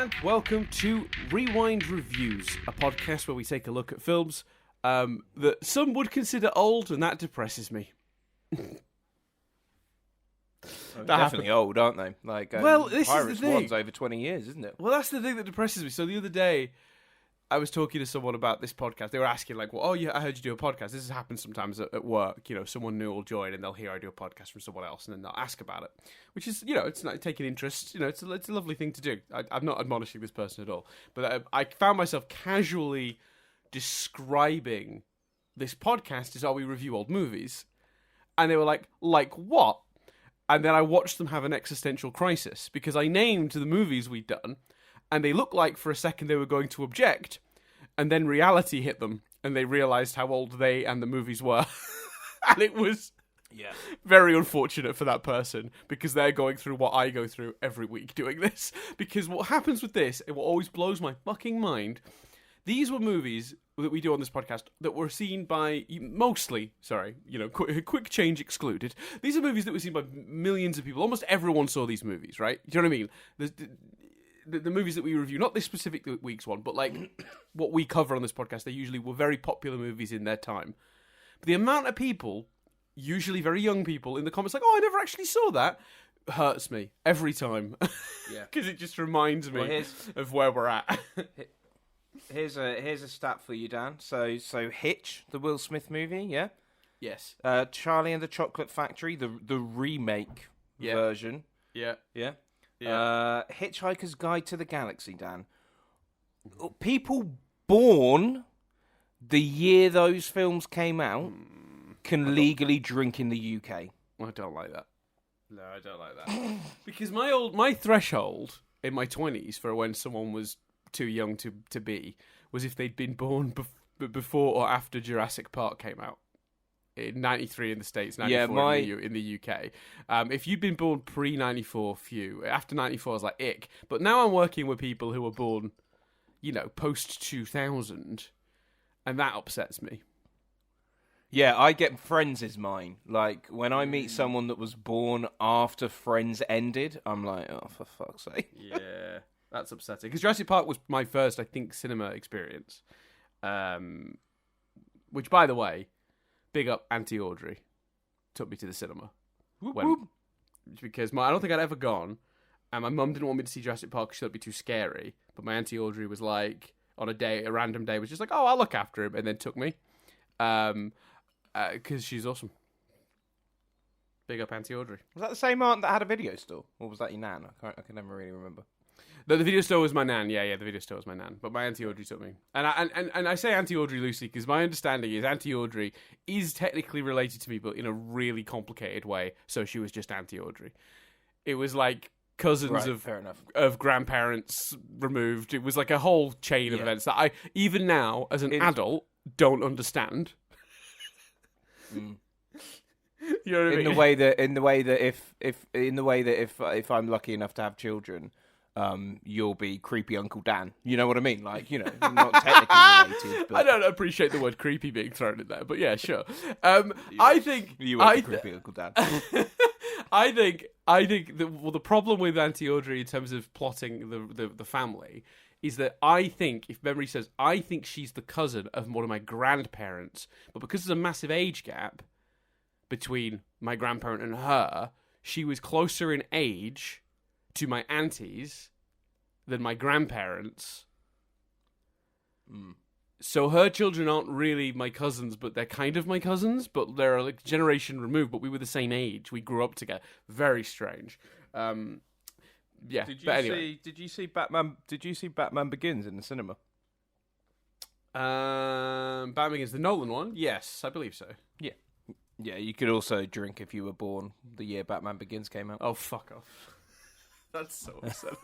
and welcome to Rewind Reviews, a podcast where we take a look at films that some would consider old, and that depresses me. Definitely old, aren't they? Like, well, this Pirates is the thing. One's over 20 years, isn't it? Well, that's the thing that depresses me. So the other day, I was talking to someone about this podcast. They were asking, like, well, oh, yeah, I heard you do a podcast. This has happened sometimes at work. You know, someone new will join and they'll hear I do a podcast from someone else and then they'll ask about it, which is, you know, it's not taking interest. You know, it's a lovely thing to do. I'm not admonishing this person at all. But I found myself casually describing this podcast as how we review old movies. And they were like what? And then I watched them have an existential crisis because I named the movies we'd done. And they looked like for a second they were going to object, and then reality hit them, and they realised how old they and the movies were. And it was very unfortunate for that person, because they're going through what I go through every week doing this. Because what happens with this, and what always blows my fucking mind, these were movies that we do on this podcast that were seen by mostly, quick change excluded. These are movies that were seen by millions of people. Almost everyone saw these movies, right? Do you know what I mean? The movies that we review, not this specific week's one, but like what we cover on this podcast, they usually were very popular movies in their time. But the amount of people, usually very young people, in the comments like, oh, I never actually saw that, hurts me every time. Yeah. Because it just reminds me of where we're at. Here's a stat for you, Dan. So Hitch, the Will Smith movie, yeah? Yes. Charlie and the Chocolate Factory, the remake version. Yeah. Yeah. Yeah. Hitchhiker's Guide to the Galaxy, Dan. People born the year those films came out can legally drink in the UK. I don't like that. No, I don't like that. Because my threshold in my 20s for when someone was too young to be was if they'd been born before or after Jurassic Park came out. In 93 in the States, 94 in the UK. If you'd been born pre-94, phew. After 94, I was like, ick. But now I'm working with people who were born, post-2000, and that upsets me. Yeah, I get Friends is mine. Like, when I meet someone that was born after Friends ended, I'm like, oh, for fuck's sake. Yeah, that's upsetting. Because Jurassic Park was my first, I think, cinema experience. Which, by the way, big up Auntie Audrey. Took me to the cinema. Because I don't think I'd ever gone. And my mum didn't want me to see Jurassic Park because she thought it'd be too scary. But my Auntie Audrey was like, on a random day, was just like, oh, I'll look after him. And then took me. Because she's awesome. Big up Auntie Audrey. Was that the same aunt that had a video store? Or was that your nan? I can never really remember. The video store was my nan. Yeah, the video store was my nan. But my Auntie Audrey took me. And I say Auntie Audrey loosely because my understanding is Auntie Audrey is technically related to me, but in a really complicated way. So she was just Auntie Audrey. It was like cousins of grandparents removed. It was like a whole chain of events that I, even now, as an adult, don't understand. You know what I mean? In the way that if I'm lucky enough to have children, you'll be creepy Uncle Dan. You know what I mean? Like, not technically related. But... I don't appreciate the word creepy being thrown in there, but yeah, sure. I think you were creepy Uncle Dan. I think the problem with Auntie Audrey in terms of plotting the family is that I think, if memory serves, I think she's the cousin of one of my grandparents, but because there's a massive age gap between my grandparent and her, she was closer in age to my aunties than my grandparents. So her children aren't really my cousins, but they're kind of my cousins, but they're like generation removed, but we were the same age. We grew up together. Very strange. Yeah. Did you see Batman Begins in the cinema? Batman Begins, the Nolan one? Yes, I believe so. Yeah. Yeah, you could also drink if you were born the year Batman Begins came out. Oh, fuck off. That's so upsetting.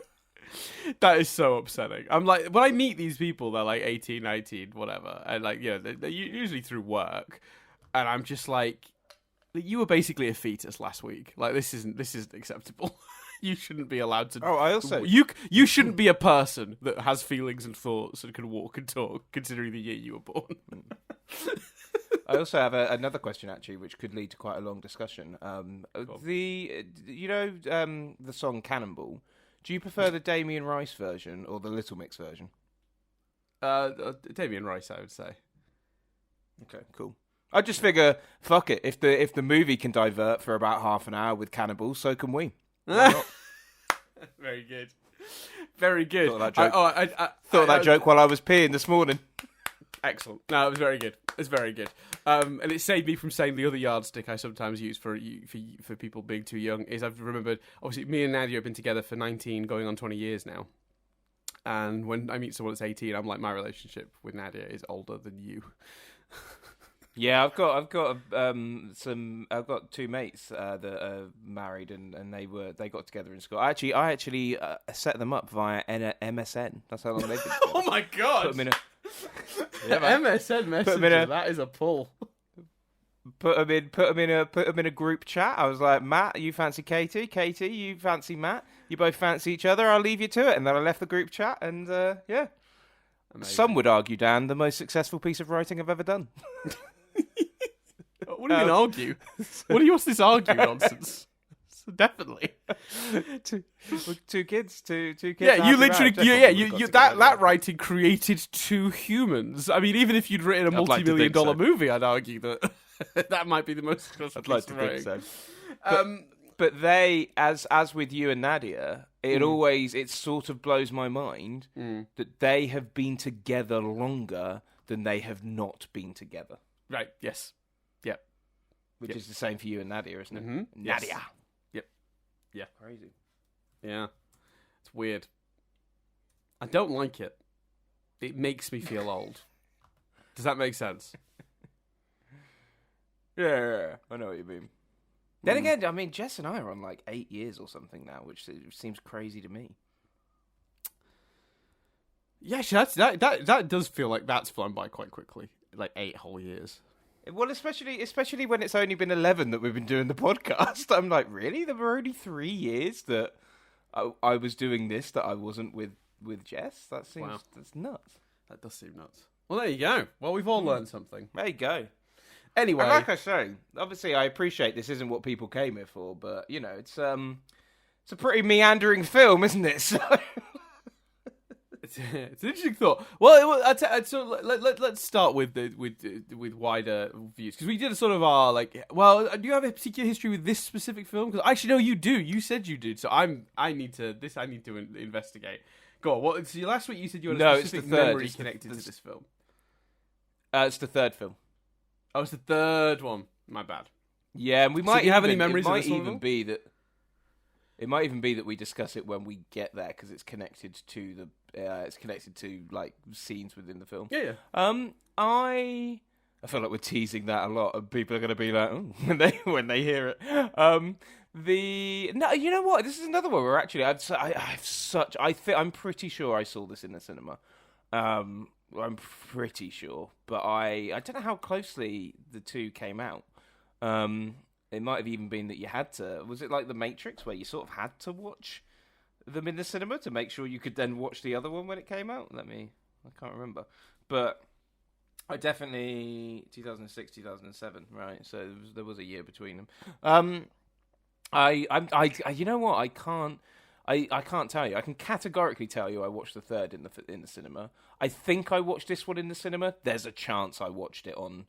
That is so upsetting. I'm like, when I meet these people, they're like 18, 19, whatever, and like, they're usually through work, and I'm just like, you were basically a fetus last week. Like, this isn't acceptable. You shouldn't be allowed to. Oh, I also you shouldn't be a person that has feelings and thoughts and can walk and talk, considering the year you were born. I also have another question actually, which could lead to quite a long discussion. The song Cannonball. Do you prefer the Damien Rice version or the Little Mix version? Damien Rice, I would say. Okay, cool. I just figure, fuck it. If the movie can divert for about half an hour with cannibals, so can we. Very good. Very good. Thought that joke, I thought that joke while I was peeing this morning. Excellent. No, it was very good. It's very good. And it saved me from saying the other yardstick I sometimes use for people being too young is I've remembered, obviously, me and Nadia have been together for 19, going on 20 years now. And when I meet someone that's 18, I'm like, my relationship with Nadia is older than you. Yeah, I've got two mates that are married and they got together in school. I actually set them up via MSN. That's how long they've been together. Oh my god! Put them in MSN Messenger. That is a pull. Put them in a group chat. I was like, Matt, you fancy Katie? Katie, you fancy Matt? You both fancy each other? I'll leave you to it. And then I left the group chat, and yeah. Amazing. Some would argue, Dan, the most successful piece of writing I've ever done. What do you mean argue? What's this argue nonsense? Definitely. two kids. Yeah, you literally. That writing created two humans. I mean, even if you'd written a multi-million-dollar movie, I'd argue that that might be the most successful piece of writing. I'd like to think so. But they, as with you and Nadia, it sort of blows my mind that they have been together longer than they have not been together. Right. Yes. Yep. Which is the same for you and Nadia, isn't it? Mm-hmm. Nadia. Yes. Yep. Yeah. Crazy. Yeah. It's weird. I don't like it. It makes me feel old. Does that make sense? Yeah. I know what you mean. Then again, I mean, Jess and I are on like 8 years or something now, which seems crazy to me. Yeah, that does feel like that's flown by quite quickly. Like 8 whole years. Well, especially when it's only been 11 that we've been doing the podcast. I'm like, really? There were only 3 years that I was doing this that I wasn't with Jess? That seems that's nuts. That does seem nuts. Well, there you go. Well, we've all learned something. There you go. Anyway, and like I say, obviously I appreciate this isn't what people came here for, but you know, it's a pretty meandering film, isn't it? So it's an interesting thought. Well, so let's start with wider views, because we did a sort of our like. Well, do you have a particular history with this specific film? Because actually, no, you do. You said you did. So I need to investigate. Go on. What? So last week you said you had a specific memory connected to this film. It's the third film. Oh, it's the third one. My bad. Yeah, and we might. Do you have any memories of this one? It might even be that we discuss it when we get there because it's connected to like scenes within the film. Yeah. I feel like we're teasing that a lot, and people are going to be like, oh, when they hear it. No, you know what? This is another one where actually I'm pretty sure I saw this in the cinema. I'm pretty sure, but I don't know how closely the two came out. It might have even been that you had to. Was it like The Matrix, where you sort of had to watch them in the cinema to make sure you could then watch the other one when it came out? I can't remember, but I definitely 2006, 2007, right? So there was a year between them. You know what? I can't tell you. I can categorically tell you I watched the third in the cinema. I think I watched this one in the cinema. There's a chance I watched it on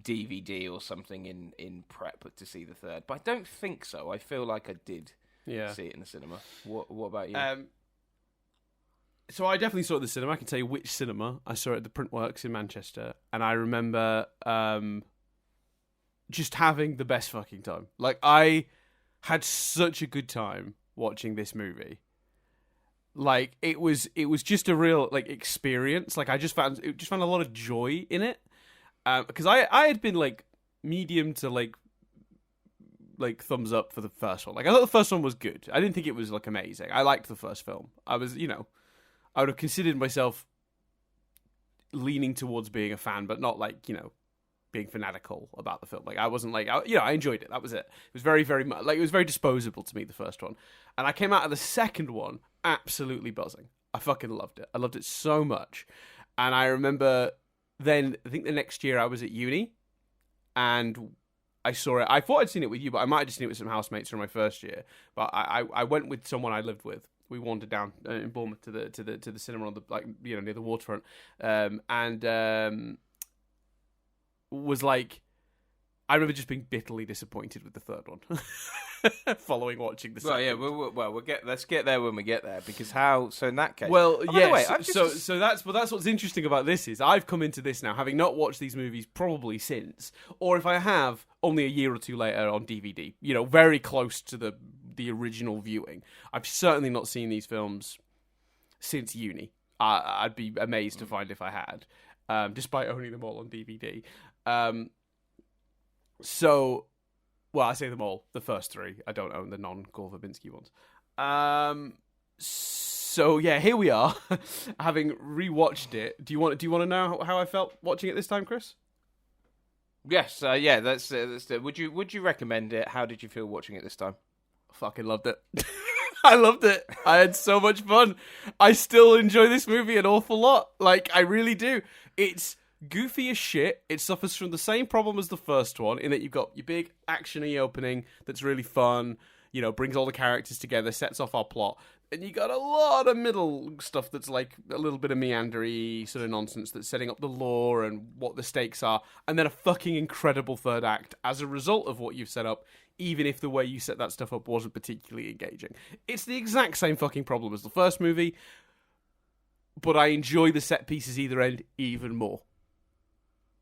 DVD or something in prep to see the third, but I don't think so. I feel like I did see it in the cinema. What about you? So I definitely saw it at the cinema. I can tell you which cinema. I saw it at the Printworks in Manchester, and I remember just having the best fucking time. Like, I had such a good time watching this movie. Like, it was just a real like experience. Like, I just found a lot of joy in it, because I had been like medium to like thumbs up for the first one. Like, I thought the first one was good. I didn't think it was like amazing. I liked the first film. I was, I would have considered myself leaning towards being a fan, but not like, being fanatical about the film. Like, I wasn't like, I enjoyed it. That was it. It was very, very much like, it was very disposable to me, the first one. And I came out of the second one absolutely buzzing. I fucking loved it. I loved it so much. And I remember then, I think the next year I was at uni and I saw it. I thought I'd seen it with you, but I might have just seen it with some housemates from my first year. But I went with someone I lived with we wandered down in Bournemouth to the cinema on the near the waterfront, and was like, I remember just being bitterly disappointed with the third one. Following watching the second. Let's get there when we get there, because so in that case, so that's what's interesting about this is I've come into this now having not watched these movies probably since, or if I have, only a year or two later on DVD, very close to the original viewing. I've certainly not seen these films since uni. I'd be amazed to find if I had, despite owning them all on DVD. Well, I say them all. The first three. I don't own the non-Gore Verbinski ones. So yeah, here we are, having rewatched it. Do you want to know how I felt watching it this time, Chris? Yes. Yeah. That's Would you recommend it? How did you feel watching it this time? Fucking loved it. I loved it. I had so much fun. I still enjoy this movie an awful lot. Like, I really do. It's goofy as shit. It suffers from the same problem as the first one, in that you've got your big action-y opening that's really fun, brings all the characters together, sets off our plot. And you got a lot of middle stuff that's like a little bit of meandery sort of nonsense that's setting up the lore and what the stakes are. And then a fucking incredible third act as a result of what you've set up, even if the way you set that stuff up wasn't particularly engaging. It's the exact same fucking problem as the first movie, but I enjoy the set pieces either end even more.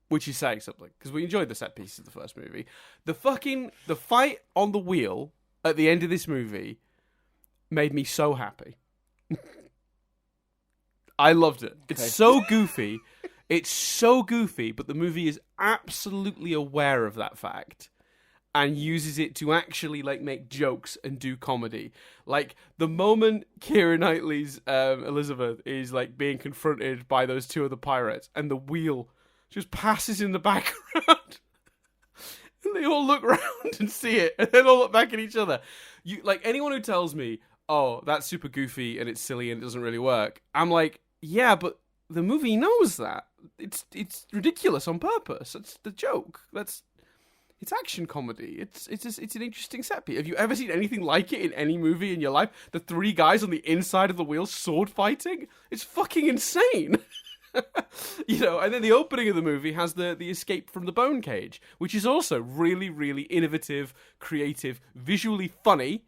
Which is saying something, because we enjoyed the set pieces of the first movie. The fight on the wheel at the end of this movie made me so happy. I loved it. Okay. It's so goofy. But the movie is absolutely aware of that fact and uses it to actually make jokes and do comedy. Like the moment Keira Knightley's Elizabeth is being confronted by those two other pirates and the wheel just passes in the background. And they all look around and see it, and then all look back at each other. Anyone who tells me, oh, that's super goofy and it's silly and it doesn't really work, I'm like, yeah, but the movie knows that. It's ridiculous on purpose. That's the joke. It's action comedy. It's an interesting set piece. Have you ever seen anything like it in any movie in your life? The three guys on the inside of the wheel sword fighting? It's fucking insane. And then the opening of the movie has the escape from the bone cage, which is also really, really innovative, creative, visually funny,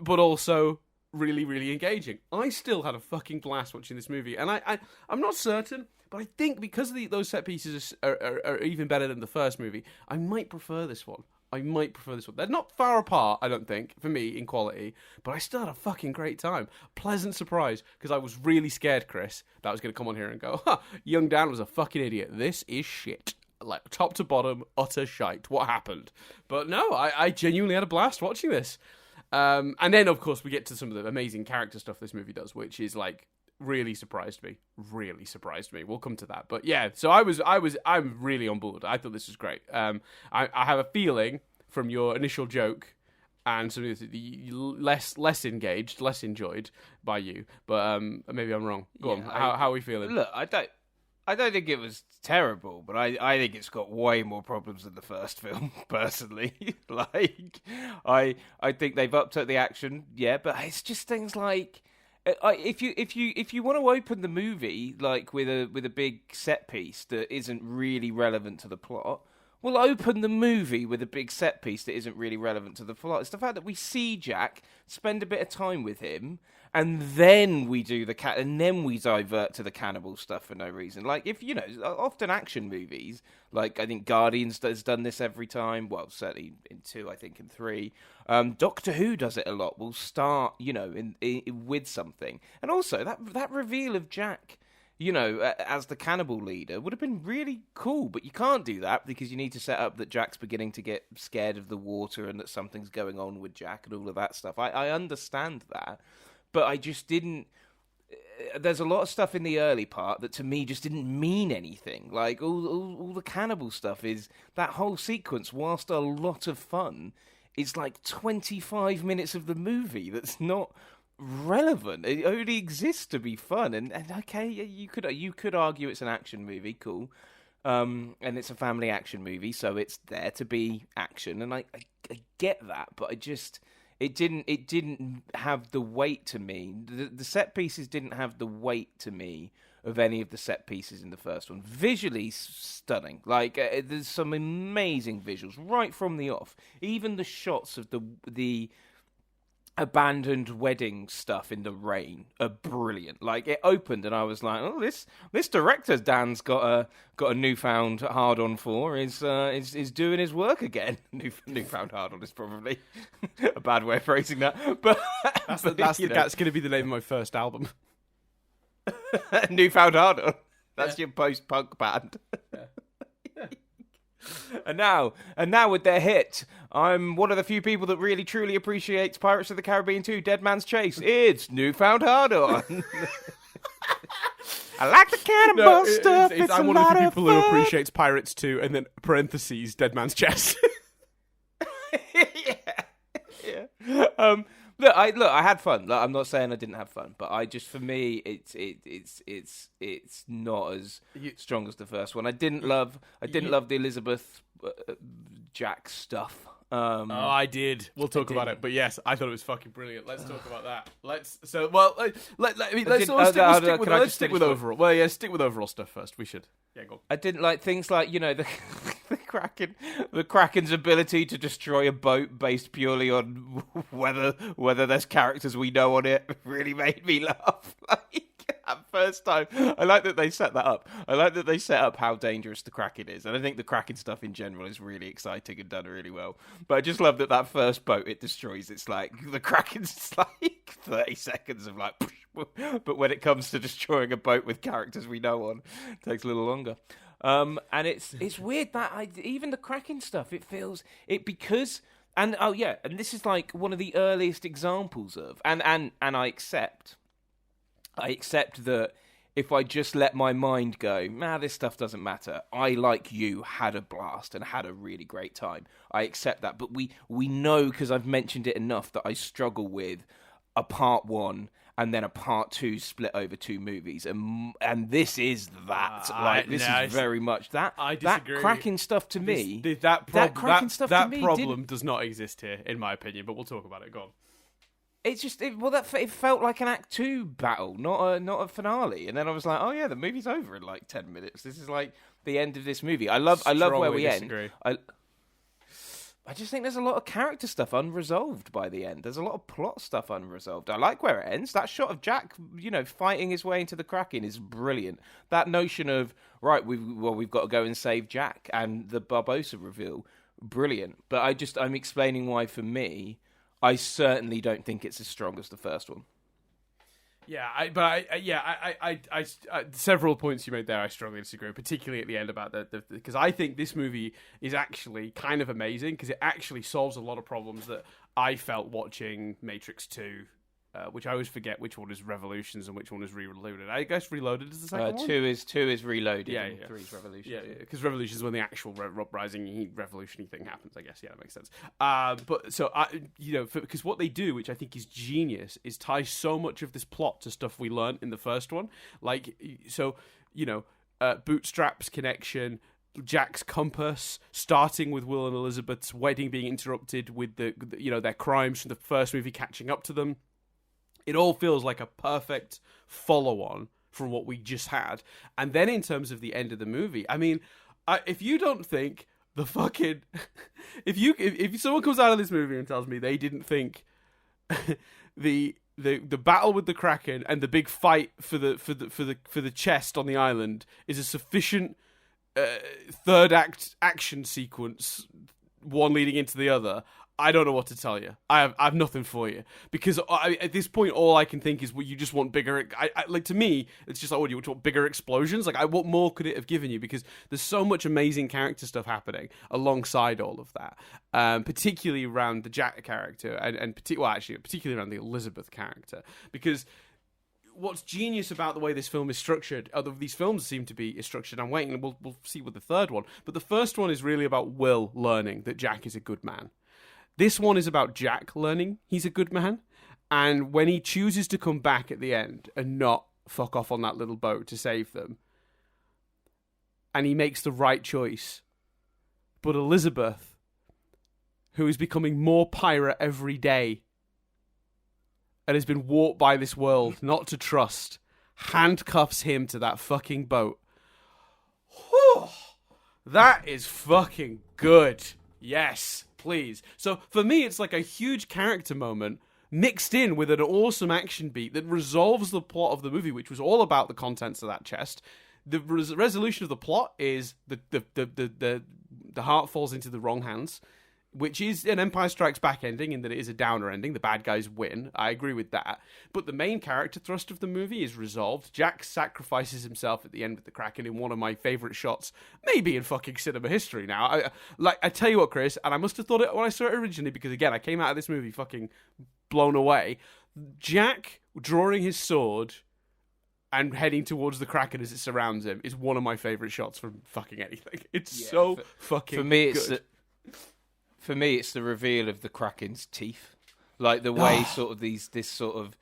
but also really, really engaging. I still had a fucking blast watching this movie, and I'm not certain, but I think because those set pieces are even better than the first movie, I might prefer this one. They're not far apart, I don't think, for me, in quality, but I still had a fucking great time. Pleasant surprise, because I was really scared, Chris, that I was going to come on here and go, young Dan was a fucking idiot. This is shit. Top to bottom, utter shite. What happened? But no, I genuinely had a blast watching this. And then, of course, we get to some of the amazing character stuff this movie does, which is, really surprised me. We'll come to that. But yeah, so I'm really on board. I thought this was great. I have a feeling from your initial joke and some of the less engaged, less enjoyed by you, but maybe I'm wrong. Go on. How are we feeling? Look, I don't think it was terrible, but I think it's got way more problems than the first film, personally. I think they've upped the action, yeah, but it's just things like if you want to open the movie with a big set piece that isn't really relevant to the plot, we'll open the movie with a big set piece that isn't really relevant to the plot. It's the fact that we see Jack, spend a bit of time with him, and then we do and then we divert to the cannibal stuff for no reason. Often action movies, I think Guardians has done this every time. Well, certainly in 2, I think in 3. Doctor Who does it a lot. We'll start, with something, and also that reveal of Jack, as the cannibal leader would have been really cool, but you can't do that because you need to set up that Jack's beginning to get scared of the water and that something's going on with Jack and all of that stuff. I understand that, but I just didn't. There's a lot of stuff in the early part that to me just didn't mean anything. All the cannibal stuff is that whole sequence, whilst a lot of fun, is 25 minutes of the movie that's not relevant. It only exists to be fun, and okay, you could argue it's an action movie, cool, and it's a family action movie, so it's there to be action, and I get that, but it didn't have the weight to me. The set pieces didn't have the weight to me of any of the set pieces in the first one. Visually stunning. Like, there's some amazing visuals right from the off. Even the shots of the abandoned wedding stuff in the rain are brilliant. Like, it opened and I was like, oh, this director Dan's got a newfound hard on for is doing his work again. Newfound hard on is probably a bad way of phrasing that, but that's going to be the name of my first album. Newfound hard on. That's your post-punk band. And now with their hit, I'm one of the few people that really truly appreciates Pirates of the Caribbean 2: Dead Man's Chase. It's Newfound Hard On. I like the cannonball stuff. I'm one of the people who appreciates Pirates 2 and then parentheses Dead Man's Chest. yeah. Look, I had fun. Like, I'm not saying I didn't have fun, but for me, it's not as strong as the first one. I didn't love the Elizabeth Jack stuff. I did. We'll talk about it. But yes, I thought it was fucking brilliant. Let's talk about that. Let's stick with overall. Well, yeah, stick with overall stuff first. We should. Yeah, go on. I didn't like things like, the Kraken's ability to destroy a boat based purely on whether there's characters we know on it really made me laugh. Like, at first time, I like that they set that up. I like that they set up how dangerous the Kraken is, and I think the Kraken stuff in general is really exciting and done really well. But I just love that first boat it destroys. It's like the Kraken's like 30 seconds of like, but when it comes to destroying a boat with characters we know on, it takes a little longer. And it's weird that even the Kraken stuff, it feels it because. And and this is like one of the earliest examples of, and I accept that if I just let my mind go, this stuff doesn't matter. I, like you, had a blast and had a really great time. I accept that, but we know, because I've mentioned it enough, that I struggle with a part one and then a part two split over two movies, and this is that. This is very much that. I disagree. That Kraken stuff to me. That problem does not exist here, in my opinion. But we'll talk about it. Go on. It's just it felt like an Act 2 battle, not a finale. And then I was like, oh yeah, the movie's over in like 10 minutes. This is like the end of this movie. I love where we end. I just think there's a lot of character stuff unresolved by the end. There's a lot of plot stuff unresolved. I like where it ends. That shot of Jack, fighting his way into the Kraken is brilliant. That notion of, right, we've got to go and save Jack, and the Barbossa reveal, brilliant. But I'm explaining why, for me, I certainly don't think it's as strong as the first one. Yeah, I several points you made there I strongly disagree, particularly at the end about because I think this movie is actually kind of amazing because it actually solves a lot of problems that I felt watching Matrix 2, which I always forget which one is Revolutions and which one is Reloaded. I guess Reloaded is the second one? Two is Reloaded and 3 is Revolutions. Yeah, because Revolutions is when the actual Rising revolutionary thing happens, I guess. Yeah, that makes sense. But so, because what they do, which I think is genius, is tie so much of this plot to stuff we learned in the first one. Like, so, Bootstrap's connection, Jack's compass, starting with Will and Elizabeth's wedding being interrupted with their crimes from the first movie catching up to them. It all feels like a perfect follow-on from what we just had. And then in terms of the end of the movie, I mean, if you don't think the fucking... if someone comes out of this movie and tells me they didn't think the battle with the Kraken and the big fight for the chest on the island is a sufficient third act action sequence, one leading into the other, I don't know what to tell you. I have nothing for you because at this point, all I can think is, well, you just want bigger. To me, it's just like, what do you want? Bigger explosions? Like, what more could it have given you? Because there's so much amazing character stuff happening alongside all of that, particularly around the Jack character and particularly around the Elizabeth character. Because what's genius about the way this film is structured, although these films seem to be structured, I'm waiting, and we'll see with the third one. But the first one is really about Will learning that Jack is a good man. This one is about Jack learning he's a good man, and when he chooses to come back at the end and not fuck off on that little boat to save them, and he makes the right choice. But Elizabeth, who is becoming more pirate every day and has been warped by this world not to trust, handcuffs him to that fucking boat. Whew. That is fucking good. Yes, please. So for me, it's like a huge character moment mixed in with an awesome action beat that resolves the plot of the movie, which was all about the contents of that chest. The resolution of the plot is the heart falls into the wrong hands, which is an Empire Strikes Back ending in that it is a downer ending. The bad guys win. I agree with that. But the main character thrust of the movie is resolved. Jack sacrifices himself at the end with the Kraken in one of my favourite shots, maybe in fucking cinema history now. I tell you what, Chris, and I must have thought it when I saw it originally, because again, I came out of this movie fucking blown away. Jack drawing his sword and heading towards the Kraken as it surrounds him is one of my favourite shots from fucking anything. It's so fucking for me, good. For me, it's the reveal of the Kraken's teeth, like the way sort of this sort of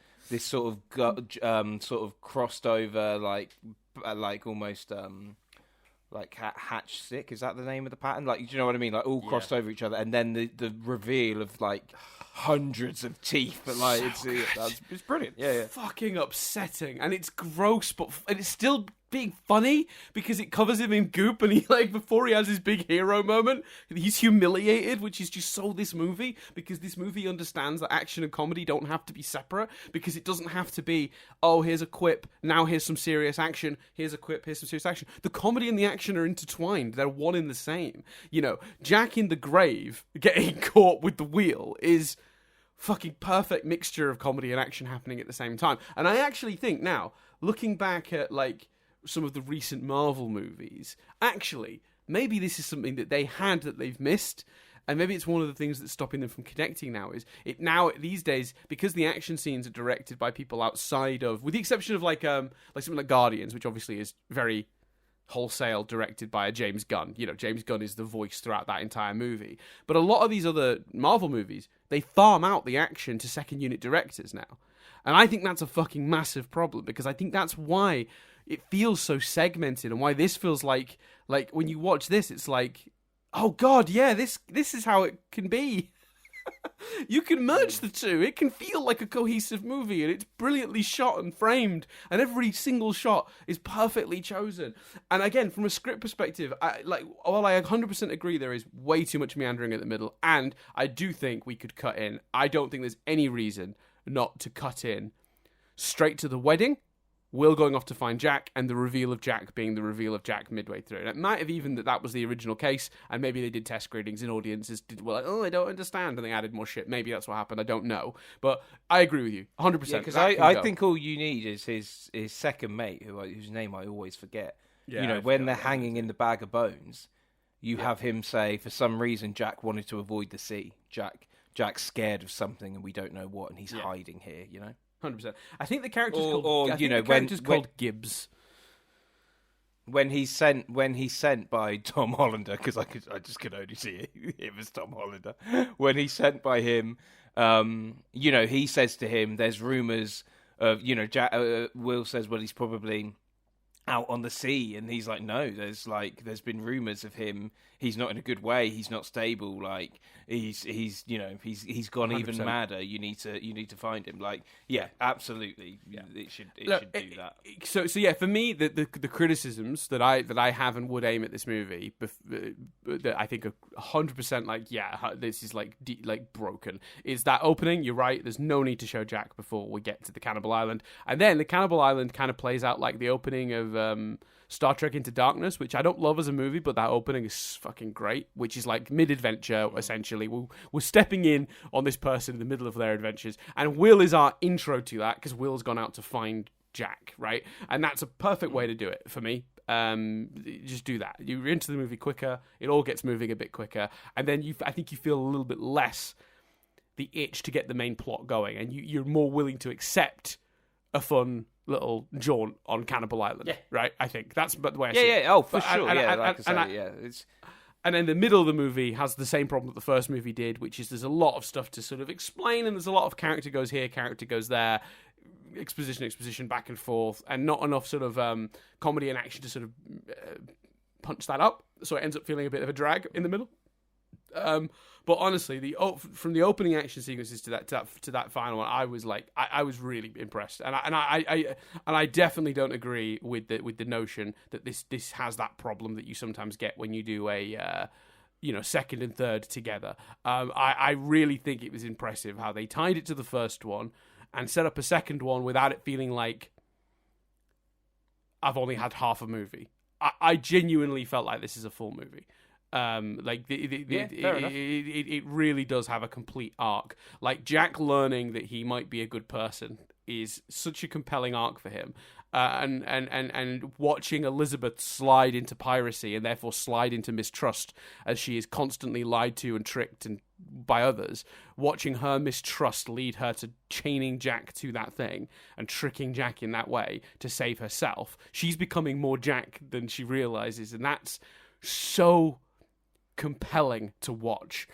crossed over, like almost like hatch stick. Is that the name of the pattern? Like, do you know what I mean? Like all crossed over each other, and then the reveal of like hundreds of teeth. But like it's brilliant. Yeah. Fucking upsetting, and it's gross, and it's still being funny because it covers him in goop, and he, like, before he has his big hero moment, he's humiliated, which is just so this movie, because this movie understands that action and comedy don't have to be separate, because it doesn't have to be, oh, here's a quip, now here's some serious action, here's a quip, here's some serious action. The comedy and the action are intertwined. They're one in the same. You know, Jack in the grave getting caught with the wheel is fucking perfect mixture of comedy and action happening at the same time. And I actually think now, looking back at, like, some of the recent Marvel movies, actually, maybe this is something that they had that they've missed, and maybe it's one of the things that's stopping them from connecting now, is it now, these days, because the action scenes are directed by people outside of, with the exception of, like something like Guardians, which obviously is very wholesale directed by a James Gunn. You know, James Gunn is the voice throughout that entire movie. But a lot of these other Marvel movies, they farm out the action to second unit directors now. And I think that's a fucking massive problem, because I think that's why it feels so segmented, and why this feels like when you watch this, it's like, oh god, yeah, this is how it can be. You can merge the two. It can feel like a cohesive movie, and it's brilliantly shot and framed, and every single shot is perfectly chosen. And again, from a script perspective, while I 100% agree there is way too much meandering at the middle, and I do think we could cut in, I don't think there's any reason not to cut in straight to the wedding, Will going off to find Jack, and the reveal of Jack being the reveal of Jack midway through. And it might have even that was the original case, and maybe they did test screenings and audiences I don't understand, and they added more shit. Maybe that's what happened, I don't know. But I agree with you, 100%. Yeah, because I think all you need is his second mate, whose name I always forget. Yeah, you know, when they're hanging in the bag of bones, you have him say, for some reason, Jack wanted to avoid the sea. Jack's scared of something, and we don't know what, and he's hiding here, you know? 100%. I think the character's called Gibbs. When he's sent by Tom Hollander, because I just could only see him as Tom Hollander. When he's sent by him, he says to him, "There's rumors of," Will says, "Well, he's probably out on the sea," and he's like, "No, there's been rumors of him. He's not in a good way. He's not stable. Like he's gone 100%. Even madder. You need to find him." Like, yeah, absolutely. Yeah, it should do that. So yeah, for me, the criticisms that I have and would aim at this movie, that I think are 100% like, yeah, this is like broken, is that opening. You're right. There's no need to show Jack before we get to the Cannibal Island, and then the Cannibal Island kind of plays out like the opening of Star Trek Into Darkness, which I don't love as a movie, but that opening is fucking great, which is like mid-adventure, essentially. We're stepping in on this person in the middle of their adventures, and Will is our intro to that, because Will's gone out to find Jack, right? And that's a perfect way to do it for me. Just do that. You're into the movie quicker, it all gets moving a bit quicker, and then I think you feel a little bit less the itch to get the main plot going, and you're more willing to accept a fun little jaunt on Cannibal Island, right? I think that's the way I see it. Oh, for sure. It's... And then the middle of the movie has the same problem that the first movie did, which is there's a lot of stuff to sort of explain, and there's a lot of character goes here, character goes there, exposition, back and forth, and not enough sort of comedy and action to sort of punch that up. So it ends up feeling a bit of a drag in the middle. But honestly, from the opening action sequences to that final one, I was like, I was really impressed, and I definitely don't agree with the notion that this has that problem that you sometimes get when you do a second and third together. I really think it was impressive how they tied it to the first one and set up a second one without it feeling like I've only had half a movie. I genuinely felt like this is a full movie. It really does have a complete arc. Like, Jack learning that he might be a good person is such a compelling arc for him. And watching Elizabeth slide into piracy and therefore slide into mistrust as she is constantly lied to and tricked by others, watching her mistrust lead her to chaining Jack to that thing and tricking Jack in that way to save herself. She's becoming more Jack than she realizes, and that's so compelling to watch,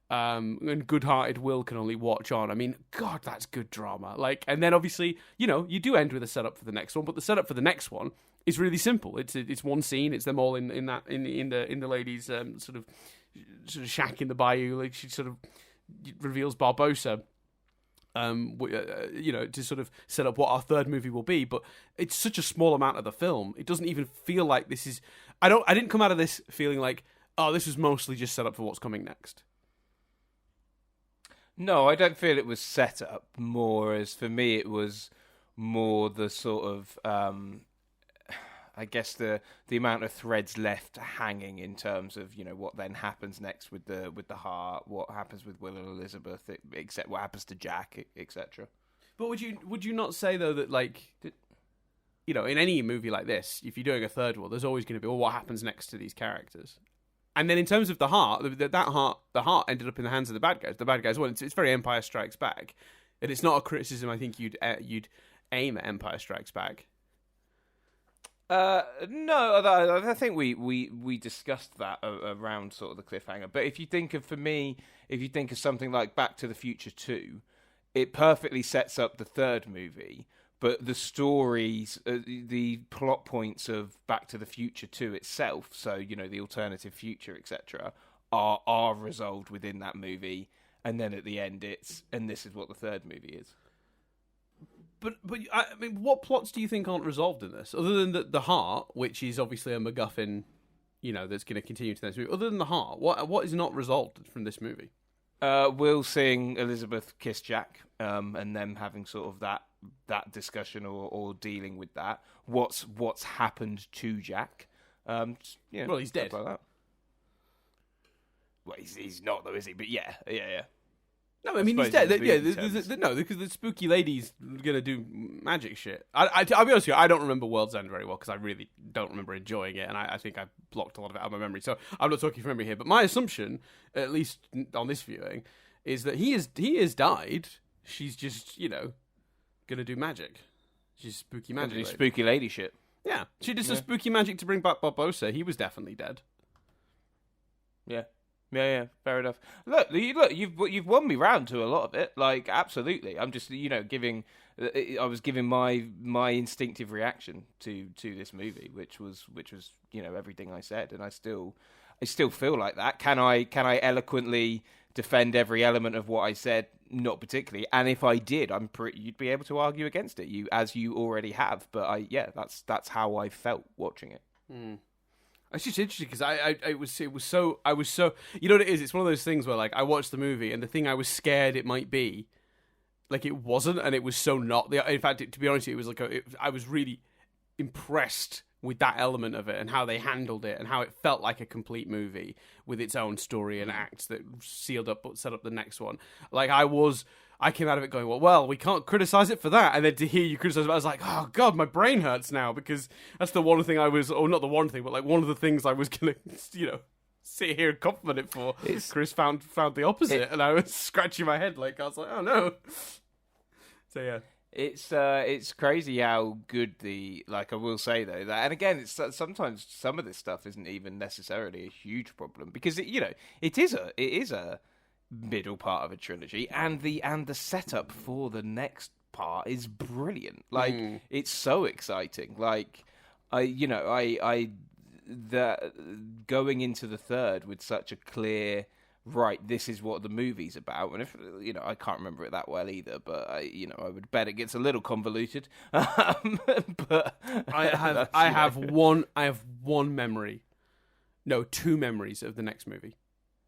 and good-hearted Will can only watch on. I mean, God, that's good drama. Like, and then obviously, you do end with a setup for the next one, but the setup for the next one is really simple. It's one scene. It's them all in the lady's sort of shack in the bayou. Like, she sort of reveals Barbossa. To sort of set up what our third movie will be, but it's such a small amount of the film. It doesn't even feel like this is. I didn't come out of this feeling like, oh, this was mostly just set up for what's coming next. No, I don't feel it was set up more as, for me, it was more the sort of, I guess the amount of threads left hanging in terms of, what then happens next with the heart, what happens with Will and Elizabeth, except what happens to Jack, etc. But would you not say though that, like, in any movie like this, if you're doing a third one, there's always going to be, well, what happens next to these characters? And then in terms of the heart, the heart ended up in the hands of the bad guys. The bad guys won. It's very Empire Strikes Back, and it's not a criticism I think you'd aim at Empire Strikes Back. No, I think we discussed that around sort of the cliffhanger. But if you think of something like Back to the Future 2, it perfectly sets up the third movie. But the stories, the plot points of Back to the Future 2 itself, so, the alternative future, etc., are resolved within that movie. And then at the end, and this is what the third movie is. But I mean, what plots do you think aren't resolved in this? Other than the heart, which is obviously a MacGuffin, that's going to continue to this movie. Other than the heart, what is not resolved from this movie? Will seeing Elizabeth kiss Jack, and them having sort of that discussion or dealing with that. What's happened to Jack? Well, he's dead. Like that. Well, he's not though, is he? But yeah. No, I mean, he's dead. No, because the spooky lady's gonna do magic shit. I'll be honest with you, I don't remember World's End very well because I really don't remember enjoying it, and I think I blocked a lot of it out of my memory. So I'm not talking from memory here. But my assumption, at least on this viewing, is that he has died. She's just gonna do magic. She's spooky magic. Spooky lady shit. Yeah, she did some spooky magic to bring back Barbossa. He was definitely dead. Yeah. Yeah, fair enough. Look, you've won me round to a lot of it. Like, absolutely. I'm just, giving. I was giving my instinctive reaction to this movie, which was everything I said, and I still feel like that. Can I eloquently defend every element of what I said? Not particularly. And if I did, you'd be able to argue against it, as you already have. But that's how I felt watching it. Mm. It's just interesting because I was so what it is. It's one of those things where, like, I watched the movie and the thing I was scared it might be, like, it wasn't, and it was so not. In fact, to be honest, it was like I was really impressed with that element of it and how they handled it and how it felt like a complete movie with its own story and acts that set up the next one. Like, I came out of it going, well, we can't criticize it for that. And then to hear you criticize it, I was like, oh, God, my brain hurts now because that's the one thing not the one thing, but like one of the things I was going to, sit here and compliment it for. Chris found the opposite, and I was scratching my head like, I was like, oh, no. So, yeah. It's crazy how good I will say though that, and again, it's sometimes some of this stuff isn't even necessarily a huge problem because it is a middle part of a trilogy, and the setup for the next part is brilliant. Like, it's so exciting. Like, that going into the third with such a clear, right, this is what the movie's about. And if I can't remember it that well either, but I would bet it gets a little convoluted. But I have one memory, no, two memories of the next movie,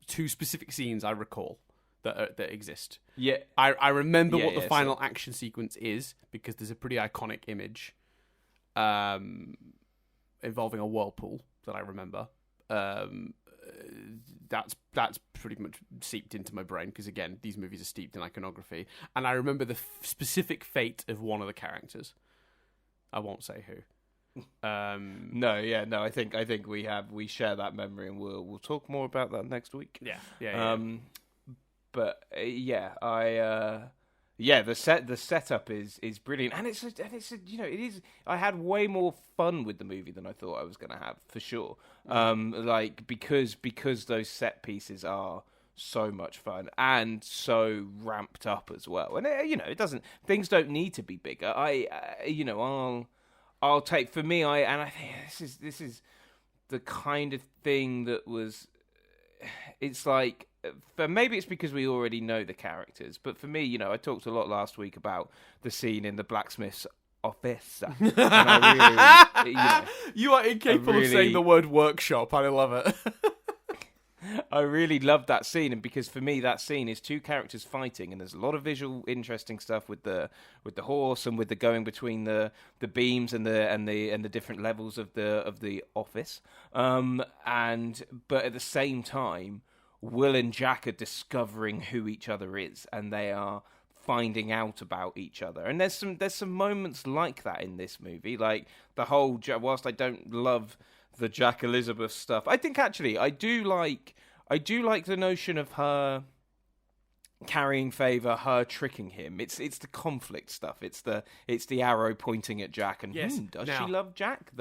two specific scenes I recall that exist. Yeah, I remember what the final action sequence is because there's a pretty iconic image, involving a whirlpool that I remember. That's pretty much seeped into my brain because, again, these movies are steeped in iconography, and I remember the specific fate of one of the characters. I won't say who. No. I think we share that memory, and we'll talk more about that next week. Yeah. But the setup is brilliant, and it's it is. I had way more fun with the movie than I thought I was going to have, for sure. Because those set pieces are so much fun and so ramped up as well, and it doesn't. Things don't need to be bigger. I'll take, for me. I think this is the kind of thing that was. It's like. Maybe it's because we already know the characters, but for me, I talked a lot last week about the scene in the blacksmith's office. And I really, you are incapable of saying the word workshop. I love it. I really loved that scene, and because for me, that scene is two characters fighting, and there's a lot of visual, interesting stuff with the horse and with the going between the beams and the different levels of the office. But at the same time, Will and Jack are discovering who each other is, and they are finding out about each other. And there's some moments like that in this movie, like the whole. Whilst I don't love the Jack Elizabeth stuff, I think actually I do like the notion of her carrying favor, her tricking him. It's the conflict stuff. It's the arrow pointing at Jack, and yes. Does she love Jack?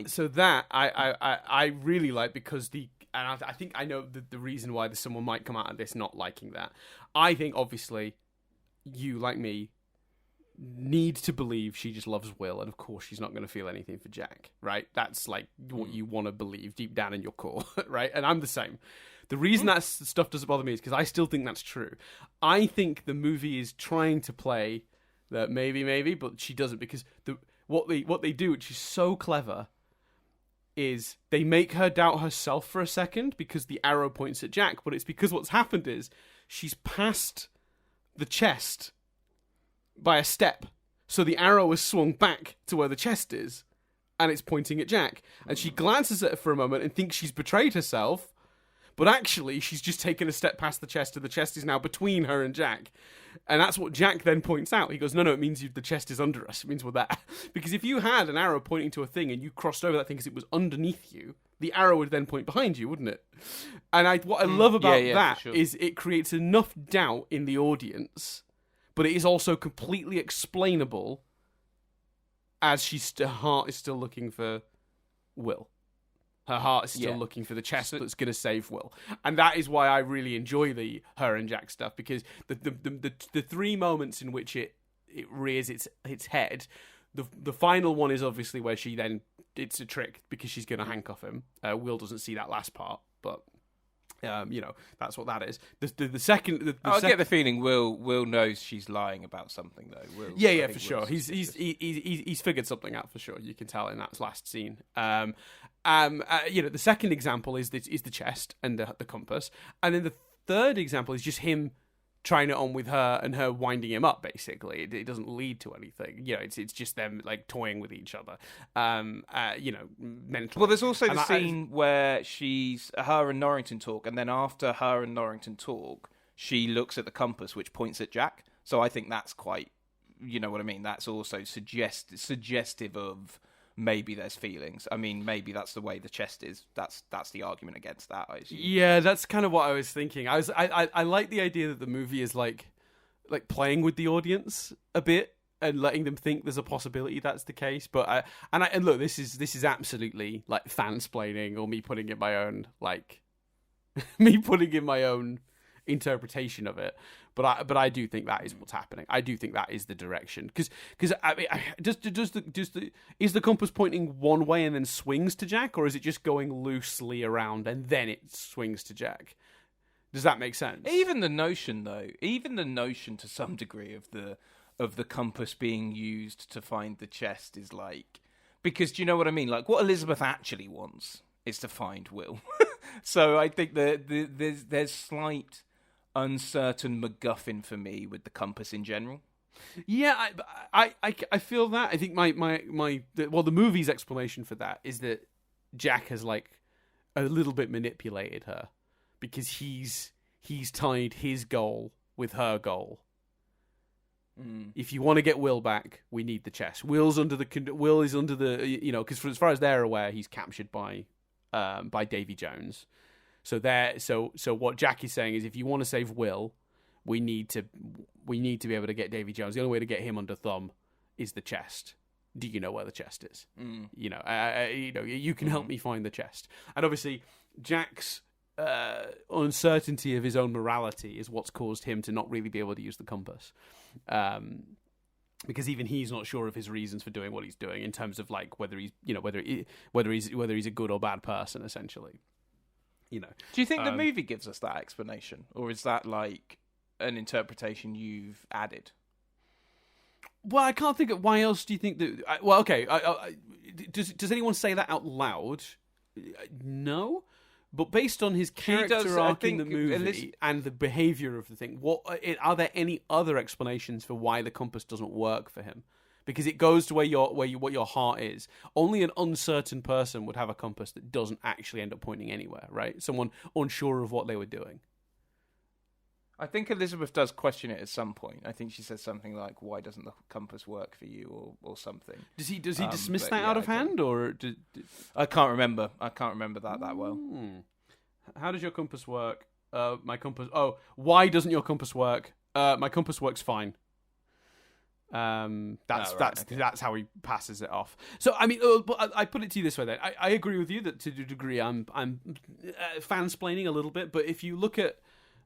So that I really like, because and I think I know the reason why someone might come out of this not liking that. I think, obviously, you, like me, need to believe she just loves Will, and of course she's not going to feel anything for Jack, right? That's like what you want to believe deep down in your core, right? And I'm the same. The reason that stuff doesn't bother me is because I still think that's true. I think the movie is trying to play that maybe, but she doesn't, because what they do, which is so clever, is they make her doubt herself for a second because the arrow points at Jack, but it's because what's happened is she's passed the chest by a step. So the arrow has swung back to where the chest is, and it's pointing at Jack. And she glances at it for a moment and thinks she's betrayed herself, but actually she's just taken a step past the chest, and the chest is now between her and Jack. And that's what Jack then points out. He goes, no, it means the chest is under us. It means we're there. Because if you had an arrow pointing to a thing and you crossed over that thing because it was underneath you, the arrow would then point behind you, wouldn't it? And what I love about that is it creates enough doubt in the audience, but it is also completely explainable as her heart is still looking for Will. Her heart is still looking for the chest that's going to save Will. And that is why I really enjoy the her and Jack stuff, because the three moments in which it rears its head, the final one is obviously where she then, it's a trick because she's going to handcuff him. Will doesn't see that last part, but that's what that is. The second, I get the feeling Will knows she's lying about something, though. Yeah, for sure. He's figured something out for sure. You can tell in that last scene. The second example is the chest and the compass, and then the third example is just him trying it on with her and her winding him up. Basically, it doesn't lead to anything. It's just them like toying with each other. Mentally. Well, there's also the scene where her and Norrington talk, and then after her and Norrington talk, she looks at the compass, which points at Jack. So I think that's quite, you know what I mean. That's also suggestive of maybe there's feelings. I mean, maybe that's the way the chest is. That's the argument against that, I assume. Yeah, that's kind of what I was thinking. I like the idea that the movie is like playing with the audience a bit and letting them think there's a possibility that's the case. But look, this is absolutely like fansplaining, or me putting in my own interpretation of it, but I do think that is what's happening. I do think that is the direction, because I mean, is the compass pointing one way and then swings to Jack, or is it just going loosely around and then it swings to Jack? Does that make sense? Even the notion to some degree of the compass being used to find the chest is like, because do you know what I mean? Like, what Elizabeth actually wants is to find Will. So I think there's slight uncertain MacGuffin for me with the compass in general. Yeah, I feel that. I think the movie's explanation for that is that Jack has like a little bit manipulated her, because he's tied his goal with her goal. If you want to get Will back, we need the chest. Will is under the, you know, because as far as they're aware, he's captured by Davy Jones. So what Jack is saying is, if you want to save Will, we need to be able to get Davy Jones. The only way to get him under thumb is the chest. Do you know where the chest is? You know, you can help me find the chest. And obviously, Jack's uncertainty of his own morality is what's caused him to not really be able to use the compass, because even he's not sure of his reasons for doing what he's doing, in terms of like whether he's a good or bad person, essentially. You know. Do you think the movie gives us that explanation, or is that like an interpretation you've added? Well, I can't think of why else do you think that. Well, okay. Does anyone say that out loud? No. But based on his character arc in the movie and the behavior of the thing, are there any other explanations for why the compass doesn't work for him? Because it goes to what your heart is. Only an uncertain person would have a compass that doesn't actually end up pointing anywhere, right? Someone unsure of what they were doing. I think Elizabeth does question it at some point. I think she says something like, "Why doesn't the compass work for you?" or something. Does he dismiss that out of hand, or I can't remember. I can't remember that well. How does your compass work? My compass. Oh, why doesn't your compass work? My compass works fine. That's how he passes it off. So I mean, but I put it to you this way then. I agree with you that to a degree I'm fansplaining a little bit, but if you look at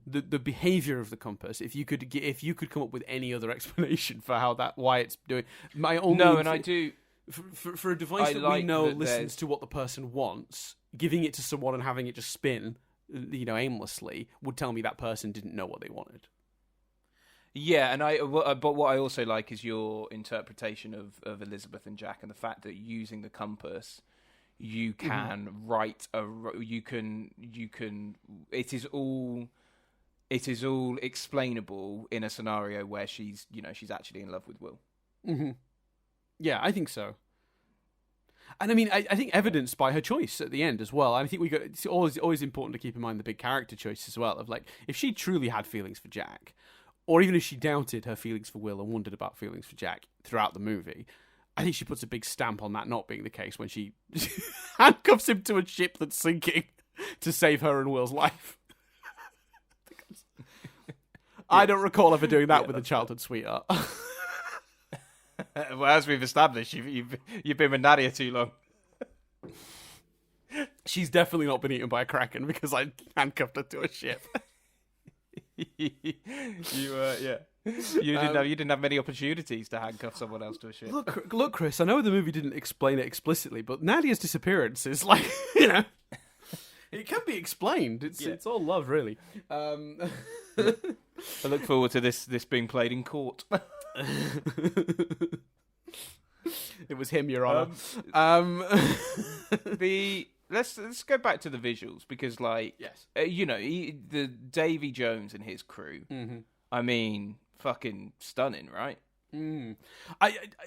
the behavior of the compass, if you could come up with any other explanation for why it's doing my own I do for a device that we know listens to what the person wants, giving it to someone and having it just spin, you know, aimlessly, would tell me that person didn't know what they wanted. Yeah, but what I also like is your interpretation of Elizabeth and Jack, and the fact that using the compass, you can write you can it is all explainable in a scenario where she's actually in love with Will. Mm-hmm. Yeah, I think so. And I mean, I think evidenced by her choice at the end as well. I think it's always important to keep in mind the big character choice as well. Of like, if she truly had feelings for Jack, or even if she doubted her feelings for Will and wondered about feelings for Jack throughout the movie, I think she puts a big stamp on that not being the case when she handcuffs him to a ship that's sinking to save her and Will's life. I don't recall ever doing that with a childhood sweetheart. Well, as we've established, you've been with Nadia too long. She's definitely not been eaten by a kraken because I handcuffed her to a ship. You didn't have many opportunities to handcuff someone else to a ship. Look, Chris. I know the movie didn't explain it explicitly, but Nadia's disappearance is like, you know, it can be explained. It's all love, really. I look forward to this being played in court. It was him, Your Honor. Let's go back to the visuals, because, like, yes, the Davy Jones and his crew. Mm-hmm. I mean, fucking stunning, right?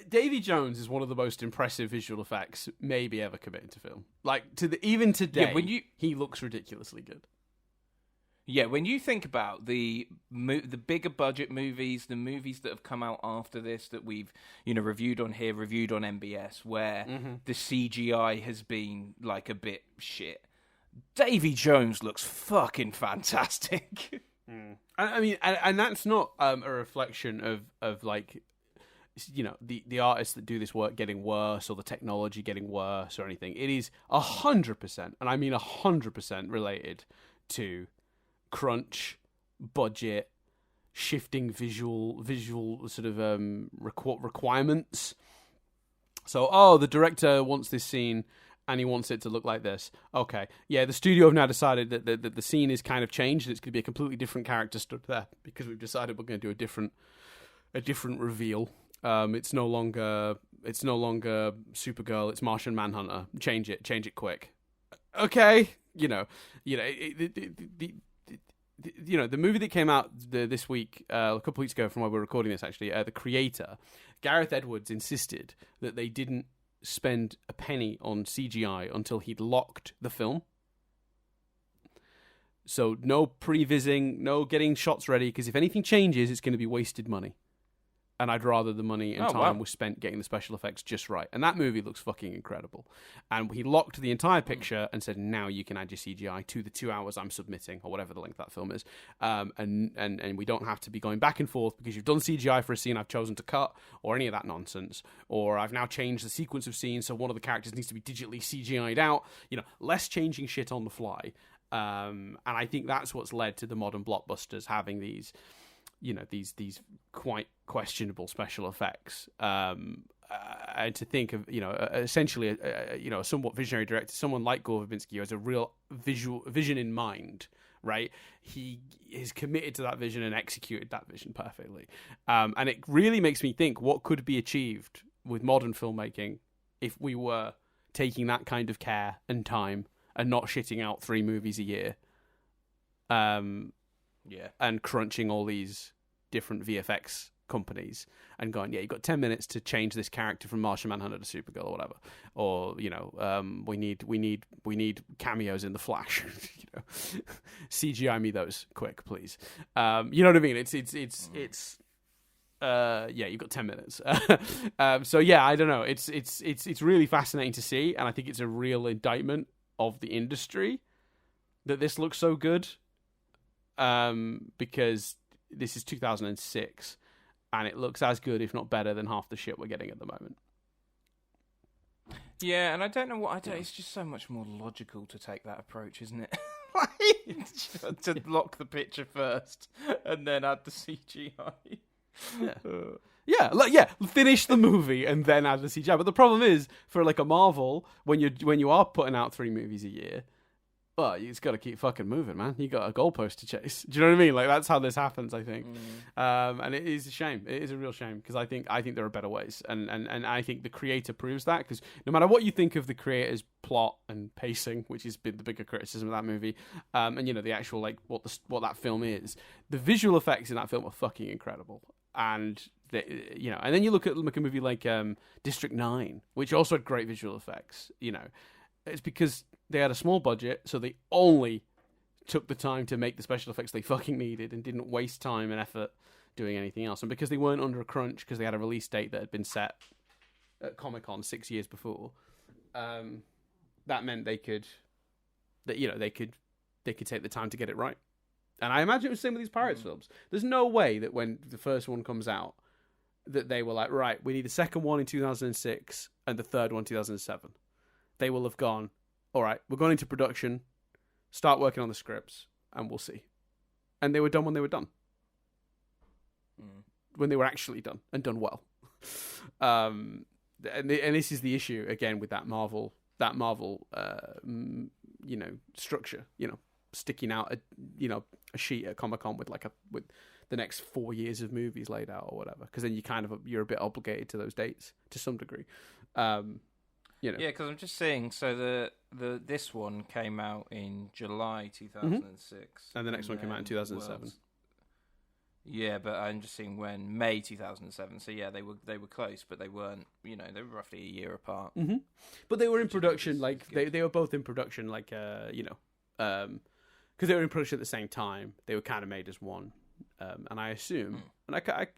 Davy Jones is one of the most impressive visual effects maybe ever committed to film. Like, even today, he looks ridiculously good. Yeah, when you think about the bigger budget movies, the movies that have come out after this that we've reviewed on here, reviewed on MBS, where the CGI has been like a bit shit, Davy Jones looks fucking fantastic. I mean, and that's not a reflection of like, the artists that do this work getting worse or the technology getting worse or anything. It is 100%, and I mean 100% related to crunch budget, shifting visual sort of requirements. So, the director wants this scene and he wants it to look like this. Okay, yeah, the studio have now decided that the scene is kind of changed and it's going to be a completely different character stood there because we've decided we're going to do a different reveal. It's no longer Supergirl. It's Martian Manhunter. Change it quick. Okay, the movie that came out this week, a couple weeks ago from where we're recording this, actually, the creator, Gareth Edwards, insisted that they didn't spend a penny on CGI until he'd locked the film. So no prevising, no getting shots ready, because if anything changes, it's going to be wasted money. And I'd rather the money and time was spent getting the special effects just right. And that movie looks fucking incredible. And he locked the entire picture and said, now you can add your CGI to the 2 hours I'm submitting, or whatever the length that film is. And we don't have to be going back and forth because you've done CGI for a scene I've chosen to cut, or any of that nonsense. Or I've now changed the sequence of scenes so one of the characters needs to be digitally CGI'd out. Less changing shit on the fly. And I think that's what's led to the modern blockbusters having these these quite questionable special effects, and to think of essentially a somewhat visionary director, someone like Gore Verbinski, who has a real vision in mind, right? He is committed to that vision and executed that vision perfectly, and it really makes me think what could be achieved with modern filmmaking if we were taking that kind of care and time and not shitting out 3 movies a year. Yeah, and crunching all these different VFX companies and going, yeah, you've got 10 minutes to change this character from Martian Manhunter to Supergirl or whatever, or we need cameos in the Flash. CGI me those quick, please. You know what I mean? It's you've got 10 minutes. So yeah, I don't know. It's really fascinating to see, and I think it's a real indictment of the industry that this looks so good. Because this is 2006, and it looks as good, if not better, than half the shit we're getting at the moment. Yeah, and I don't know what it's just so much more logical to take that approach, isn't it? To lock the picture first and then add the CGI. Yeah, finish the movie and then add the CGI. But the problem is, for like a Marvel, when you are putting out 3 movies a year, well, you just got to keep fucking moving, man. You got a goalpost to chase. Do you know what I mean? Like, that's how this happens, I think. And it is a shame. It is a real shame, because I think there are better ways, and I think the creator proves that. Because no matter what you think of the creator's plot and pacing, which has been the bigger criticism of that movie, and the actual like what that film is, the visual effects in that film are fucking incredible. And and then you look at a movie like District 9, which also had great visual effects. It's because they had a small budget, so they only took the time to make the special effects they fucking needed and didn't waste time and effort doing anything else. And because they weren't under a crunch, because they had a release date that had been set at Comic-Con 6 years before, that meant they could take the time to get it right. And I imagine it was the same with these Pirates films. There's no way that when the first one comes out, that they were like, right, we need the second one in 2006 and the third one in 2007. They will have gone, all right, we're going into production, start working on the scripts, and we'll see. And they were done when they were done. When they were actually done, and done well. And this is the issue, again, with that Marvel structure, sticking out a sheet at Comic-Con with with the next 4 years of movies laid out or whatever, because then you're a bit obligated to those dates to some degree. Yeah, because I'm just seeing. So this one came out in July 2006, and the next one came out in 2007. Yeah, but I'm just seeing when May 2007. So yeah, they were close, but they weren't. They were roughly a year apart. Mm-hmm. But they were in production. Like they were both in production. Like because they were in production at the same time. They were kind of made as one. And I assume, and I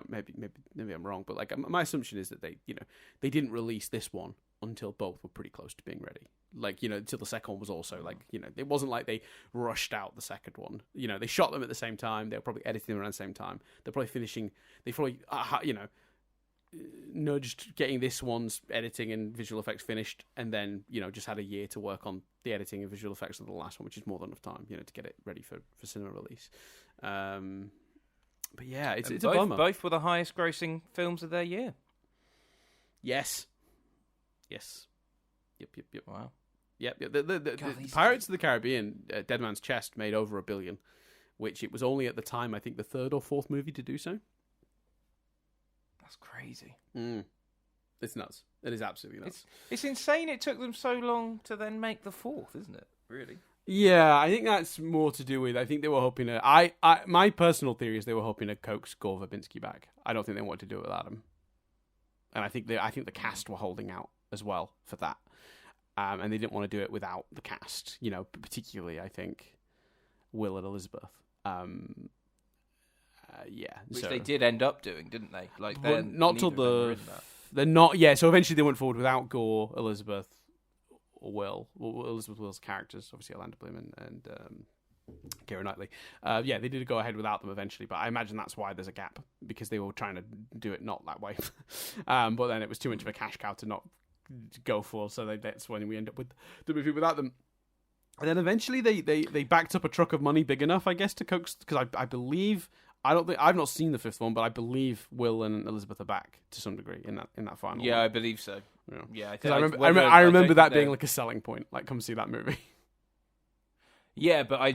maybe I'm wrong, but like my assumption is that they didn't release this one until both were pretty close to being ready. Like, until the second one was also it wasn't like they rushed out the second one. They shot them at the same time. They were probably editing them around the same time. They're probably finishing. They probably nudged getting this one's editing and visual effects finished, and then just had a year to work on the editing and visual effects of the last one, which is more than enough time, to get it ready for cinema release. But yeah, it's a bummer. Both were the highest grossing films of their year. Yes. Yep. Wow. Yep. The Pirates of the Caribbean, Dead Man's Chest, made over $1 billion, which it was only at the time, I think, the third or fourth movie to do so. That's crazy. It's nuts. It is absolutely nuts. It's insane it took them so long to then make the fourth, isn't it? Really? Yeah, I think that's more to do with, I think they were hoping to, my personal theory is they were hoping to coax Gore Verbinski back. I don't think they wanted to do it without him. And I think the cast were holding out as well for that. And they didn't want to do it without the cast, particularly, I think, Will and Elizabeth. Which they did end up doing, didn't they? Like, not till they're not. Yeah, so eventually they went forward without Gore, Elizabeth, or Will. Well, Elizabeth Will's characters, obviously Orlando Bloom and Keira Knightley. They did go ahead without them eventually, but I imagine that's why there's a gap, because they were trying to do it not that way. But then it was too much of a cash cow to not go for, so that's when we end up with the movie without them. And then eventually they backed up a truck of money big enough, I guess, to coax, because I believe. I've not seen the fifth one, but I believe Will and Elizabeth are back to some degree in that final. Yeah, one. I believe so. Yeah, because I remember that being like a selling point. Like, come see that movie. Yeah, but I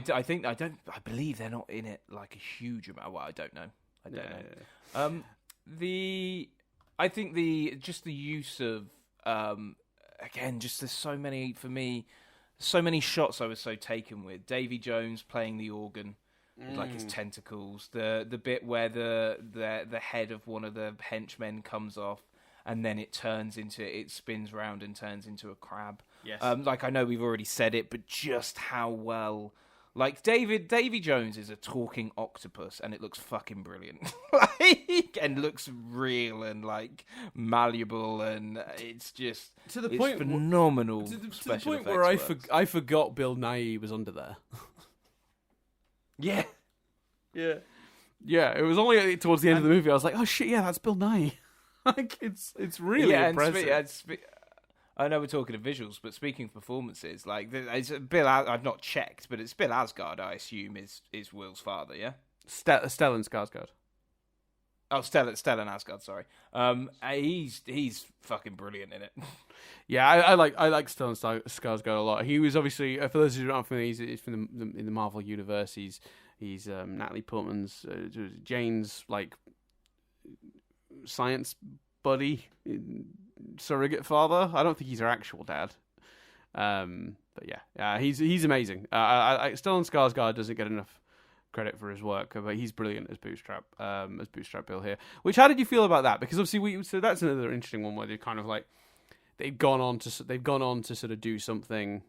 believe they're not in it like a huge amount. Well, I don't know. Yeah. I think the use of again, just there's so many for me, so many shots I was so taken with. Davy Jones playing the organ. With, like, his tentacles, the bit where the head of one of the henchmen comes off, and then it spins round and turns into a crab. Yes. I know we've already said it, but just how well, like, Davy Jones is a talking octopus, and it looks fucking brilliant, and looks real and like malleable, and it's just to the point phenomenal. To the point where I forgot Bill Nighy was under there. Yeah. It was only towards the end of the movie I was like, oh shit, yeah, that's Bill Nighy. Like, it's really impressive. I know we're talking of visuals, but speaking of performances, like, it's Bill. I've not checked, but it's Bill Asgard. I assume is Will's father. Yeah, Stellan Skarsgård. Oh, Stellan Asgard. Sorry. He's fucking brilliant in it. Yeah, I like Stellan Skarsgård a lot. He was obviously, for those who aren't familiar, he's from in the Marvel universe. He's Natalie Portman's Jane's like science buddy, surrogate father. I don't think he's her actual dad. But yeah, he's amazing. Stellan Skarsgård doesn't get enough credit for his work, but he's brilliant as Bootstrap Bill here. Which, how did you feel about that? Because obviously so that's another interesting one where they kind of like they've gone on to sort of do something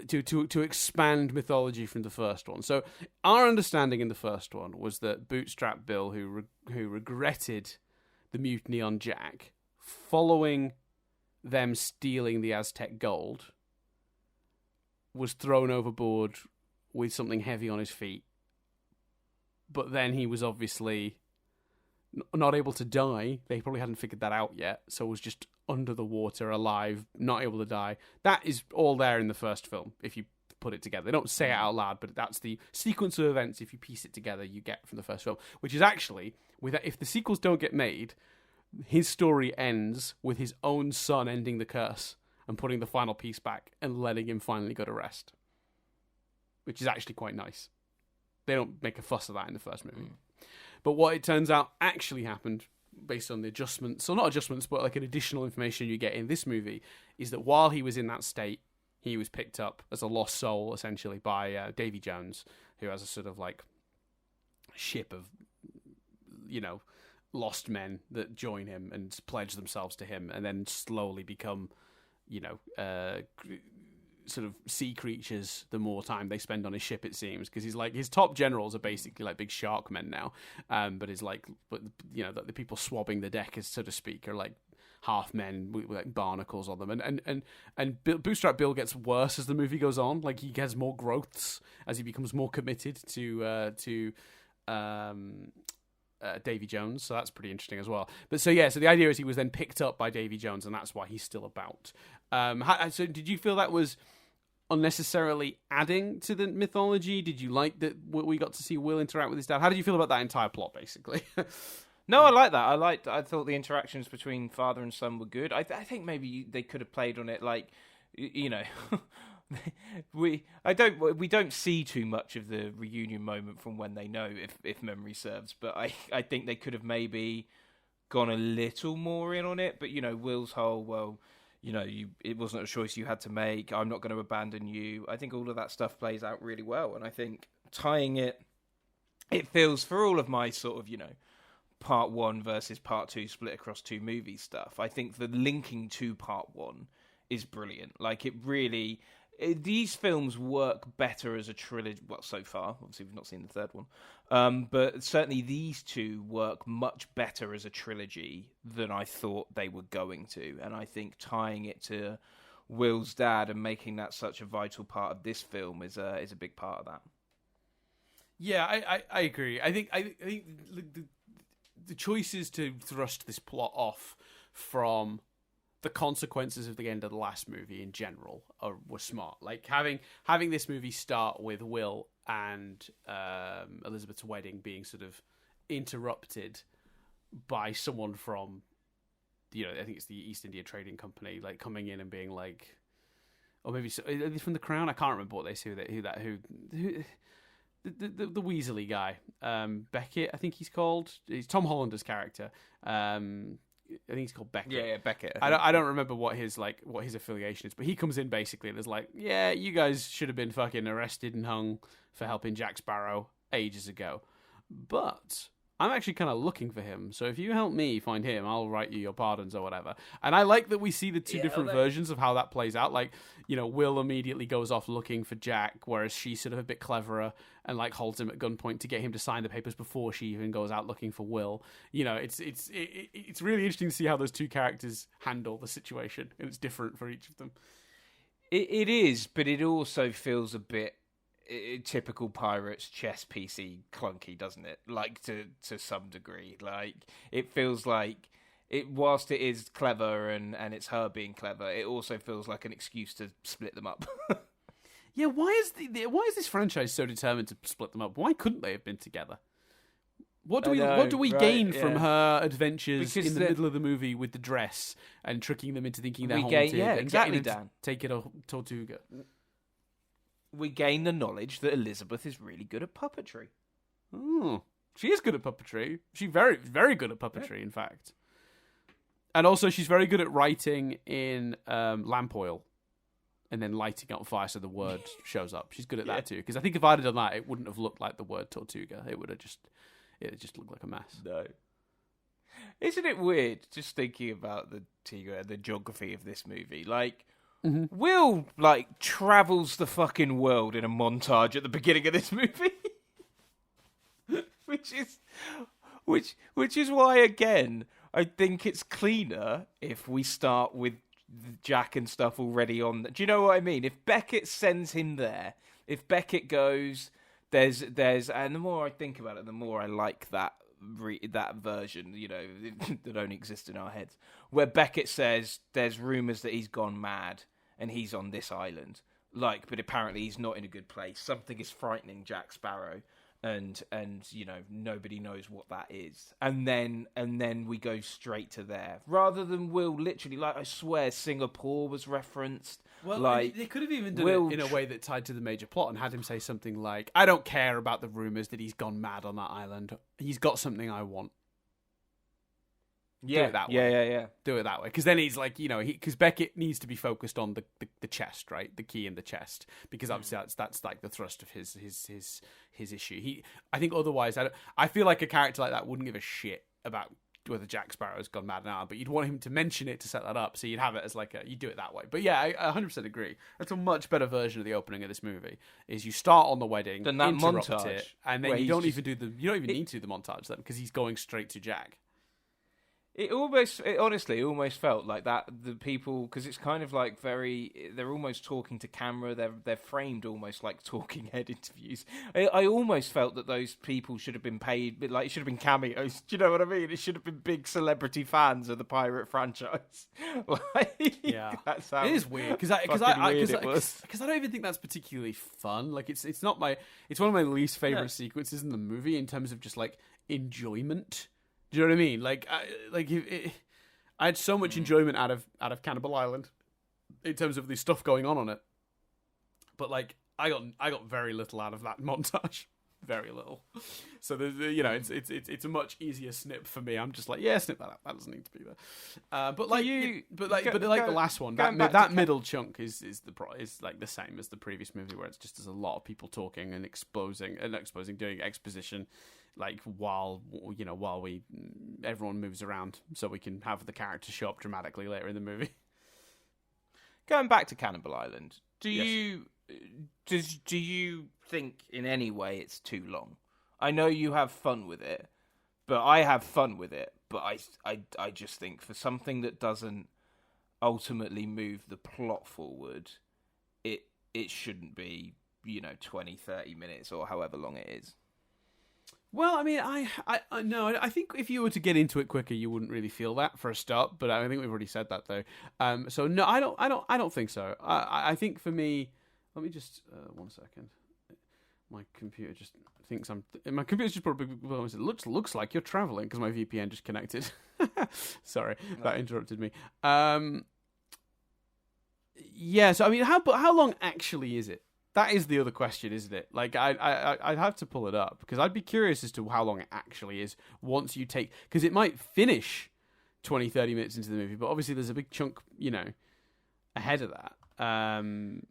to expand mythology from the first one. So our understanding in the first one was that Bootstrap Bill, who regretted the mutiny on Jack following them stealing the Aztec gold, was thrown overboard with something heavy on his feet, but then he was obviously not able to die. They probably hadn't figured that out yet, so was just under the water, alive, not able to die. That is all there in the first film, if you put it together. They don't say it out loud, but that's the sequence of events, if you piece it together, you get from the first film, which is actually, if the sequels don't get made, his story ends with his own son ending the curse and putting the final piece back and letting him finally go to rest, which is actually quite nice. They don't make a fuss of that in the first movie. But what it turns out actually happened, based on the adjustments, or not adjustments, but like an additional information you get in this movie, is that while he was in that state, he was picked up as a lost soul, essentially, by Davy Jones, who has a sort of like ship of, lost men that join him and pledge themselves to him, and then slowly become, sort of sea creatures the more time they spend on his ship, it seems, because he's like, his top generals are basically like big shark men now, but the people swabbing the deck, as so to speak, are like half men with like barnacles on them, and Bootstrap Bill gets worse as the movie goes on. Like, he has more growths as he becomes more committed to Davy Jones, so that's pretty interesting as well. But so the idea is he was then picked up by Davy Jones, and that's why he's still about. So did you feel that was unnecessarily adding to the mythology? Did you like that we got to see Will interact with his dad? How did you feel about that entire plot, basically? No, I like that. I thought the interactions between father and son were good. I think maybe they could have played on it like, you know, we don't see too much of the reunion moment from When They Know, if memory serves. But I think they could have maybe gone a little more in on it. But you know, Will's whole, well, you know, it wasn't a choice you had to make. I'm not going to abandon you. I think all of that stuff plays out really well, and I think tying it feels, for all of my sort of, you know, part 1 versus part 2 split across 2 movie stuff, I think the linking to part 1 is brilliant. Like, it really... these films work better as a trilogy. Well, so far. Obviously, we've not seen the third one. But certainly these 2 work much better as a trilogy than I thought they were going to. And I think tying it to Will's dad and making that such a vital part of this film is a big part of that. Yeah, I agree. I think the choices to thrust this plot off from the consequences of the end of the last movie in general were smart. Like having this movie start with Will and Elizabeth's wedding being sort of interrupted by someone from, you know, I think it's the East India Trading Company, like coming in and being like, or maybe are they from the Crown? I can't remember what they say. Who the Weasley guy, Beckett, I think he's called. He's Tom Hollander's character. I think he's called Beckett. Yeah, Beckett. I don't remember what his affiliation is, but he comes in basically and is like, yeah, you guys should have been fucking arrested and hung for helping Jack Sparrow ages ago, but I'm actually kind of looking for him. So if you help me find him, I'll write you your pardons or whatever. And I like that we see the two different versions of how that plays out. Like, you know, Will immediately goes off looking for Jack, whereas she's sort of a bit cleverer and like holds him at gunpoint to get him to sign the papers before she even goes out looking for Will. You know, it's really interesting to see how those two characters handle the situation, and it's different for each of them. It is, but it also feels a bit typical Pirates chess PC clunky, doesn't it? Like to some degree, like it feels like it. Whilst it is clever and it's her being clever, it also feels like an excuse to split them up. Yeah, why is this franchise so determined to split them up? Why couldn't they have been together? What do we gain from her adventures in the middle of the movie with the dress and tricking them into thinking they're haunted? Yeah, exactly, Dan. Take it a Tortuga. We gain the knowledge that Elizabeth is really good at puppetry. Oh, she is good at puppetry. She's very, very good at puppetry, in fact. And also, she's very good at writing in lamp oil and then lighting it on fire so the word shows up. She's good at that too. Because I think if I'd have done that, it wouldn't have looked like the word Tortuga. It would have just looked like a mess. No. Isn't it weird just thinking about the geography of this movie? Like, mm-hmm. Will, like, travels the fucking world in a montage at the beginning of this movie. which is why, again, I think it's cleaner if we start with Jack and stuff already on. Do you know what I mean? If Beckett sends him there, if Beckett goes, there's, and the more I think about it, the more I like that version, you know, that only exists in our heads, where Beckett says there's rumours that he's gone mad and he's on this island, like, but apparently he's not in a good place. Something is frightening Jack Sparrow, and you know, nobody knows what that is. And then we go straight to there, rather than Will literally, like, I swear Singapore was referenced. Well, like, they could have even done it in a way that tied to the major plot and had him say something like, I don't care about the rumours that he's gone mad on that island. He's got something I want. Yeah, do it that way. Yeah. Do it that way. Because then he's like, you know, because Beckett needs to be focused on the chest, right? The key in the chest. Because obviously that's like the thrust of his issue. I think otherwise, I feel like a character like that wouldn't give a shit about whether Jack Sparrow's gone mad now, but you'd want him to mention it to set that up, so you'd have it as like you do it that way. But yeah, I 100% agree. That's a much better version of the opening of this movie. Is you start on the wedding, then that interrupt montage, it, and then you don't even need to do the montage then, because he's going straight to Jack. Honestly, it almost felt like that. The people, because it's kind of like they're almost talking to camera. They're framed almost like talking head interviews. I almost felt that those people should have been paid, like it should have been cameos. Do you know what I mean? It should have been big celebrity fans of the pirate franchise. Yeah, that's how it is weird because I don't even think that's particularly fun. Like it's one of my least favorite sequences in the movie in terms of just like enjoyment. Do you know what I mean? Like, I had so much enjoyment out of Cannibal Island in terms of the stuff going on it, but like I got very little out of that montage, very little. So it's a much easier snip for me. I'm just like, yeah, snip that out. That doesn't need to be there. But the last one, that middle chunk is like the same as the previous movie, where it's just there's a lot of people talking and doing exposition. Like while everyone moves around, so we can have the characters show up dramatically later in the movie. Going back to Cannibal Island, do you think in any way it's too long? I know you have fun with it, but I have fun with it. But I just think for something that doesn't ultimately move the plot forward, it shouldn't be 20, 30 minutes or however long it is. Well, I mean, I think if you were to get into it quicker, you wouldn't really feel that for a start. But I think we've already said that though. So no, I don't think so. I think for me, let me just 1 second. My computer just thinks my computer's just probably it looks like you're traveling because my VPN just connected. Sorry, that interrupted me. Yeah. So I mean, how long actually is it? That is the other question, isn't it? Like, I'd have to pull it up, because I'd be curious as to how long it actually is once you take... Because it might finish 20, 30 minutes into the movie, but obviously there's a big chunk, ahead of that.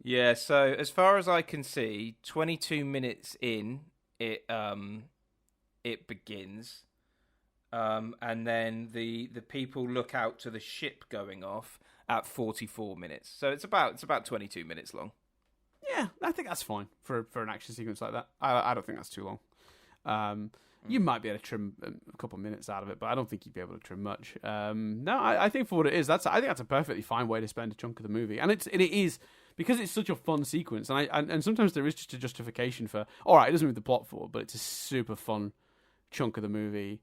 Yeah, so as far as I can see, 22 minutes in, it begins. And then the people look out to the ship going off at 44 minutes. So it's about 22 minutes long. Yeah, I think that's fine for an action sequence like that. I don't think that's too long. You might be able to trim a couple of minutes out of it, but I don't think you'd be able to trim much. No, I think for what it is, I think that's a perfectly fine way to spend a chunk of the movie, and it is because it's such a fun sequence. And sometimes there is just a justification for, all right, it doesn't move the plot forward, but it's a super fun chunk of the movie,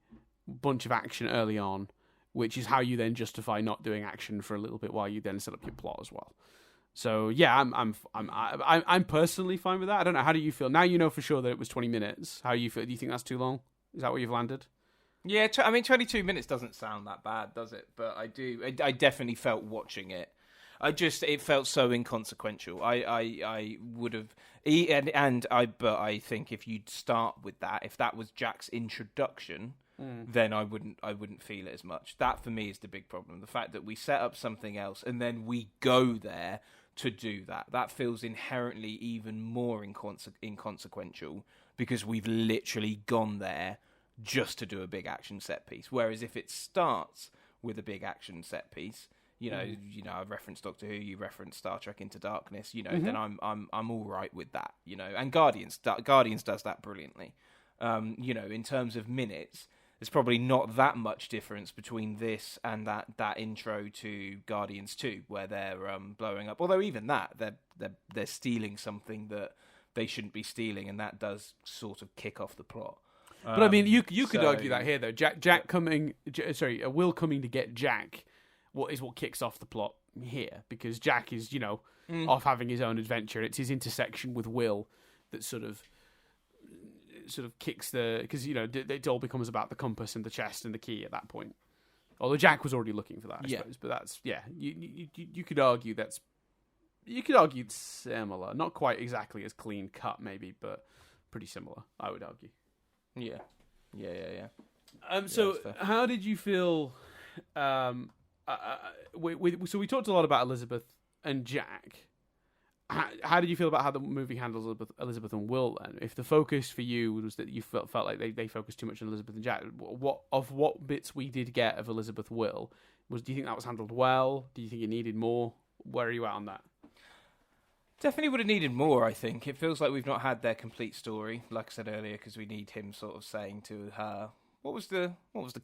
bunch of action early on, which is how you then justify not doing action for a little bit while you then set up your plot as well. So yeah, I'm personally fine with that. I don't know. How do you feel now? You know for sure that it was 20 minutes. How do you feel? Do you think that's too long? Is that where you've landed? Yeah, I mean, 22 minutes doesn't sound that bad, does it? But I definitely felt watching it. It felt so inconsequential. I would have, but I think if you'd start with that, if that was Jack's introduction, then I wouldn't feel it as much. That for me is the big problem. The fact that we set up something else and then we go there to do that feels inherently even more inconsequential, because we've literally gone there just to do a big action set piece. Whereas if it starts with a big action set piece, I've referenced Doctor Who, you referenced Star Trek Into Darkness, then I'm all right with that, and Guardians does that brilliantly. In terms of minutes, there's probably not that much difference between this and that intro to Guardians 2, where they're blowing up. Although even that, they're stealing something that they shouldn't be stealing, and that does sort of kick off the plot. But I mean, you could argue that here though. Will coming to get Jack, what kicks off the plot here, because Jack is off having his own adventure. It's his intersection with Will that sort of kicks because it all becomes about the compass and the chest and the key at that point. Although Jack was already looking for that, I suppose. But that's you could argue it's similar, not quite exactly as clean cut maybe, but pretty similar, I would argue. Yeah. So how did you feel? So we talked a lot about Elizabeth and Jack. How did you feel about how the movie handles Elizabeth and Will then? If the focus for you was that you felt like they focused too much on Elizabeth and Jack, what bits we did get of Elizabeth Will, do you think that was handled well? Do you think it needed more? Where are you at on that? Definitely would have needed more, I think. It feels like we've not had their complete story, like I said earlier, because we need him sort of saying to her, what was the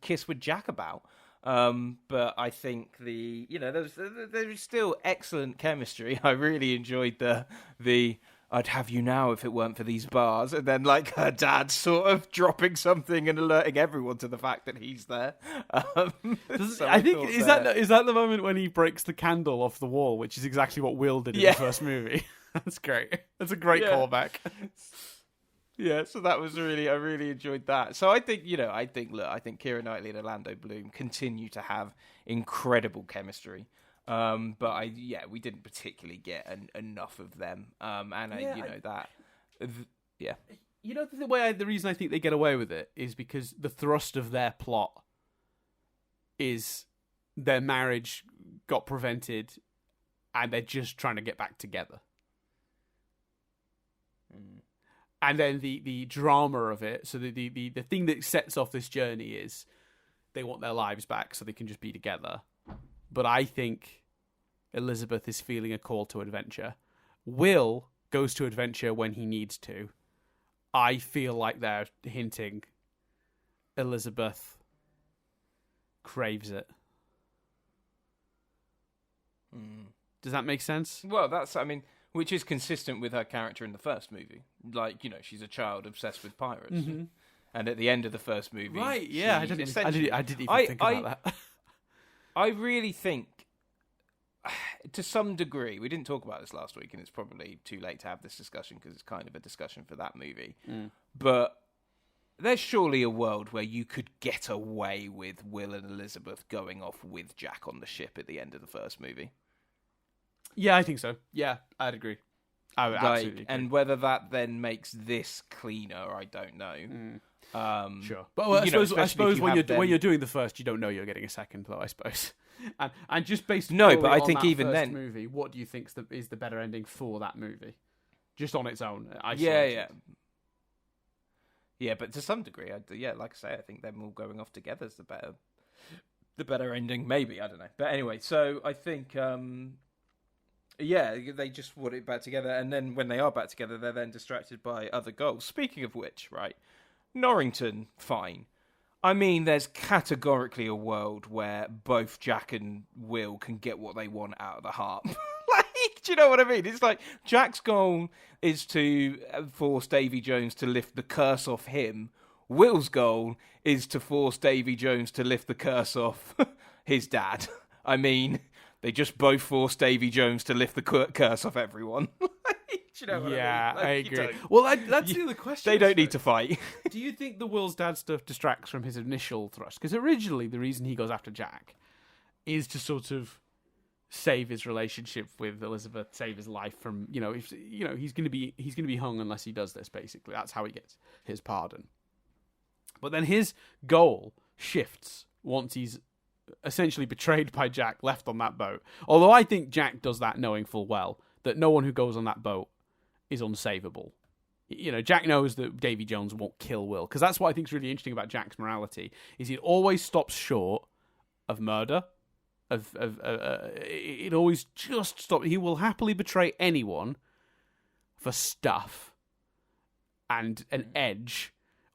kiss with Jack about? But I think there's still excellent chemistry. I really enjoyed the I'd have you now if it weren't for these bars, and then like her dad sort of dropping something and alerting everyone to the fact that he's there. So I think is that the moment when he breaks the candle off the wall, which is exactly what Will did in the first movie. That's great. That's a great callback. Yeah, so that was I really enjoyed that. So I think Keira Knightley and Orlando Bloom continue to have incredible chemistery. But we didn't particularly get enough of them. The reason I think they get away with it is because the thrust of their plot is their marriage got prevented and they're just trying to get back together. And then the drama of it, so the thing that sets off this journey is they want their lives back so they can just be together. But I think Elizabeth is feeling a call to adventure. Will goes to adventure when he needs to. I feel like they're hinting Elizabeth craves it. Does that make sense? Well, which is consistent with her character in the first movie. Like, she's a child obsessed with pirates. Mm-hmm. And at the end of the first movie... Right, yeah, I didn't even think about that. I really think, to some degree, we didn't talk about this last week, and it's probably too late to have this discussion because it's kind of a discussion for that movie. But there's surely a world where you could get away with Will and Elizabeth going off with Jack on the ship at the end of the first movie. Yeah, I think so. Yeah, I'd agree. I would absolutely agree. And whether that then makes this cleaner, I don't know. Sure, but I suppose when you're doing the first, you don't know you're getting a second, though. I suppose, and just based but I think that even first then, movie, what do you think is the better ending for that movie? Just on its own, yeah. But to some degree, like I say, I think them all going off together is the better ending. Maybe, I don't know. But anyway, so I think. They just want it back together, and then when they are back together, they're then distracted by other goals. Speaking of which, right, Norrington, fine. I mean, there's categorically a world where both Jack and Will can get what they want out of the harp. Do you know what I mean? It's like Jack's goal is to force Davy Jones to lift the curse off him. Will's goal is to force Davy Jones to lift the curse off his dad. I mean... They just both force Davy Jones to lift the curse off everyone. Do you know what I mean? I agree. Well, that's the other question. They don't need to fight. Do you think the Will's dad stuff distracts from his initial thrust? Because originally the reason he goes after Jack is to sort of save his relationship with Elizabeth, save his life from he's going to be hung unless he does this. Basically, that's how he gets his pardon. But then his goal shifts once he's essentially betrayed by Jack, left on that boat. Although I think Jack does that knowing full well that no one who goes on that boat is unsavable. Jack knows that Davy Jones won't kill Will, because that's what I think is really interesting about Jack's morality, is it always stops short of murder. It always just stops. He will happily betray anyone for stuff and an edge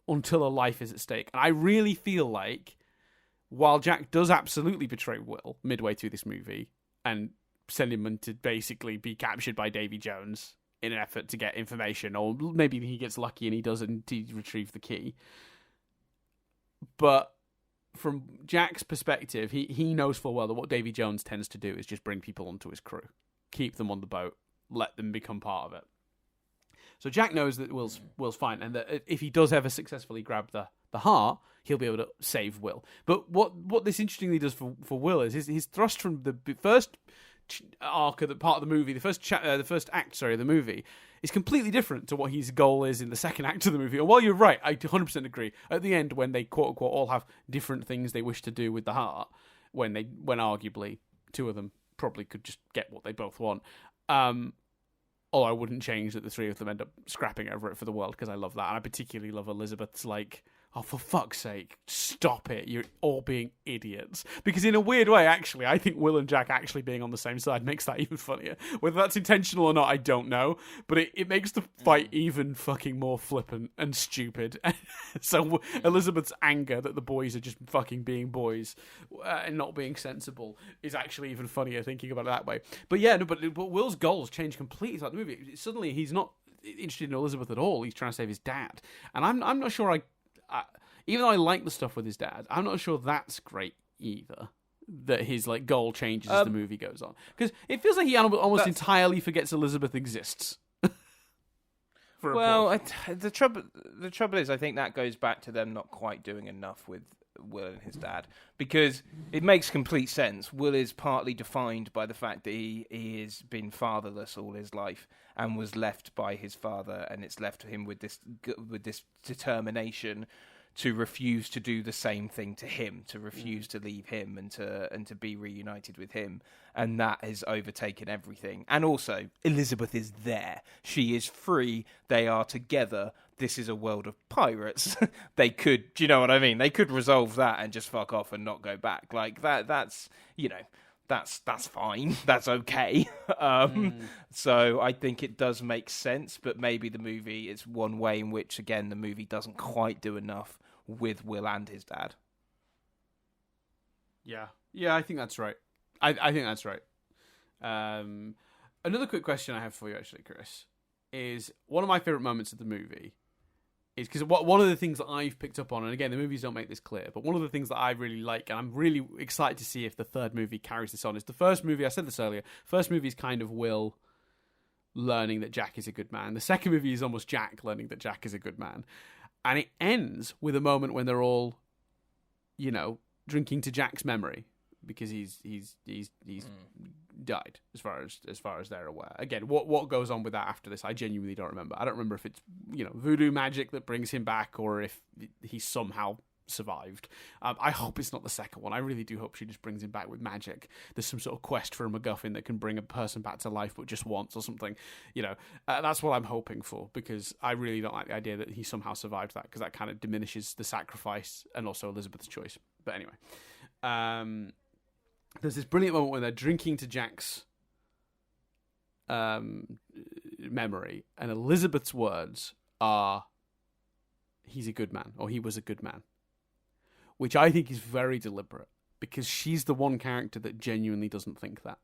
until a life is at stake. And I really feel like while Jack does absolutely betray Will midway through this movie and send him to basically be captured by Davy Jones in an effort to get information, or maybe he gets lucky and he doesn't retrieve the key. But from Jack's perspective, he knows full well that what Davy Jones tends to do is just bring people onto his crew, keep them on the boat, let them become part of it. So Jack knows that Will's fine, and that if he does ever successfully grab the heart, he'll be able to save Will. But what this interestingly does for Will is his thrust from the first arc of the part of the movie, the first act of the movie, is completely different to what his goal is in the second act of the movie. And while you're right, I 100% agree. At the end, when they quote unquote all have different things they wish to do with the heart, when arguably two of them probably could just get what they both want. Although I wouldn't change that the three of them end up scrapping over it for the world, because I love that. And I particularly love Elizabeth's, like, oh, for fuck's sake, stop it. You're all being idiots. Because in a weird way, actually, I think Will and Jack actually being on the same side makes that even funnier. Whether that's intentional or not, I don't know. But it makes the fight even fucking more flippant and stupid. So Elizabeth's anger that the boys are just fucking being boys and not being sensible is actually even funnier thinking about it that way. But yeah, no, but Will's goals change completely throughout the movie. Suddenly, he's not interested in Elizabeth at all. He's trying to save his dad. And I'm not sure even though I like the stuff with his dad, I'm not sure that's great either. That his like goal changes as the movie goes on, because it feels like he almost entirely forgets Elizabeth exists. The trouble is, I think that goes back to them not quite doing enough with Will and his dad, because it makes complete sense. Will is partly defined by the fact that he has been fatherless all his life and was left by his father, and it's left him with this determination to refuse to do the same thing to him, to refuse to leave him and to be reunited with him, and that has overtaken everything. And also, Elizabeth is there. She is free. They are together. This is a world of pirates. They could, do you know what I mean? They could resolve that and just fuck off and not go back. Like that's fine. That's okay. So I think it does make sense, but maybe the movie is one way in which, again, the movie doesn't quite do enough with Will and his dad. Yeah, I think that's right. I think that's right. Another quick question I have for you, actually, Chris, is one of my favorite moments of the movie is because one of the things that I've picked up on, and again, the movies don't make this clear, but one of the things that I really like, and I'm really excited to see if the third movie carries this on, is the first movie, I said this earlier, first movie is kind of Will learning that Jack is a good man. The second movie is almost Jack learning that Jack is a good man. And it ends with a moment when they're all, drinking to Jack's memory, because he's died as far as they're aware. Again, what goes on with that after this, I genuinely don't remember. I don't remember if it's voodoo magic that brings him back or if he somehow survived. I hope it's not the second one. I really do hope she just brings him back with magic. There's some sort of quest for a MacGuffin that can bring a person back to life, but just once or something. That's what I'm hoping for, because I really don't like the idea that he somehow survived that, because that kind of diminishes the sacrifice and also Elizabeth's choice. But anyway, there's this brilliant moment when they're drinking to Jack's memory, and Elizabeth's words are, "He's a good man," or "He was a good man," which I think is very deliberate, because she's the one character that genuinely doesn't think that.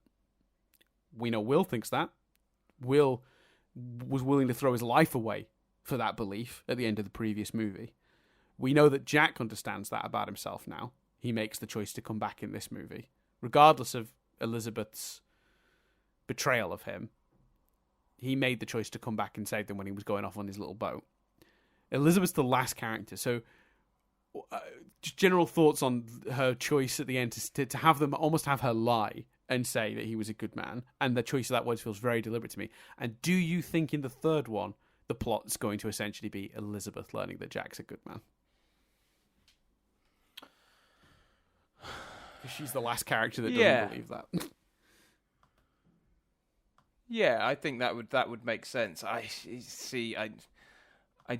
We know Will thinks that. Will was willing to throw his life away for that belief at the end of the previous movie. We know that Jack understands that about himself now. He makes the choice to come back in this movie, regardless of Elizabeth's betrayal of him. He made the choice to come back and save them when he was going off on his little boat. Elizabeth's the last character, so just general thoughts on her choice at the end to have them almost have her lie and say that he was a good man, and the choice of that word feels very deliberate to me. And do you think in the third one the plot's going to essentially be Elizabeth learning that Jack's a good man? Because she's the last character that doesn't believe that. Yeah, I think that would make sense. I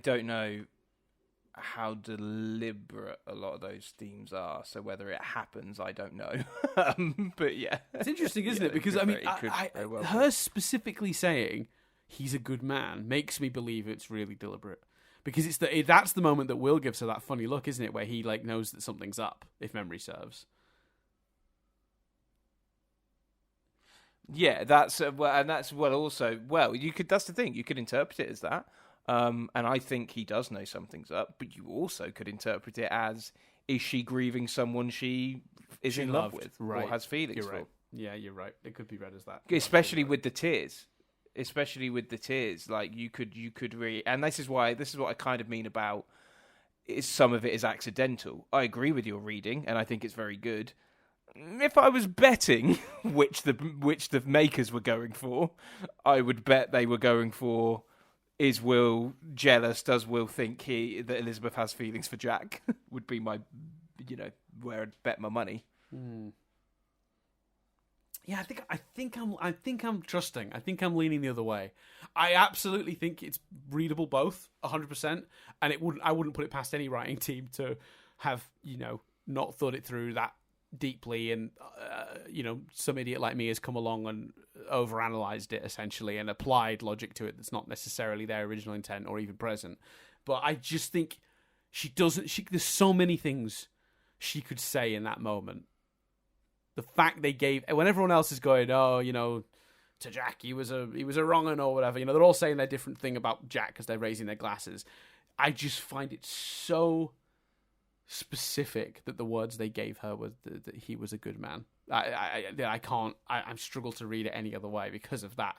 don't know how deliberate a lot of those themes are, so whether it happens, I don't know. But yeah, it's interesting, isn't it? Because her specifically saying he's a good man makes me believe it's really deliberate, because that's the moment that Will gives her that funny look, isn't it, where he knows that something's up, if memory serves. Yeah, that's also you could. That's the thing. You could interpret it as that, and I think he does know something's up. But you also could interpret it as, is she grieving someone she is in love with, or has feelings for? Right. Yeah, you're right. It could be read as that, especially with the tears. Like you could really, and this is what I kind of mean about. Some of it is accidental. I agree with your reading, and I think it's very good. If I was betting which the makers were going for, I would bet they were going for, is Will jealous? Does Will think that Elizabeth has feelings for Jack? Would be my, where I'd bet my money. Yeah, I think I'm trusting. I think I'm leaning the other way. I absolutely think it's readable both, 100%, and I wouldn't put it past any writing team to have, not thought it through that deeply, and some idiot like me has come along and overanalyzed it essentially and applied logic to it that's not necessarily their original intent or even present. But I just think there's so many things she could say in that moment. The fact they gave, when everyone else is going, to Jack, he was a wrong 'un or whatever, they're all saying their different thing about Jack because they're raising their glasses. I just find it so specific that the words they gave her was that he was a good man. I'm struggle to read it any other way because of that.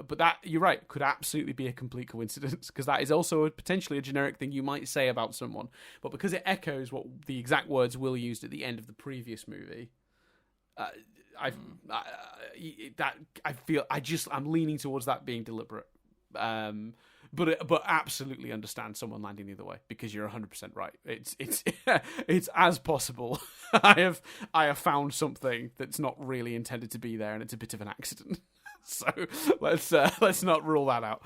But that, you're right, could absolutely be a complete coincidence, because that is also potentially a generic thing you might say about someone. But because it echoes what the exact words Will used at the end of the previous movie, I'm leaning towards that being deliberate. But absolutely understand someone landing the other way, because you're 100% right. It's it's as possible. I have found something that's not really intended to be there, and it's a bit of an accident. So let's not rule that out.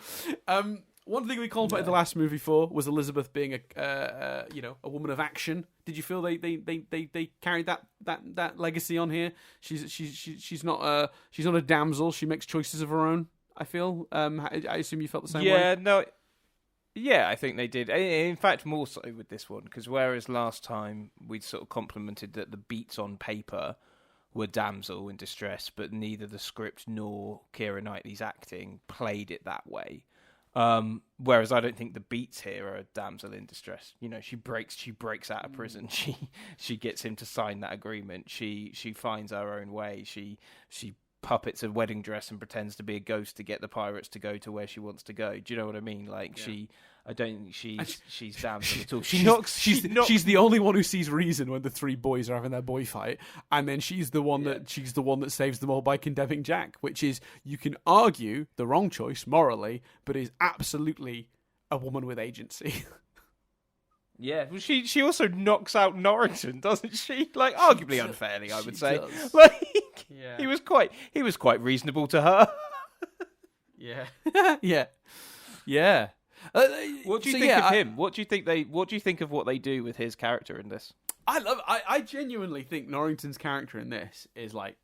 One thing we complimented the last movie for was Elizabeth being a woman of action. Did you feel they carried that legacy on here? She's not a damsel. She makes choices of her own. I feel. I assume you felt the same way. Yeah, I think they did. In fact, more so with this one, because whereas last time we'd sort of complimented that the beats on paper were damsel in distress, but neither the script nor Keira Knightley's acting played it that way. Whereas I don't think the beats here are a damsel in distress. She breaks out of prison. She gets him to sign that agreement. She finds her own way. She puppets a wedding dress and pretends to be a ghost to get the pirates to go to where she wants to go. Do you know what I mean? Like, yeah. I don't think she's damsel at all. She's the only one who sees reason when the three boys are having their boy fight, and then she's the one that saves them all by condemning Jack, which is, you can argue, the wrong choice morally, but is absolutely a woman with agency. Yeah, well, she also knocks out Norrington, doesn't she? Like, arguably unfairly, I would say. Does. Like, yeah. he was quite reasonable to her. Yeah, yeah. What do you think of him? What do you think of what they do with his character in this? I genuinely think Norrington's character in this is like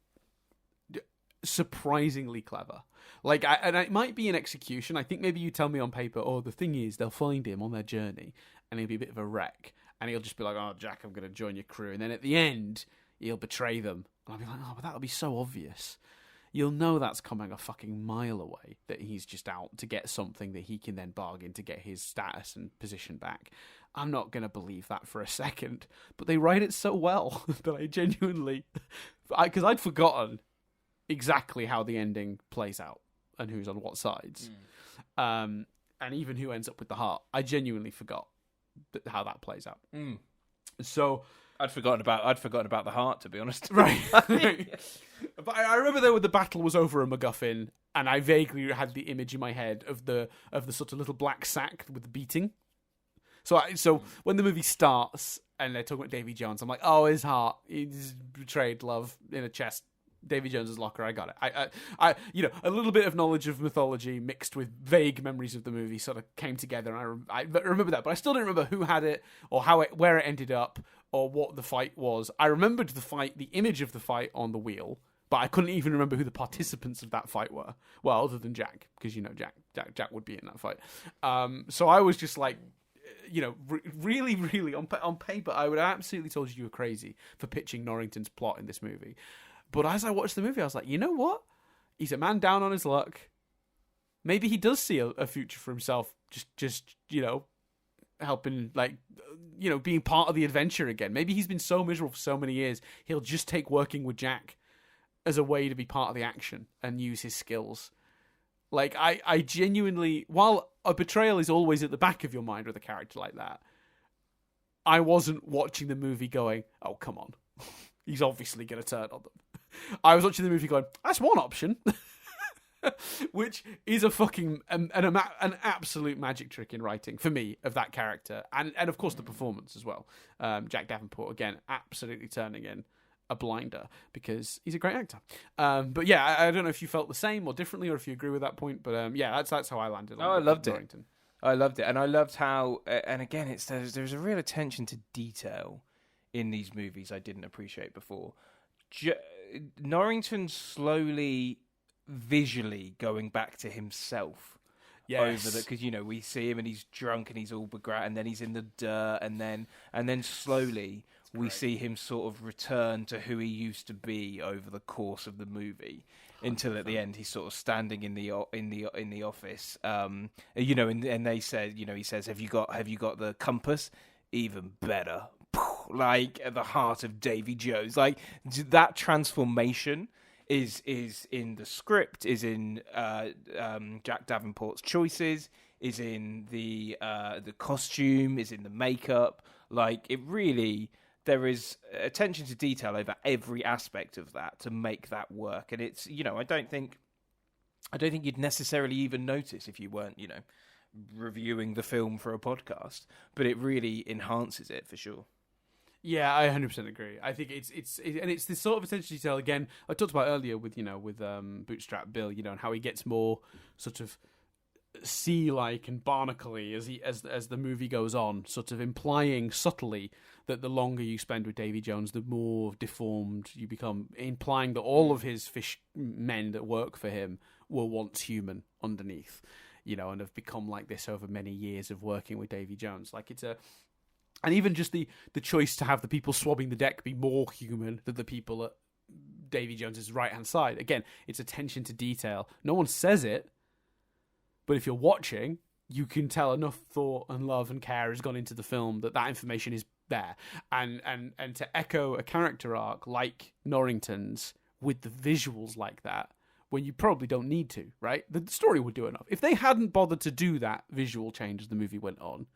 surprisingly clever. Like, and it might be an execution. I think maybe you tell me on paper, the thing is, they'll find him on their journey, and he'll be a bit of a wreck, and he'll just be like, "Oh, Jack, I'm going to join your crew," and then at the end, he'll betray them, and I'll be like, "Oh, but that'll be so obvious." You'll know that's coming a fucking mile away, that he's just out to get something that he can then bargain to get his status and position back. I'm not going to believe that for a second, but they write it so well that I genuinely, because I'd forgotten exactly how the ending plays out and who's on what sides, and even who ends up with the heart. I genuinely forgot how that plays out. So I'd forgotten about the heart, to be honest. Right. But I remember the battle was over a MacGuffin, and I vaguely had the image in my head of the sort of little black sack with the beating. So when the movie starts and they're talking about Davy Jones, I'm like, oh, his heart, he's betrayed love in a chest. Davy Jones's locker, I got it. I a little bit of knowledge of mythology mixed with vague memories of the movie sort of came together, and I remember that, but I still don't remember who had it or where it ended up or what the fight was. I remembered the fight, the image of the fight on the wheel, but I couldn't even remember who the participants of that fight were. Well, other than Jack, because Jack would be in that fight. So I was just like, really, really on paper, I would have absolutely told you were crazy for pitching Norrington's plot in this movie. But as I watched the movie, I was like, you know what? He's a man down on his luck. Maybe he does see a future for himself, just helping, being part of the adventure again. Maybe he's been so miserable for so many years, he'll just take working with Jack as a way to be part of the action and use his skills. Like, I genuinely, while a betrayal is always at the back of your mind with a character like that, I wasn't watching the movie going, oh, come on. He's obviously going to turn on them. I was watching the movie going, that's one option. Which is a fucking an absolute magic trick in writing for me of that character, and of course the performance as well. Jack Davenport again, absolutely turning in a blinder because he's a great actor. But yeah, I don't know if you felt the same or differently, or if you agree with that point. But yeah, that's how I landed. I loved Norrington. I loved it, and I loved how. And again, there's a real attention to detail in these movies I didn't appreciate before. Norrington slowly, visually going back to himself. Yes. Over because we see him and he's drunk and he's all begrat, and then he's in the dirt, and then slowly we see him sort of return to who he used to be over the course of the movie, until at the end he's sort of standing in the office, and they said, he says, have you got the compass? Even better, like at the heart of Davy Jones, like that transformation. Is in the script, is in Jack Davenport's choices, is in the costume, is in the makeup. Like it really, there is attention to detail over every aspect of that to make that work. And it's I don't think you'd necessarily even notice if you weren't reviewing the film for a podcast, but it really enhances it for sure. Yeah, I 100% agree. I think it's this sort of attention to detail again. I talked about earlier with Bootstrap Bill, and how he gets more sort of sea-like and barnacle-y as the movie goes on, sort of implying subtly that the longer you spend with Davy Jones, the more deformed you become, implying that all of his fish men that work for him were once human underneath, and have become like this over many years of working with Davy Jones. Like and even just the choice to have the people swabbing the deck be more human than the people at Davy Jones's right-hand side. Again, it's attention to detail. No one says it, but if you're watching, you can tell enough thought and love and care has gone into the film that information is there. And to echo a character arc like Norrington's with the visuals like that, when you probably don't need to, right? The story would do enough. If they hadn't bothered to do that visual change as the movie went on,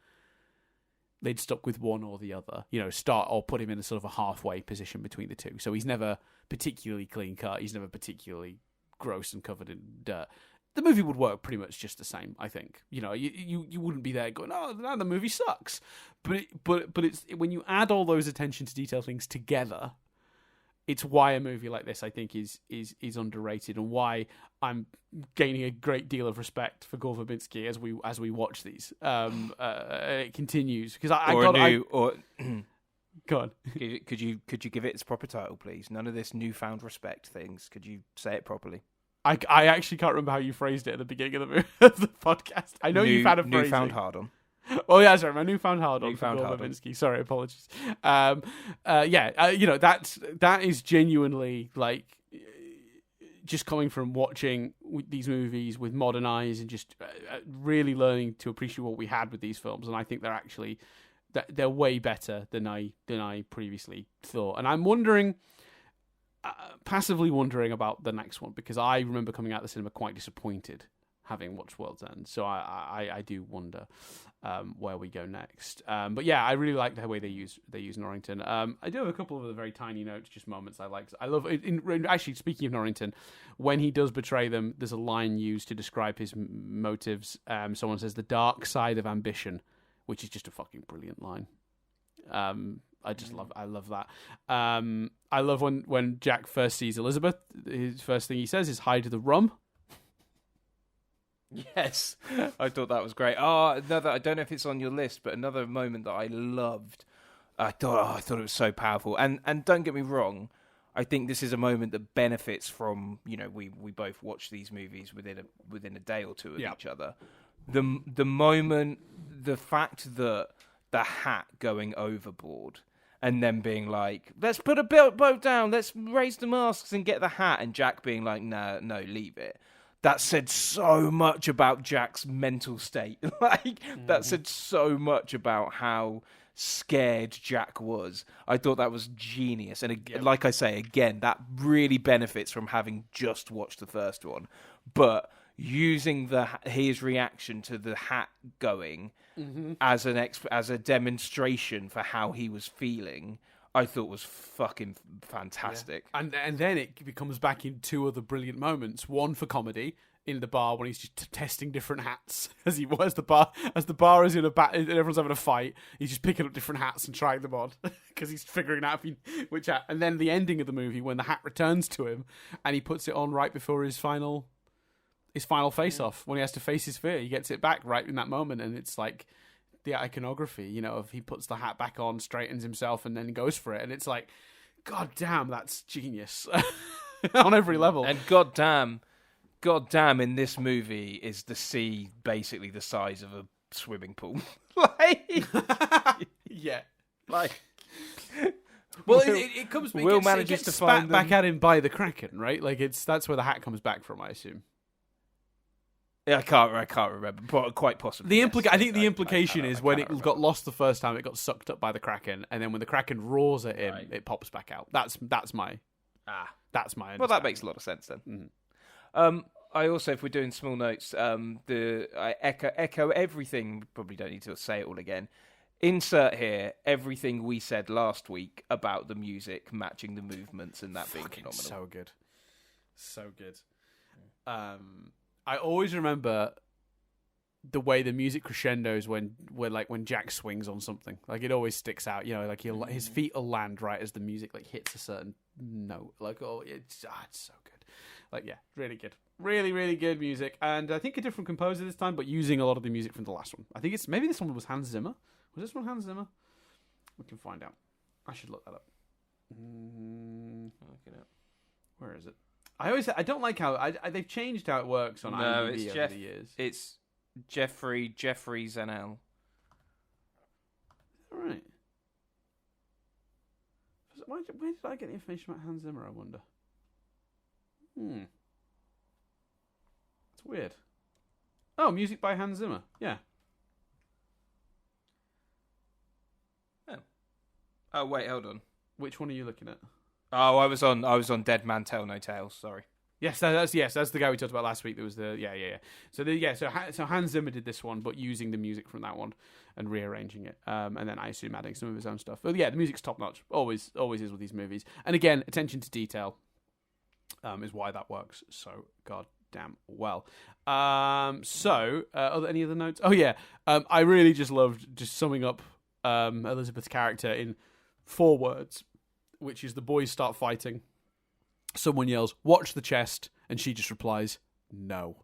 they'd stuck with one or the other, start or put him in a sort of a halfway position between the two. So he's never particularly clean cut. He's never particularly gross and covered in dirt. The movie would work pretty much just the same, I think. You wouldn't be there going, oh, no, the movie sucks. But it's when you add all those attention to detail things together, it's why a movie like this, I think, is underrated, and why I'm gaining a great deal of respect for Gore Verbinski as we watch these. It continues because go on. Could you give it its proper title, please? None of this newfound respect things. Could you say it properly? I actually can't remember how you phrased it at the beginning of the podcast. I know you've had a phrasing. Newfound hard on. Oh yeah, sorry, my newfound hard on. Newfound hard on. Sorry, apologies. That is genuinely like just coming from watching these movies with modern eyes and just really learning to appreciate what we had with these films. And I think they're actually they're way better than I previously thought. And I'm wondering, passively wondering about the next one, because I remember coming out of the cinema quite disappointed having watched World's End. So I do wonder where we go next. But yeah, I really like the way they use Norrington. I do have a couple of other very tiny notes, just moments I like. I love it. Actually, speaking of Norrington, when he does betray them, there's a line used to describe his motives. Someone says the dark side of ambition, which is just a fucking brilliant line. I love that. I love when Jack first sees Elizabeth. His first thing he says is hide the rum. Yes, I thought that was great. Another, I don't know if it's on your list, but another moment that I loved. I thought it was so powerful. And don't get me wrong, I think this is a moment that benefits from, we both watch these movies within a day or two of each other. The moment, the fact that the hat going overboard and then being like, let's put a boat down, let's raise the masks and get the hat, and Jack being like, no, leave it. That said so much about Jack's mental state. That said so much about how scared Jack was. I thought that was genius. And like I say, again, that really benefits from having just watched the first one. But using his reaction to the hat going as a demonstration for how he was feeling, I thought was fucking fantastic. Yeah. And then it becomes back in two other brilliant moments. One for comedy in the bar when he's just testing different hats as the bar is in a bat and everyone's having a fight. He's just picking up different hats and trying them on because he's figuring out which hat. And then the ending of the movie when the hat returns to him and he puts it on right before his final face off when he has to face his fear. He gets it back right in that moment, and it's like the iconography, you know, of he puts the hat back on, straightens himself, and then goes for it. And it's like, God damn, that's genius on every level. And God damn, in this movie is the sea basically the size of a swimming pool. Like, yeah, like. Well, it comes. Will manages to find them back at him by the Kraken, right? Like that's where the hat comes back from, I assume. Yeah, I can't remember, but quite possibly. I think the implication is when it got lost the first time, it got sucked up by the Kraken, and then when the Kraken roars at him, it pops back out. That's my Well, that makes a lot of sense then. Mm-hmm. I also, if we're doing small notes, I echo everything. Probably don't need to say it all again. Insert here everything we said last week about the music matching the movements and that being phenomenal. So good. I always remember the way the music crescendos when Jack swings on something. Like it always sticks out. You know, like his feet will land right as the music like hits a certain note. Like it's so good. Like yeah, really good, really really good music. And I think a different composer this time, but using a lot of the music from the last one. I think maybe this one was Hans Zimmer. Was this one Hans Zimmer? We can find out. I should look that up. Where is it? I don't like how they've changed how it works on IMDb over the years. It's Jeffrey Zanel. All right. Where did I get the information about Hans Zimmer? I wonder. It's weird. Oh, music by Hans Zimmer. Yeah. Oh wait, hold on. Which one are you looking at? Oh, I was on Dead Man Tell No Tales. Sorry. Yes, that's the guy we talked about last week. There was So Hans Zimmer did this one, but using the music from that one and rearranging it, and then I assume adding some of his own stuff. But yeah, the music's top notch. Always is with these movies. And again, attention to detail is why that works so goddamn well. Any other notes? Oh yeah, I really just loved just summing up Elizabeth's character in 4 words, which is the boys start fighting. Someone yells, "Watch the chest," and she just replies, "No."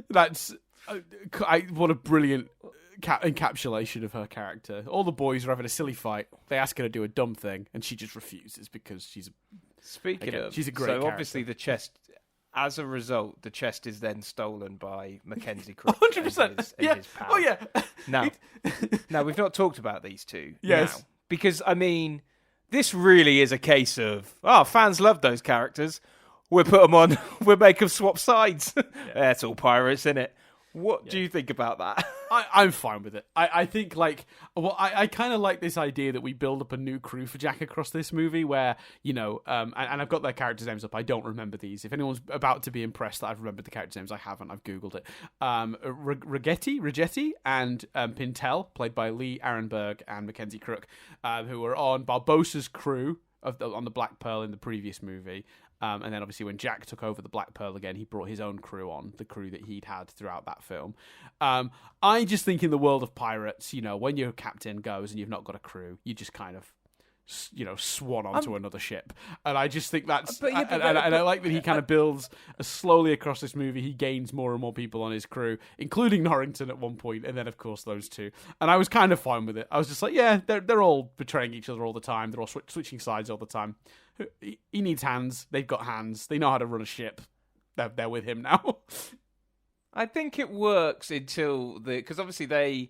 That's what a brilliant encapsulation of her character. All the boys are having a silly fight. They ask her to do a dumb thing, and she just refuses because she's she's a great character. So obviously the chest. As a result, the chest is then stolen by Mackenzie Crook. 100%. Yeah. His pal. Oh yeah. Now we've not talked about these two. Yes. Now, because I mean, this really is a case of fans love those characters. We'll put them on. We'll make them swap sides. Yeah. That's all pirates, isn't it? What do you think about that? I'm fine with it. I think I kind of like this idea that we build up a new crew for Jack across this movie where, you know, and I've got their characters' names up. I don't remember these. If anyone's about to be impressed that I've remembered the characters' names, I haven't. I've Googled it. Rigetti and Pintel, played by Lee Arenberg and Mackenzie Crook, who were on Barbossa's crew on the Black Pearl in the previous movie. And then obviously when Jack took over the Black Pearl again, he brought his own crew on, the crew that he'd had throughout that film. I just think in the world of pirates, you know, when your captain goes and you've not got a crew, you just kind of, you know, swan onto another ship. And I just think that's... And I like that he kind of builds slowly across this movie. He gains more and more people on his crew, including Norrington at one point, and then, of course, those two. And I was kind of fine with it. I was just like, yeah, they're all betraying each other all the time. They're all switching sides all the time. He needs hands. They've got hands. They know how to run a ship. They're with him now. I think it works until because obviously they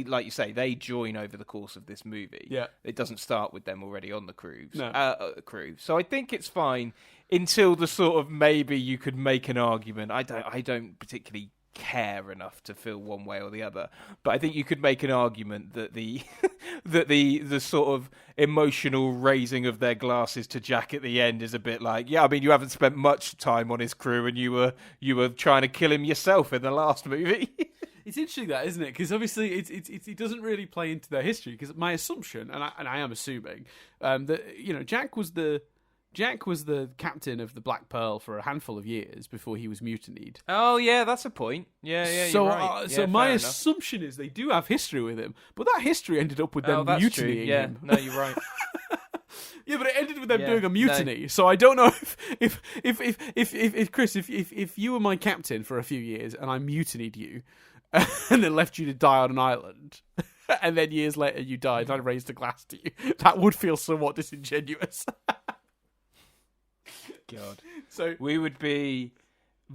like you say they join over the course of this movie. Yeah, it doesn't start with them already on the crew. No. Crew. So I think it's fine until the sort of maybe you could make an argument. I don't particularly care enough to feel one way or the other, but I think you could make an argument that the the sort of emotional raising of their glasses to Jack at the end is a bit like, yeah, I mean, you haven't spent much time on his crew and you were trying to kill him yourself in the last movie. It's interesting that, isn't it? Because obviously it doesn't really play into their history. Because my assumption, and I am assuming, that, you know, Jack was the Jack was the captain of the Black Pearl for a handful of years before he was mutinied. Oh yeah, that's a point. Yeah, So, you're right. so Yeah, my fair enough. assumption is they do have history with him, but that history ended up with them Oh, that's true. mutinying Yeah, him. no, you're right. Yeah, but it ended with them Yeah, doing a no. mutiny. So I don't know if Chris, if you were my captain for a few years and I mutinied you, and then left you to die on an island, and then years later you died, and I raised a glass to you, that would feel somewhat disingenuous. God. So We would be,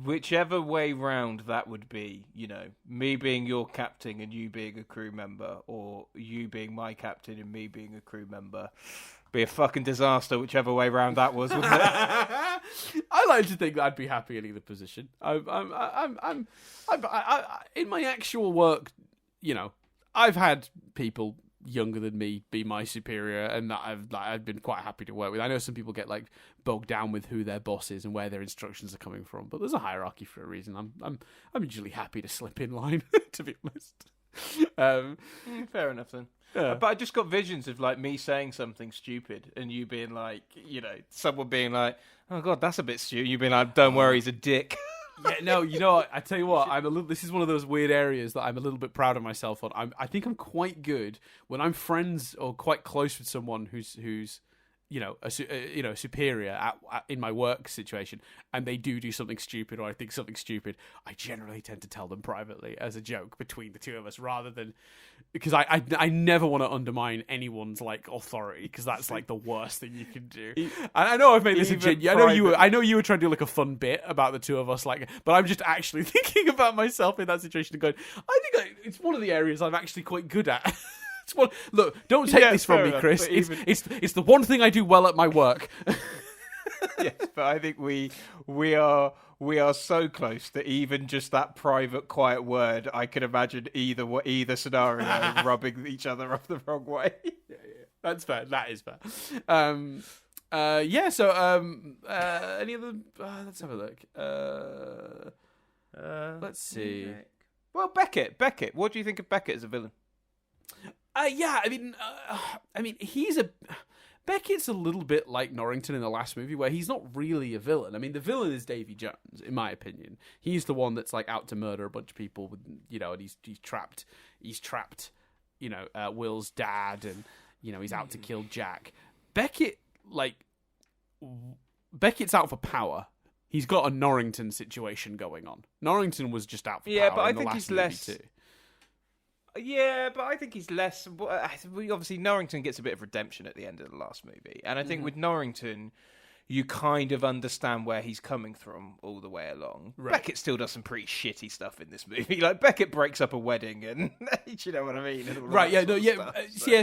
whichever way round that would be, me being your captain and you being a crew member, or you being my captain and me being a crew member, be a fucking disaster whichever way round that was, wouldn't it? I like to think that I'd be happy in either position. I'm in my actual work, I've had people younger than me be my superior, and that I've been quite happy to work with. I know some people get bogged down with who their boss is and where their instructions are coming from, but there's a hierarchy for a reason. I'm usually happy to slip in line, to be honest. Fair enough then. Yeah. But I just got visions of me saying something stupid and you being someone being like, "Oh God, that's a bit stupid." You being like, "Don't worry, he's a dick." Yeah, no, what? I tell you what, this is one of those weird areas that I'm a little bit proud of myself on. I think I'm quite good when I'm friends or quite close with someone who's superior in my work situation, and they do something stupid, or I think something stupid. I generally tend to tell them privately as a joke between the two of us, rather than because I never want to undermine anyone's authority, because that's the worst thing you can do. And I know I've made this I know you were trying to do a fun bit about the two of us, but I'm just actually thinking about myself in that situation and going, I think it's one of the areas I'm actually quite good at. Look, don't take this from me, enough, Chris. but It's the one thing I do well at my work. Yes, but I think we are so close that even just that private, quiet word, I can imagine either scenario rubbing each other up the wrong way. Yeah, that's fair. That is fair. So any other? Let's have a look. Let's see. Well, Beckett. What do you think of Beckett as a villain? Beckett's a little bit like Norrington in the last movie, where he's not really a villain. I mean, the villain is Davy Jones, in my opinion. He's the one that's out to murder a bunch of people, and he's trapped. Will's dad, and he's out to kill Jack. Beckett's out for power. He's got a Norrington situation going on. Norrington was just out for power. Yeah, but I in the think last he's movie less. too. Yeah, but I think he's less. Obviously, Norrington gets a bit of redemption at the end of the last movie, and I think with Norrington, you kind of understand where he's coming from all the way along. Right. Beckett still does some pretty shitty stuff in this movie. Beckett breaks up a wedding, and you know what I mean. And all Right? that Yeah.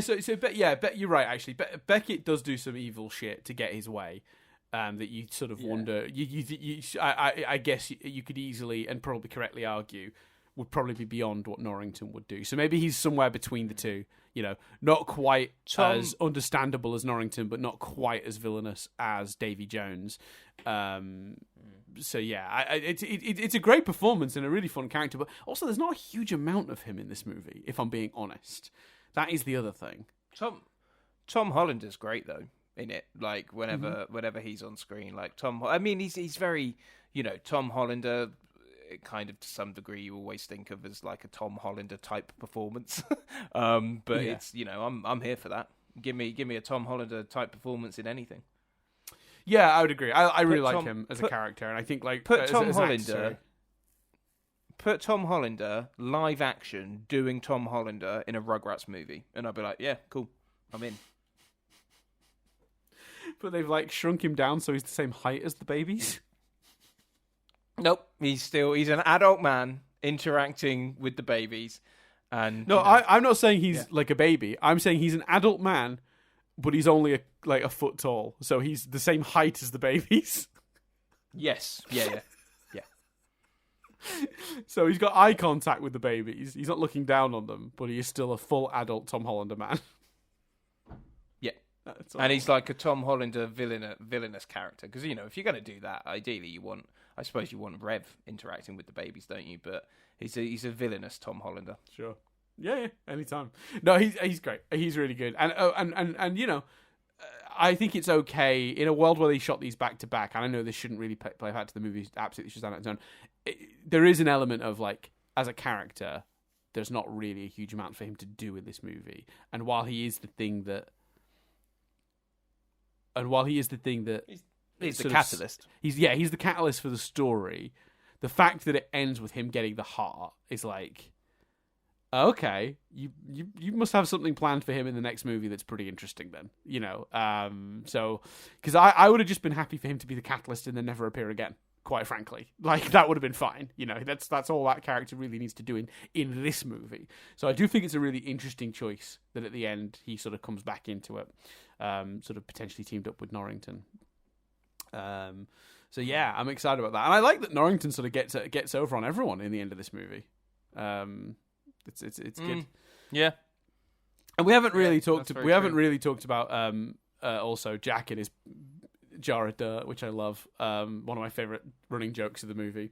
sort No. of Yeah. stuff, You're right. Actually, Beckett does do some evil shit to get his way. That you sort of wonder. I guess you could easily and probably correctly argue would probably be beyond what Norrington would do. So maybe he's somewhere between the two. Not quite as understandable as Norrington, but not quite as villainous as Davy Jones. So yeah, it's a great performance and a really fun character. But also, there's not a huge amount of him in this movie, if I'm being honest. That is the other thing. Tom Hollander's great though in it. Whenever he's on screen, he's very Tom Hollander. Kind of to some degree, you always think of as a Tom Hollander type performance, it's I'm here for that. Give me a Tom Hollander type performance in anything. Yeah, I would agree. I really like him as a character, and I think put Tom Hollander live action doing Tom Hollander in a Rugrats movie, and I'd be like, yeah, cool, I'm in. But they've shrunk him down so he's the same height as the babies. Nope, he's an adult man interacting with the babies, and no, I'm not saying he's like a baby. I'm saying he's an adult man, but he's only a foot tall, so he's the same height as the babies. Yes, yeah. So he's got eye contact with the babies. He's not looking down on them, but he is still a full adult Tom Hollander man. Yeah, and he's like a Tom Hollander villainous character, because if you're going to do that, ideally I suppose you want Rev interacting with the babies, don't you? But he's a villainous Tom Hollander. Sure. Yeah, anytime. No, he's great. He's really good. And I think it's okay in a world where they shot these back to back. And I know this shouldn't really play back to the movie. Absolutely, should stand on its own. There is an element of like, as a character, there's not really a huge amount for him to do in this movie. And while he is the thing that, he's the catalyst. He's the catalyst for the story. The fact that it ends with him getting the heart is like, okay, you must have something planned for him in the next movie that's pretty interesting then, you know. So, because I would have just been happy for him to be the catalyst and then never appear again, quite frankly. Like, that would have been fine, you know. That's all that character really needs to do in this movie. So I do think it's a really interesting choice that at the end he sort of comes back into it, sort of potentially teamed up with Norrington. So yeah, I'm excited about that, and I like that Norrington sort of gets over on everyone in the end of this movie. It's good. Yeah, and we haven't really talked about also Jack and his jar of dirt, which I love. One of my favorite running jokes of the movie.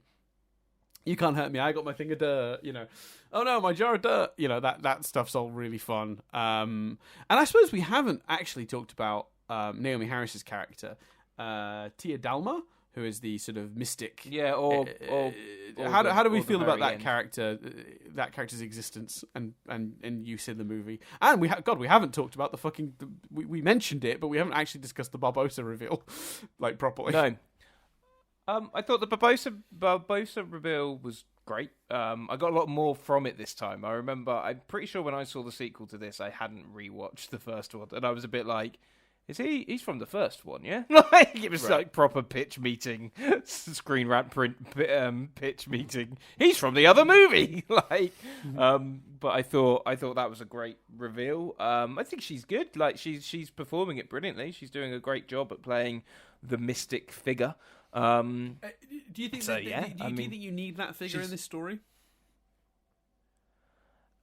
You can't hurt me. I got my thing of dirt. You know, oh no, my jar of dirt. You know, that stuff's all really fun. And I suppose we haven't actually talked about Naomi Harris's character. Tia Dalma, who is the sort of mystic. Yeah, how do we feel about that character, that character's existence and use in the movie? And we haven't talked about the fucking. We mentioned it, but we haven't actually discussed the Barbossa reveal, like, properly. No. I thought the Barbossa reveal was great. I got a lot more from it this time. I'm pretty sure when I saw the sequel to this, I hadn't rewatched the first one, and I was a bit like, he's from the first one, yeah? Like, it was like proper pitch meeting, screen rant print pitch meeting. He's from the other movie, like. But I thought that was a great reveal. I think she's good. Like, she's performing it brilliantly. She's doing a great job at playing the mystic figure. Do you think? Do you think you need that figure in this story?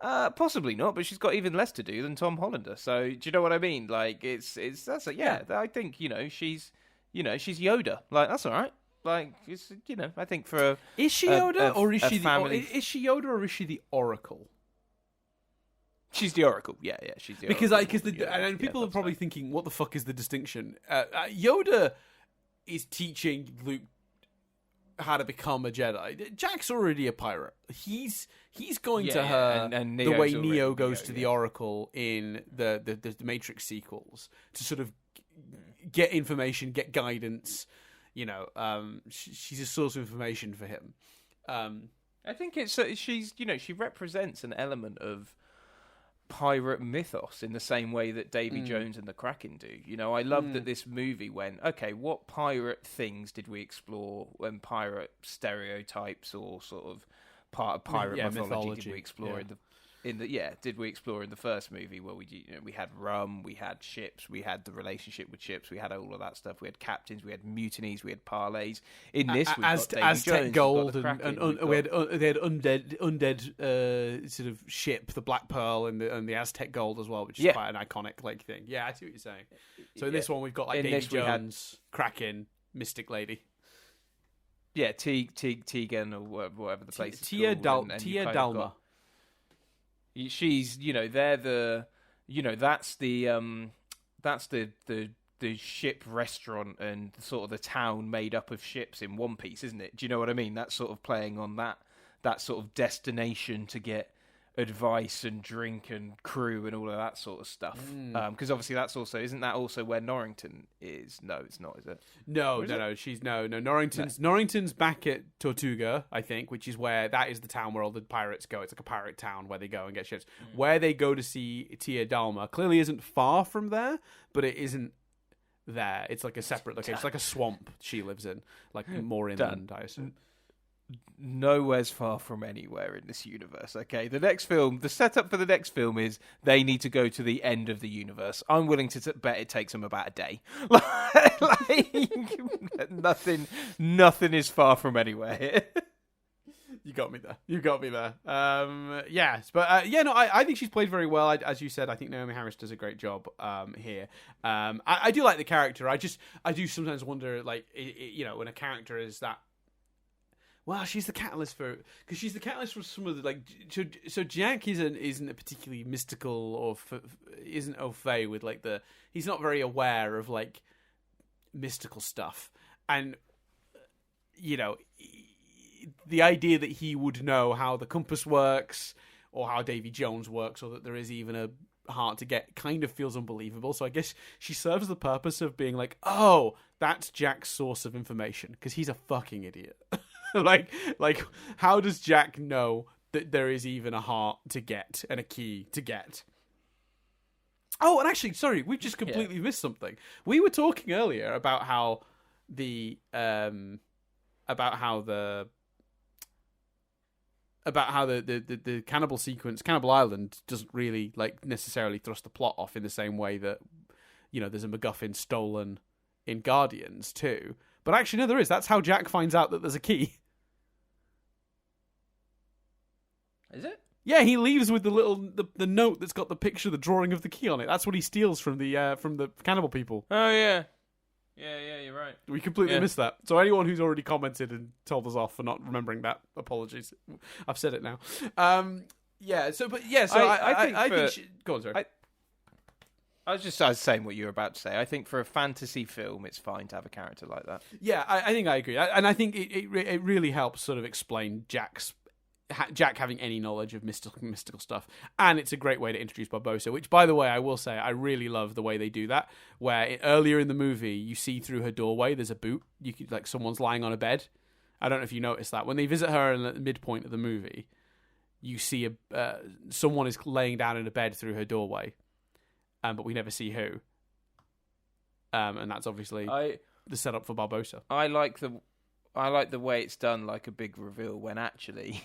Possibly not, but she's got even less to do than Tom Hollander. So do you know what I mean? Like, I think she's Yoda. Like, that's all right. Like, it's, I think for is she Yoda or is she is she Yoda or is she the Oracle? She's the Oracle. Yeah, she's the Oracle. And people are probably thinking, what the fuck is the distinction? Yoda is teaching Luke how to become a Jedi. Jack's already a pirate. He's going to her and the way Neo goes to the Oracle in the Matrix sequels to sort of get information, get guidance. She's a source of information for him. I think she represents an element of pirate mythos in the same way that Davy Jones and the Kraken do. I love that this movie went, okay, what pirate things did we explore when pirate stereotypes or sort of part of pirate mythology did we explore did we explore in the first movie where we had rum, we had ships, we had the relationship with ships, we had all of that stuff, we had captains, we had mutinies, we had parlays. In this, we've got Davy Aztec Jones, gold, they had undead sort of ship, the Black Pearl, and the Aztec gold as well, which is quite an iconic like thing. Yeah, I see what you're saying. So in this one, we've got like Davy Jones, Kraken, Mystic Lady. Yeah, Tegan or whatever the place is Tia called. Tia Dalma. She's, they're the, that's the ship restaurant and sort of the town made up of ships in One Piece, isn't it? Do you know what I mean? That's sort of playing on that sort of destination to get advice and drink and crew and all of that sort of stuff. Because obviously isn't that also where Norrington is? No, it's not, is it? No. Norrington's back at Tortuga, I think, which is where that is the town where all the pirates go. It's like a pirate town where they go and get ships. Where they go to see Tia Dalma clearly isn't far from there, but it isn't there. It's like a separate location. It's like a swamp she lives in, like more inland, I assume. Nowhere's far from anywhere in this universe, okay? The setup for the next film is they need to go to the end of the universe. I'm willing to bet it takes them about a day. Nothing is far from anywhere here. You got me there. Yes, but I think she's played very well. As you said, I think Naomi Harris does a great job here. I do like the character. I do sometimes wonder, like, when a character is that Well, she's the catalyst because she's the catalyst for some of the like. So Jack isn't a particularly mystical or isn't au fait with like he's not very aware of like mystical stuff, and the idea that he would know how the compass works or how Davy Jones works or that there is even a heart to get kind of feels unbelievable. So I guess she serves the purpose of being like, oh, that's Jack's source of information because he's a fucking idiot. like how does Jack know that there is even a heart to get and a key to get? Oh, and actually, sorry, we've just completely missed something. We were talking earlier about how the cannibal sequence, Cannibal Island, doesn't really like necessarily thrust the plot off in the same way that there's a MacGuffin stolen in Guardians too. But actually, no, there is. That's how Jack finds out that there's a key. Is it? Yeah, he leaves with the note that's got the picture, the drawing of the key on it. That's what he steals from the cannibal people. Oh yeah. Yeah, you're right. We completely missed that. So anyone who's already commented and told us off for not remembering that, apologies. I've said it now. I think go on, sorry. I was saying what you were about to say. I think for a fantasy film, it's fine to have a character like that. Yeah, I think I agree. And I think it really helps sort of explain Jack having any knowledge of mystical stuff, and it's a great way to introduce Barbossa, which, by the way, I will say I really love the way they do that, where earlier in the movie you see through her doorway there's a boot, you could, like, someone's lying on a bed. I don't know if you noticed that when they visit her at the midpoint of the movie, you see someone is laying down in a bed through her doorway, but we never see who, and that's obviously the setup for Barbossa. I like the way it's done, like a big reveal, when actually,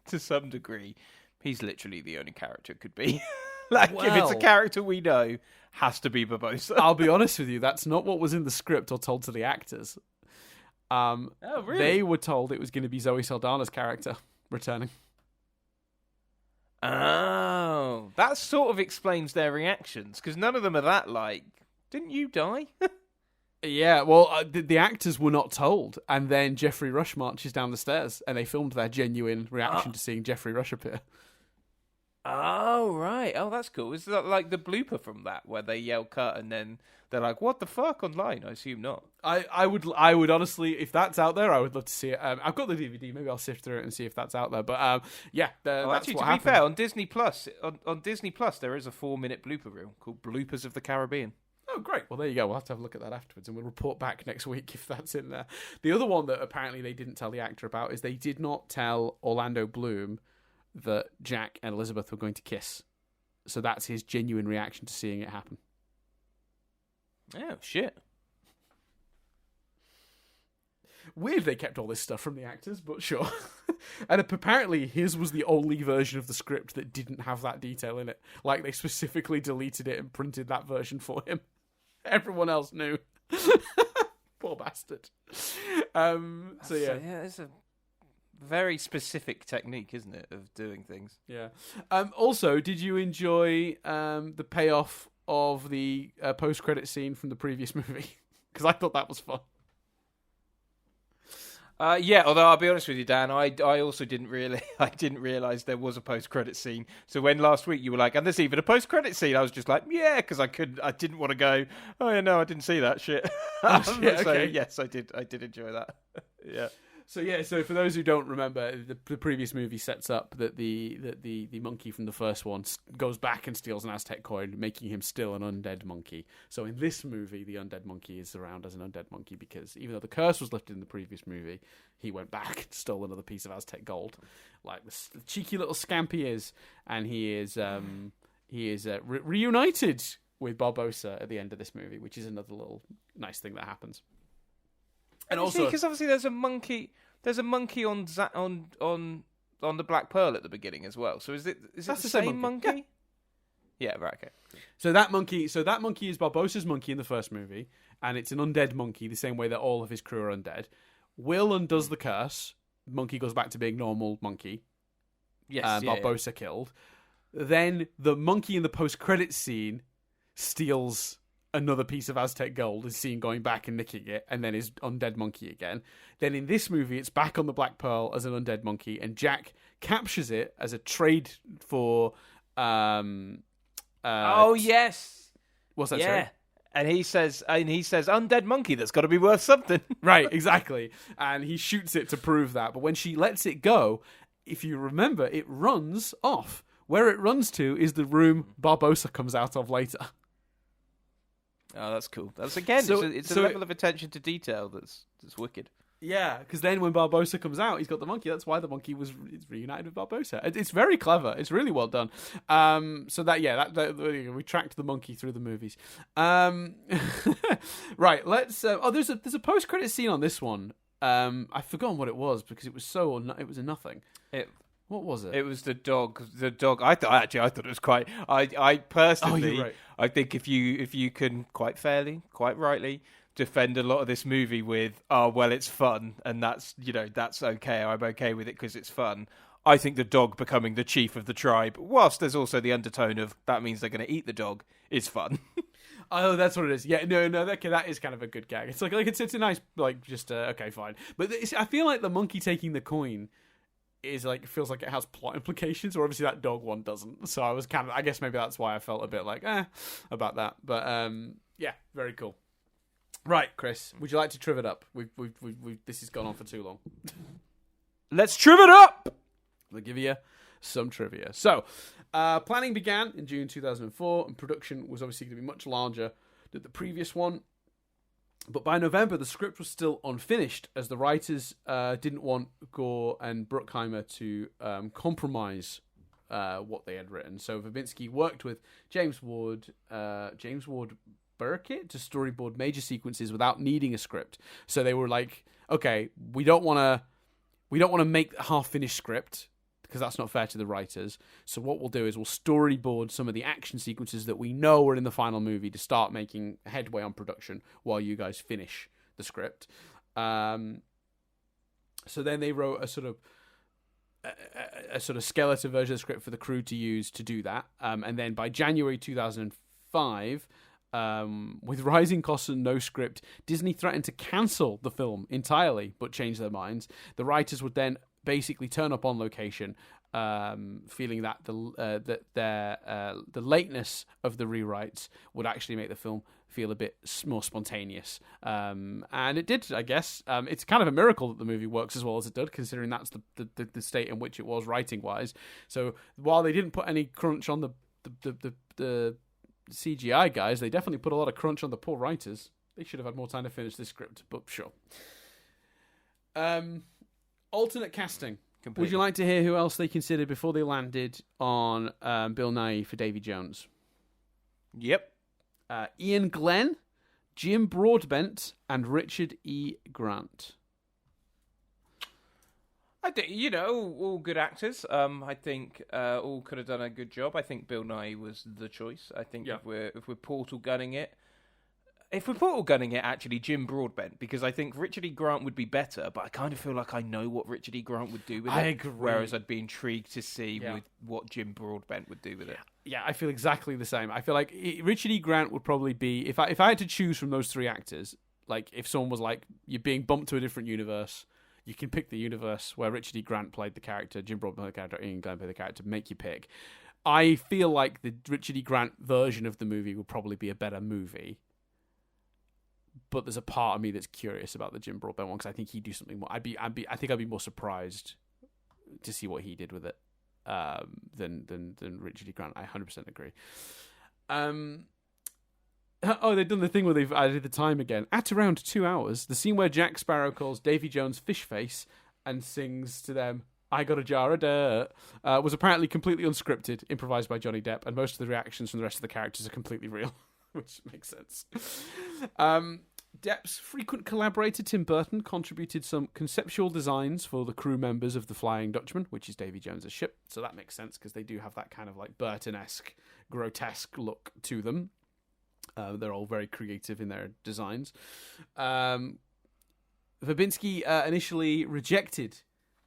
to some degree, he's literally the only character it could be. If it's a character we know, has to be Barbossa. I'll be honest with you, that's not what was in the script or told to the actors. Oh, really? They were told it was going to be Zoe Saldana's character returning. Oh, that sort of explains their reactions, because none of them are that like, didn't you die? Yeah, well, the actors were not told, and then Jeffrey Rush marches down the stairs, and they filmed their genuine reaction to seeing Jeffrey Rush appear. Oh, right. Oh, that's cool. Is that like the blooper from that, where they yell cut, and then they're like, what the fuck, online? I assume not. I would honestly, if that's out there, I would love to see it. I've got the DVD, maybe I'll sift through it and see if that's out there, but yeah, that's actually, what to happened. be fair, on Disney Plus, on Disney Plus, there is a 4-minute blooper reel called Bloopers of the Caribbean. Oh, great. Well, there you go. We'll have to have a look at that afterwards, and we'll report back next week if that's in there. The other one that apparently they didn't tell the actor about is they did not tell Orlando Bloom that Jack and Elizabeth were going to kiss. So that's his genuine reaction to seeing it happen. Oh, shit. Weird they kept all this stuff from the actors, but sure. And apparently his was the only version of the script that didn't have that detail in it. Like, they specifically deleted it and printed that version for him. Everyone else knew. Poor bastard. So yeah, it's a very specific technique, isn't it, of doing things? Yeah. Also, did you enjoy the payoff of the post-credit scene from the previous movie? Because I thought that was fun. Yeah, although I'll be honest with you, Dan, I also didn't realise there was a post-credit scene. So when last week you were like, and there's even a post-credit scene, I was just like, yeah, because I didn't want to go, oh yeah, no, I didn't see that shit. Okay. So yes, I did enjoy that. Yeah. So for those who don't remember, the previous movie sets up that the monkey from the first one goes back and steals an Aztec coin, making him still an undead monkey. So in this movie, the undead monkey is around as an undead monkey because even though the curse was lifted in the previous movie, he went back and stole another piece of Aztec gold, like the cheeky little scamp he is, and he is reunited with Barbossa at the end of this movie, which is another little nice thing that happens. And also, because obviously there's a monkey on the Black Pearl at the beginning as well. So is it the same monkey? Yeah, right. Okay. So that monkey is Barbossa's monkey in the first movie, and it's an undead monkey, the same way that all of his crew are undead. Will undoes the curse. Monkey goes back to being normal monkey. Yes. Barbossa killed. Then the monkey in the post-credit scene steals another piece of Aztec gold is seen going back and nicking it, and then is undead monkey again. Then in this movie, it's back on the Black Pearl as an undead monkey, and Jack captures it as a trade for. Oh yes, what's that? yeah. Sorry? And he says, undead monkey. That's got to be worth something. Right, exactly. And he shoots it to prove that. But when she lets it go, if you remember, it runs off. Where it runs to is the room Barbossa comes out of later. Oh, that's cool. That's again, it's a level of attention to detail that's wicked. Yeah, because then when Barbossa comes out, he's got the monkey. That's why the monkey was reunited with Barbossa. It's very clever. It's really well done. So we tracked the monkey through the movies. Right, let's. There's a post credit scene on this one. I've forgotten what it was because it was it was a nothing. What was it? It was the dog. The dog. I thought it was quite. I personally. Oh, you're right. I think if you can quite fairly, quite rightly, defend a lot of this movie with, oh well, it's fun, and that's okay. I'm okay with it because it's fun. I think the dog becoming the chief of the tribe, whilst there's also the undertone of that means they're going to eat the dog, is fun. Oh, that's what it is. Yeah, no, that is kind of a good gag. It's like it's a nice okay, fine. But I feel like the monkey taking the coin is feels like it has plot implications, or obviously that dog one doesn't. So I guess maybe that's why I felt a bit about that. But yeah, very cool. Right, Chris, would you like to triv it up? This has gone on for too long. Let's triv it up. I'll give you some trivia. So, planning began in June 2004, and production was obviously going to be much larger than the previous one. But by November, the script was still unfinished, as the writers didn't want Gore and Bruckheimer to compromise what they had written. So Verbinski worked with James Ward Burkett to storyboard major sequences without needing a script. So they were like, okay, we don't want to make a half-finished script, because that's not fair to the writers. So what we'll do is we'll storyboard some of the action sequences that we know are in the final movie to start making headway on production while you guys finish the script. So then they wrote a sort of skeleton version of the script for the crew to use to do that. And then by January 2005, with rising costs and no script, Disney threatened to cancel the film entirely, but change their minds. The writers would then basically turn up on location, feeling that the lateness of the rewrites would actually make the film feel a bit more spontaneous, and it did, I guess. It's kind of a miracle that the movie works as well as it did, considering that's the state in which it was writing wise. So while they didn't put any crunch on the CGI guys, they definitely put a lot of crunch on the poor writers. They should have had more time to finish this script, but sure. Alternate casting. Completely. Would you like to hear who else they considered before they landed on Bill Nighy for Davy Jones? Yep. Ian Glenn, Jim Broadbent, and Richard E. Grant. I think, all good actors. I think all could have done a good job. I think Bill Nighy was the choice. I think if we're portal gunning it, actually, Jim Broadbent, because I think Richard E. Grant would be better, but I kind of feel like I know what Richard E. Grant would do with it. I agree. Whereas I'd be intrigued to see with what Jim Broadbent would do with it. Yeah, I feel exactly the same. I feel like Richard E. Grant would probably be, if I had to choose from those three actors, like if someone was like, you're being bumped to a different universe, you can pick the universe where Richard E. Grant played the character, Jim Broadbent played the character, Ian Glenn played the character, make you pick. I feel like the Richard E. Grant version of the movie would probably be a better movie. But there's a part of me that's curious about the Jim Broadbent one, because I think he'd do something more. I think I'd be more surprised to see what he did with it than Richard E. Grant. I 100% agree. They've done the thing where they've added the time again. At around 2 hours, the scene where Jack Sparrow calls Davy Jones fish face and sings to them, "I got a jar of dirt," was apparently completely unscripted, improvised by Johnny Depp, and most of the reactions from the rest of the characters are completely real, which makes sense. Depp's frequent collaborator Tim Burton contributed some conceptual designs for the crew members of the Flying Dutchman, which is Davy Jones' ship, so that makes sense because they do have that kind of like Burton-esque, grotesque look to them. They're all very creative in their designs. Verbinski initially rejected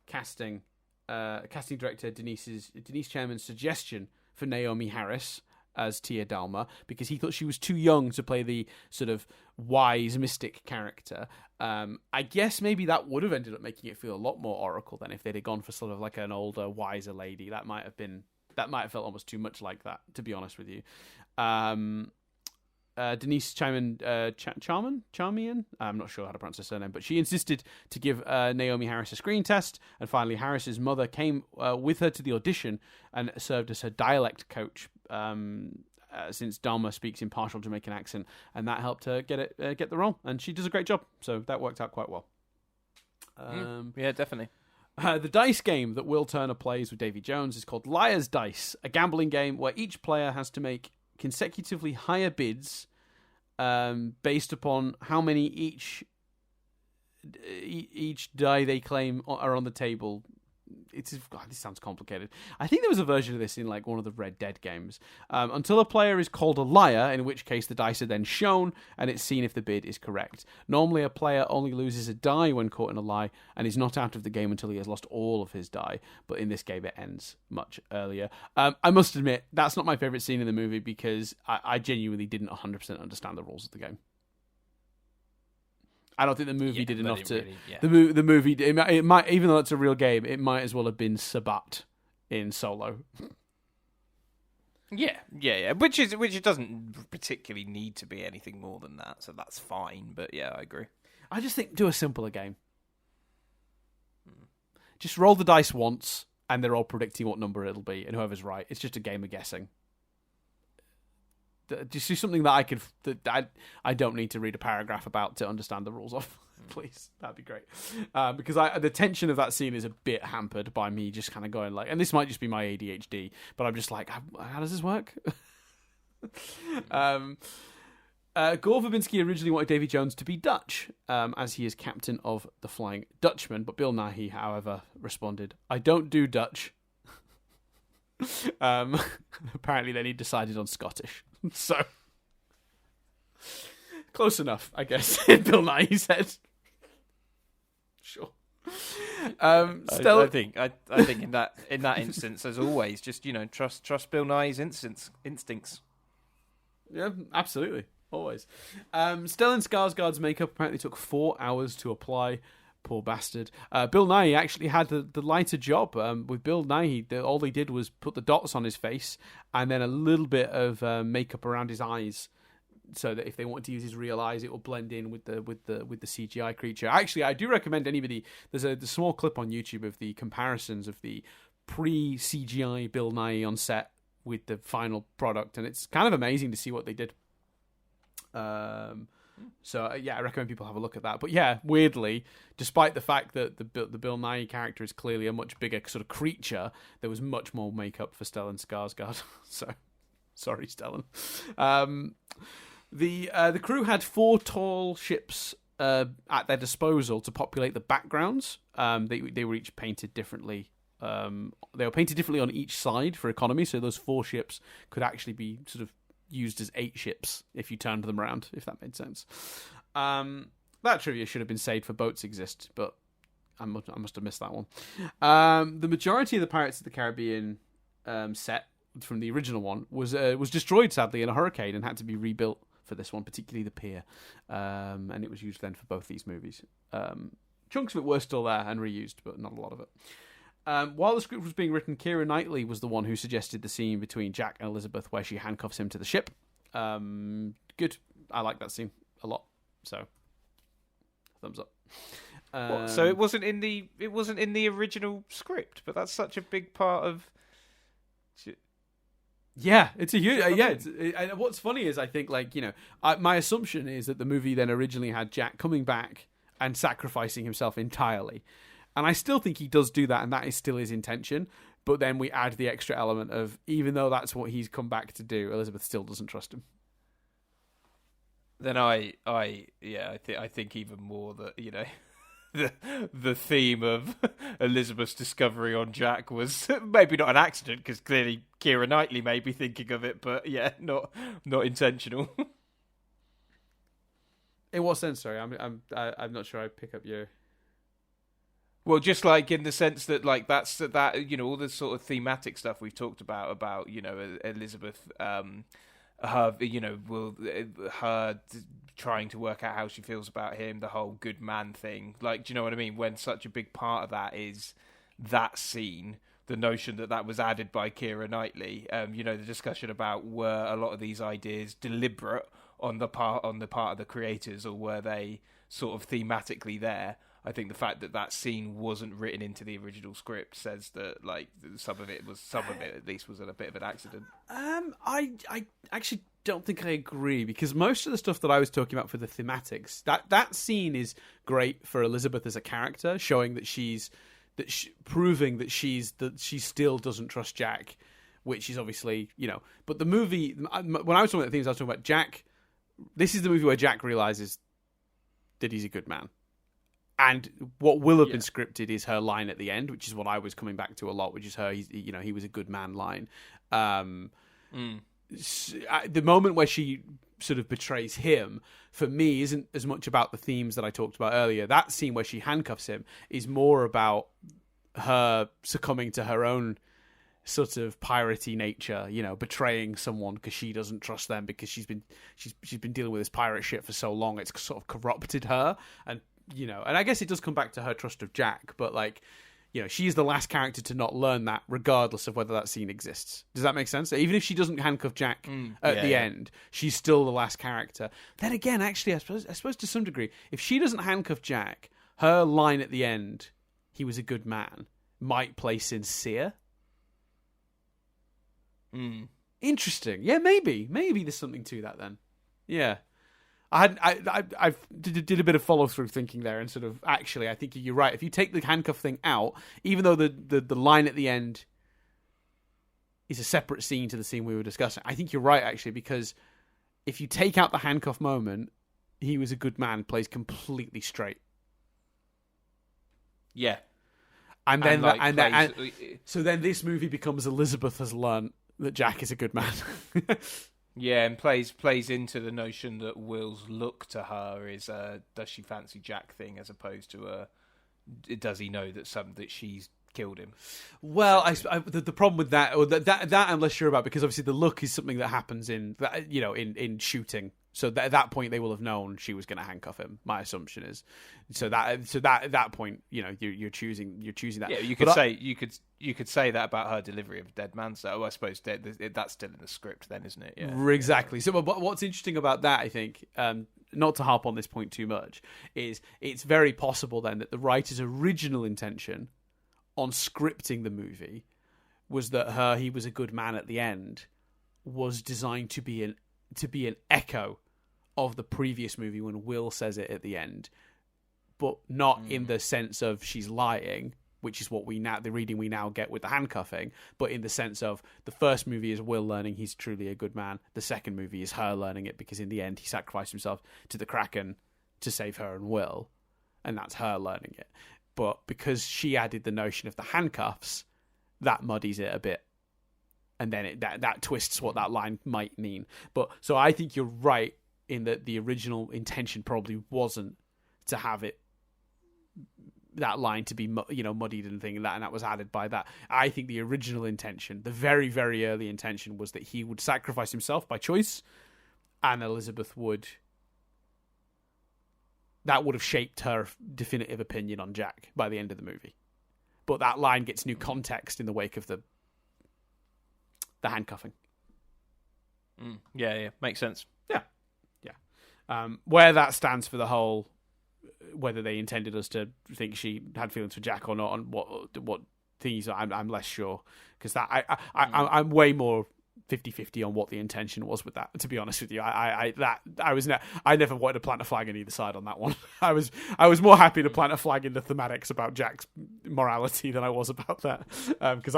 casting director Denise Chairman's suggestion for Naomi Harris as Tia Dalma because he thought she was too young to play the sort of wise mystic character. I guess maybe that would have ended up making it feel a lot more Oracle than if they'd have gone for sort of like an older, wiser lady. That might have felt almost too much like that, to be honest with you. Denise Charmian, I'm not sure how to pronounce her surname, but she insisted to give Naomi Harris a screen test, and finally Harris's mother came with her to the audition and served as her dialect coach, since Dalma speaks in partial Jamaican accent, and that helped her get the role, and she does a great job, so that worked out quite well. Yeah, definitely. The dice game that Will Turner plays with Davy Jones is called Liar's Dice, a gambling game where each player has to make consecutively higher bids based upon how many each die they claim are on the table. God, this sounds complicated. I think there was a version of this in like one of the Red Dead games. Until a player is called a liar, in which case the dice are then shown and it's seen if the bid is correct. Normally a player only loses a die when caught in a lie and is not out of the game until he has lost all of his die. But in this game it ends much earlier. I must admit, that's not my favourite scene in the movie because I genuinely didn't 100% understand the rules of the game. I don't think the movie did enough to. Really, yeah. The movie it might, even though it's a real game, it might as well have been Sabat in Solo. Yeah. Which it doesn't particularly need to be anything more than that, so that's fine. But yeah, I agree. I just think do a simpler game. Just roll the dice once, and they're all predicting what number it'll be, and whoever's right, it's just a game of guessing. Just do something that I don't need to read a paragraph about to understand the rules of. Please, that'd be great. Because the tension of that scene is a bit hampered by me just kind of going like, and this might just be my ADHD, but I'm just like, how does this work? Gore Verbinski originally wanted Davy Jones to be Dutch, as he is captain of the Flying Dutchman, but Bill Nighy, however, responded, "I don't do Dutch." Apparently then he decided on Scottish. So close enough, I guess. Bill Nighy said. Sure. I think in that instance, as always, just trust Bill Nighy's instincts. Yeah, absolutely, always. Stellan Skarsgård's makeup apparently took 4 hours to apply. Poor bastard. Bill Nighy actually had the lighter job. With Bill Nighy, all they did was put the dots on his face and then a little bit of makeup around his eyes, so that if they wanted to use his real eyes, it will blend in with the CGI creature. Actually, I do recommend anybody. There's a small clip on YouTube of the comparisons of the pre-CGI Bill Nighy on set with the final product, and it's kind of amazing to see what they did. So yeah, I recommend people have a look at that. But yeah, weirdly, despite the fact that the Bill Nighy character is clearly a much bigger sort of creature, there was much more makeup for Stellan Skarsgård. So sorry, Stellan. The crew had 4 tall ships at their disposal to populate the backgrounds. They were each painted differently. They were painted differently on each side for economy, so those 4 ships could actually be sort of used as 8 ships if you turned them around, if that made sense. That trivia should have been saved for Boats Exist, but I must have missed that one. The majority of the Pirates of the Caribbean set from the original one was destroyed, sadly, in a hurricane and had to be rebuilt for this one, particularly the pier. And it was used then for both these movies. Chunks of it were still there and reused, but not a lot of it. While the script was being written, Keira Knightley was the one who suggested the scene between Jack and Elizabeth where she handcuffs him to the ship. Good. I like that scene a lot. So, thumbs up. So it wasn't in the original script, but that's such a big part of. Yeah, it's a huge. And what's funny is I think my assumption is that the movie then originally had Jack coming back and sacrificing himself entirely. And I still think he does do that, and that is still his intention. But then we add the extra element of, even though that's what he's come back to do, Elizabeth still doesn't trust him. Then I think even more that the theme of Elizabeth's discovery on Jack was maybe not an accident, because clearly Keira Knightley may be thinking of it, but yeah, not intentional. In what sense? Sorry, I'm not sure I pick up your. Well, just like in the sense that, like, that's that, you know, all the sort of thematic stuff we've talked about, you know, Elizabeth, her, you know, her trying to work out how she feels about him, the whole good man thing. Like, do you know what I mean? When such a big part of that is that scene, the notion that was added by Keira Knightley, you know, the discussion about were a lot of these ideas deliberate on the part of the creators, or were they sort of thematically there? I think the fact that scene wasn't written into the original script says that, like, some of it at least was a bit of an accident. I actually don't think I agree, because most of the stuff that I was talking about for the thematics, that scene is great for Elizabeth as a character, showing that proving that she still doesn't trust Jack, which is obviously, you know. But the movie, when I was talking about the themes, I was talking about Jack. This is the movie where Jack realizes that he's a good man. And what will have been scripted is her line at the end, which is what I was coming back to a lot, which is her, he was a good man line. The moment where she sort of betrays him, for me, isn't as much about the themes that I talked about earlier. That scene where she handcuffs him is more about her succumbing to her own sort of piratey nature, you know, betraying someone because she doesn't trust them, because she's been dealing with this pirate shit for so long. It's sort of corrupted her, and you know, and I guess it does come back to her trust of Jack, but, like, you know, she's the last character to not learn that, regardless of whether that scene exists. Does that make sense? Even if she doesn't handcuff Jack at the end, she's still the last character. Then again, actually, I suppose to some degree, if she doesn't handcuff Jack, her line at the end, "He was a good man," might play sincere. Interesting. Yeah, maybe there's something to that then. Yeah. I did a bit of follow through thinking there, and sort of, actually, I think you're right. If you take the handcuff thing out, even though the line at the end is a separate scene to the scene we were discussing, I think you're right, actually, because if you take out the handcuff moment, "He was a good man" plays completely straight. Yeah, and then so then this movie becomes Elizabeth has learned that Jack is a good man. Yeah, and plays into the notion that Will's look to her is does she fancy Jack thing, as opposed to does he know that she's killed him? Well, the problem with that, or that I'm less sure about, because obviously the look is something that happens in shooting. So at that point they will have known she was going to handcuff him. My assumption is, so that at that point, you know, you're choosing that. Yeah, you could say that about her delivery of Dead Man. So I suppose that's still in the script, then, isn't it? Yeah, exactly. So, but what's interesting about that, I think, not to harp on this point too much, is it's very possible then that the writer's original intention on scripting the movie was that he was a good man at the end was designed to be an echo of the previous movie when Will says it at the end, but not in the sense of she's lying, which is what the reading we now get with the handcuffing, but in the sense of the first movie is Will learning he's truly a good man. The second movie is her learning it, because in the end he sacrificed himself to the Kraken to save her and Will, and that's her learning it. But because she added the notion of the handcuffs, that muddies it a bit. And then that twists what that line might mean. But so I think you're right in that the original intention probably wasn't to have that line to be muddied and thing, and that was added by that. I think the original intention, the very, very early intention, was that he would sacrifice himself by choice, and Elizabeth that would have shaped her definitive opinion on Jack by the end of the movie. But that line gets new context in the wake of the handcuffing. Yeah, makes sense. Yeah. Where that stands for the whole, whether they intended us to think she had feelings for Jack or not, and what things, I'm less sure, because I'm way more 50-50 on what the intention was with that, to be honest with you. I never wanted to plant a flag on either side on that one. I was more happy to plant a flag in the thematics about Jack's morality than I was about that, because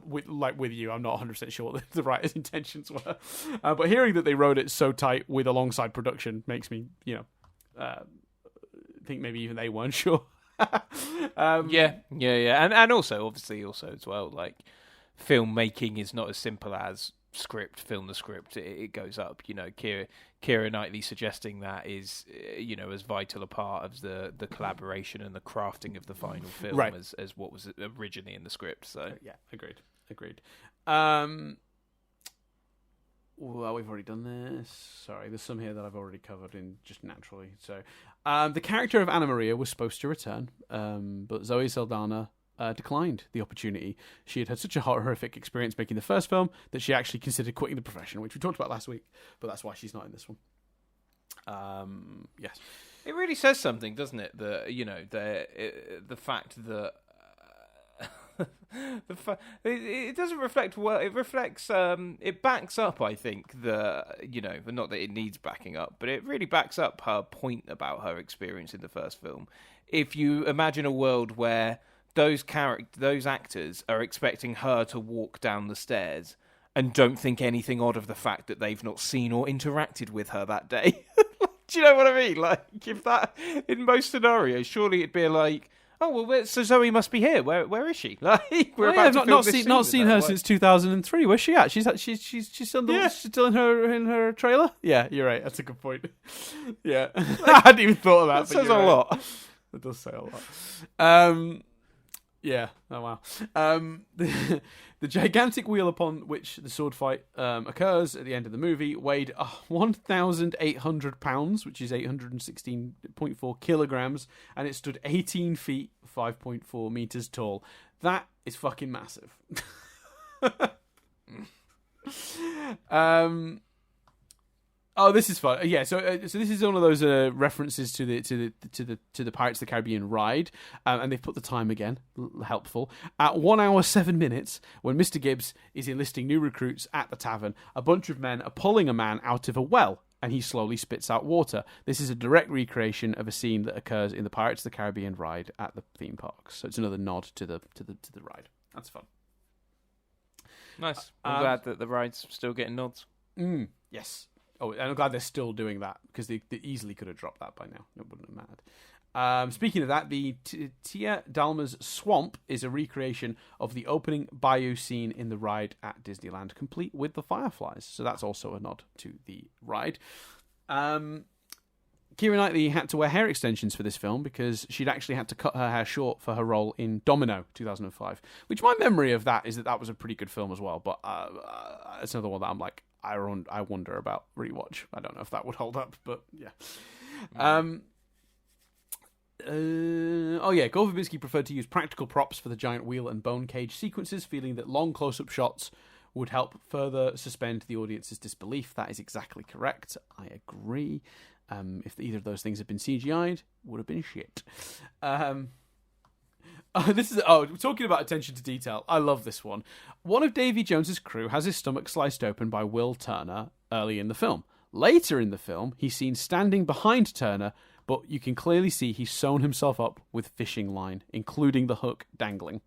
with you, I'm not 100% sure what the writer's intentions were, but hearing that they wrote it so tight with alongside production makes me think maybe even they weren't sure. Yeah, and also obviously as well, like, filmmaking is not as simple as film the script, it goes up. You know, Keira Knightley suggesting that is, as vital a part of the collaboration and the crafting of the final film Right. as what was originally in the script. So Yeah, agreed. Well, we've already done this. Sorry, there's some here that I've already covered in just naturally. So, the character of Anna Maria was supposed to return, but Zoe Saldana declined the opportunity. She had such a horrific experience making the first film that she actually considered quitting the profession, which we talked about last week. But that's why she's not in this one. Yes, it really says something, doesn't it? The the fact that. It doesn't reflect well. It reflects. It backs up. I think not that it needs backing up, but it really backs up her point about her experience in the first film. If you imagine a world where those actors are expecting her to walk down the stairs and don't think anything odd of the fact that they've not seen or interacted with her that day. Do you know what I mean? Like, if that in most scenarios, surely it'd be like. Oh well, so Zoe must be here. Where is she? Like I've not seen her since 2003. Where's she at? She's still in her trailer. Yeah, you're right. That's a good point. Yeah, I hadn't even thought of that. That says a lot. That does say a lot. Yeah. Oh wow. The gigantic wheel upon which the sword fight occurs at the end of the movie weighed 1,800 pounds, which is 816.4 kilograms, and it stood 18 feet, 5.4 meters tall. That is fucking massive. Oh, this is fun. Yeah, so this is one of those references to the Pirates of the Caribbean ride, and they've put the time again, helpful. At 1 hour 7 minutes, when Mr. Gibbs is enlisting new recruits at the tavern, a bunch of men are pulling a man out of a well, and he slowly spits out water. This is a direct recreation of a scene that occurs in the Pirates of the Caribbean ride at the theme parks. So it's another nod to the ride. That's fun. Nice. I'm glad that the ride's still getting nods. Yes. Oh, and I'm glad they're still doing that, because they easily could have dropped that by now. It wouldn't have mattered. Speaking of that, the Tia Dalma's Swamp is a recreation of the opening bayou scene in the ride at Disneyland, complete with the fireflies. So that's also a nod to the ride. Keira Knightley had to wear hair extensions for this film because she'd actually had to cut her hair short for her role in Domino 2005, which my memory of that is that was a pretty good film as well. But it's another one that I'm like, I wonder about rewatch. I don't know if that would hold up, but yeah. Gore Verbinski preferred to use practical props for the giant wheel and bone cage sequences, feeling that long close-up shots would help further suspend the audience's disbelief. That is exactly correct. I agree. If either of those things had been CGI'd, would have been shit. Talking about attention to detail, I love this one. One of Davy Jones's crew has his stomach sliced open by Will Turner early in the film. Later in the film, he's seen standing behind Turner, but you can clearly see he's sewn himself up with fishing line, including the hook dangling.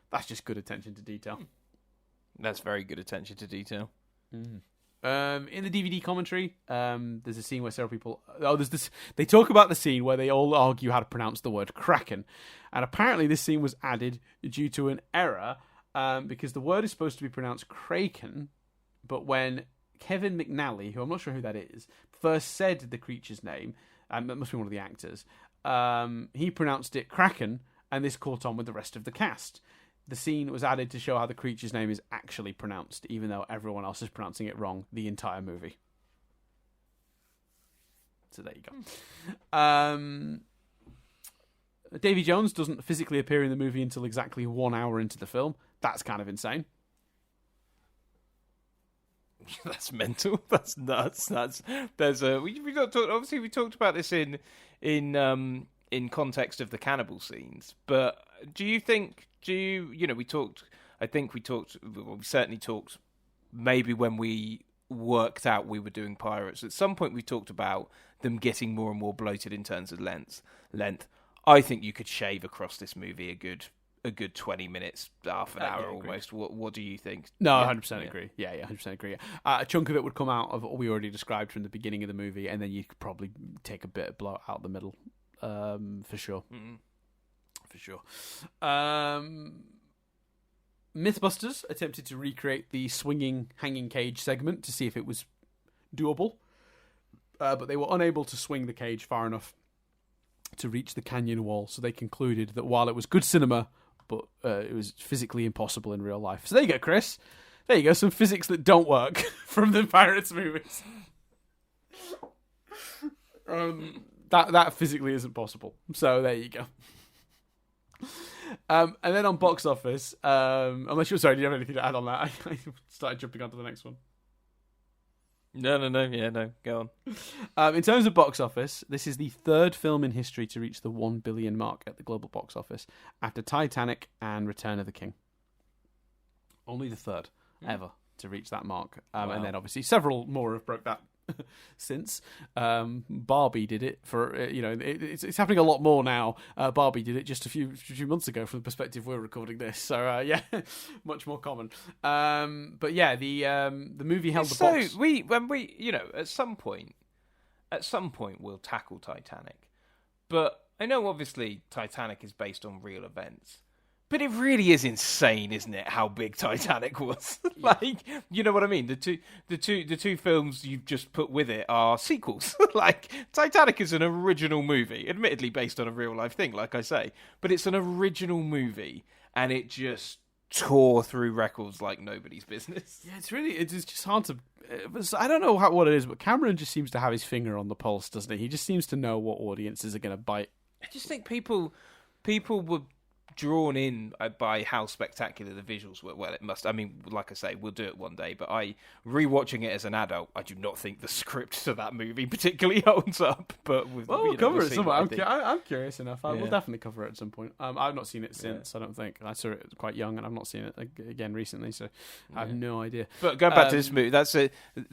That's just good attention to detail. That's very good attention to detail. In the DVD commentary, there's a scene where several people... They talk about the scene where they all argue how to pronounce the word Kraken. And apparently this scene was added due to an error, because the word is supposed to be pronounced Kraken, but when Kevin McNally, who I'm not sure who that is, first said the creature's name, that must be one of the actors, he pronounced it Kraken, and this caught on with the rest of the cast. The scene was added to show how the creature's name is actually pronounced, even though everyone else is pronouncing it wrong the entire movie. So there you go. Davy Jones doesn't physically appear in the movie until exactly 1 hour into the film. That's kind of insane. That's mental. That's nuts. There's a we not talked. Obviously, we talked about this in context of the cannibal scenes. But do you think? We talked. I think we talked. Well, we certainly talked. Maybe when we worked out we were doing Pirates, at some point we talked about them getting more and more bloated in terms of length. I think you could shave across this movie a good 20 minutes, half an hour almost. What do you think? No, 100% agree. Yeah, 100% agree. A chunk of it would come out of what we already described from the beginning of the movie, and then you could probably take a bit of blow out the middle, for sure. Mm-hmm. For sure. Mythbusters attempted to recreate the swinging hanging cage segment to see if it was doable, but they were unable to swing the cage far enough to reach the canyon wall, so they concluded that while it was good cinema, but it was physically impossible in real life. So there you go, Chris. There you go, some physics that don't work from the Pirates movies. That physically isn't possible. So there you go. And then on box office, unless you're sorry, do you have anything to add on that? I started jumping onto the next one. No. Yeah, no. Go on. In terms of box office, this is the third film in history to reach the 1 billion mark at the global box office after Titanic and Return of the King. Only the third ever to reach that mark. Wow. And then obviously several more have broke that since. Barbie did it for, it's happening a lot more now. Barbie did it just a few months ago from the perspective we're recording this. So, yeah, much more common. But yeah, the movie held the box. So, when we, at some point we'll tackle Titanic. But I know obviously Titanic is based on real events. But it really is insane, isn't it? How big Titanic was. Like, you know what I mean? The two films you've just put with it are sequels. Like, Titanic is an original movie, admittedly based on a real life thing, like I say. But it's an original movie, and it just tore through records like nobody's business. Yeah, it's just hard to. I don't know what it is, but Cameron just seems to have his finger on the pulse, doesn't he? He just seems to know what audiences are going to bite. I just think people were drawn in by how spectacular the visuals were. Well, it must. I mean, like I say, we'll do it one day. But rewatching it as an adult, I do not think the script to that movie particularly holds up. But we'll cover it somewhere. I'm curious enough. I will definitely cover it at some point. I've not seen it since. I don't think I saw it quite young, and I've not seen it again recently. So I have no idea. But going back to this movie, that's the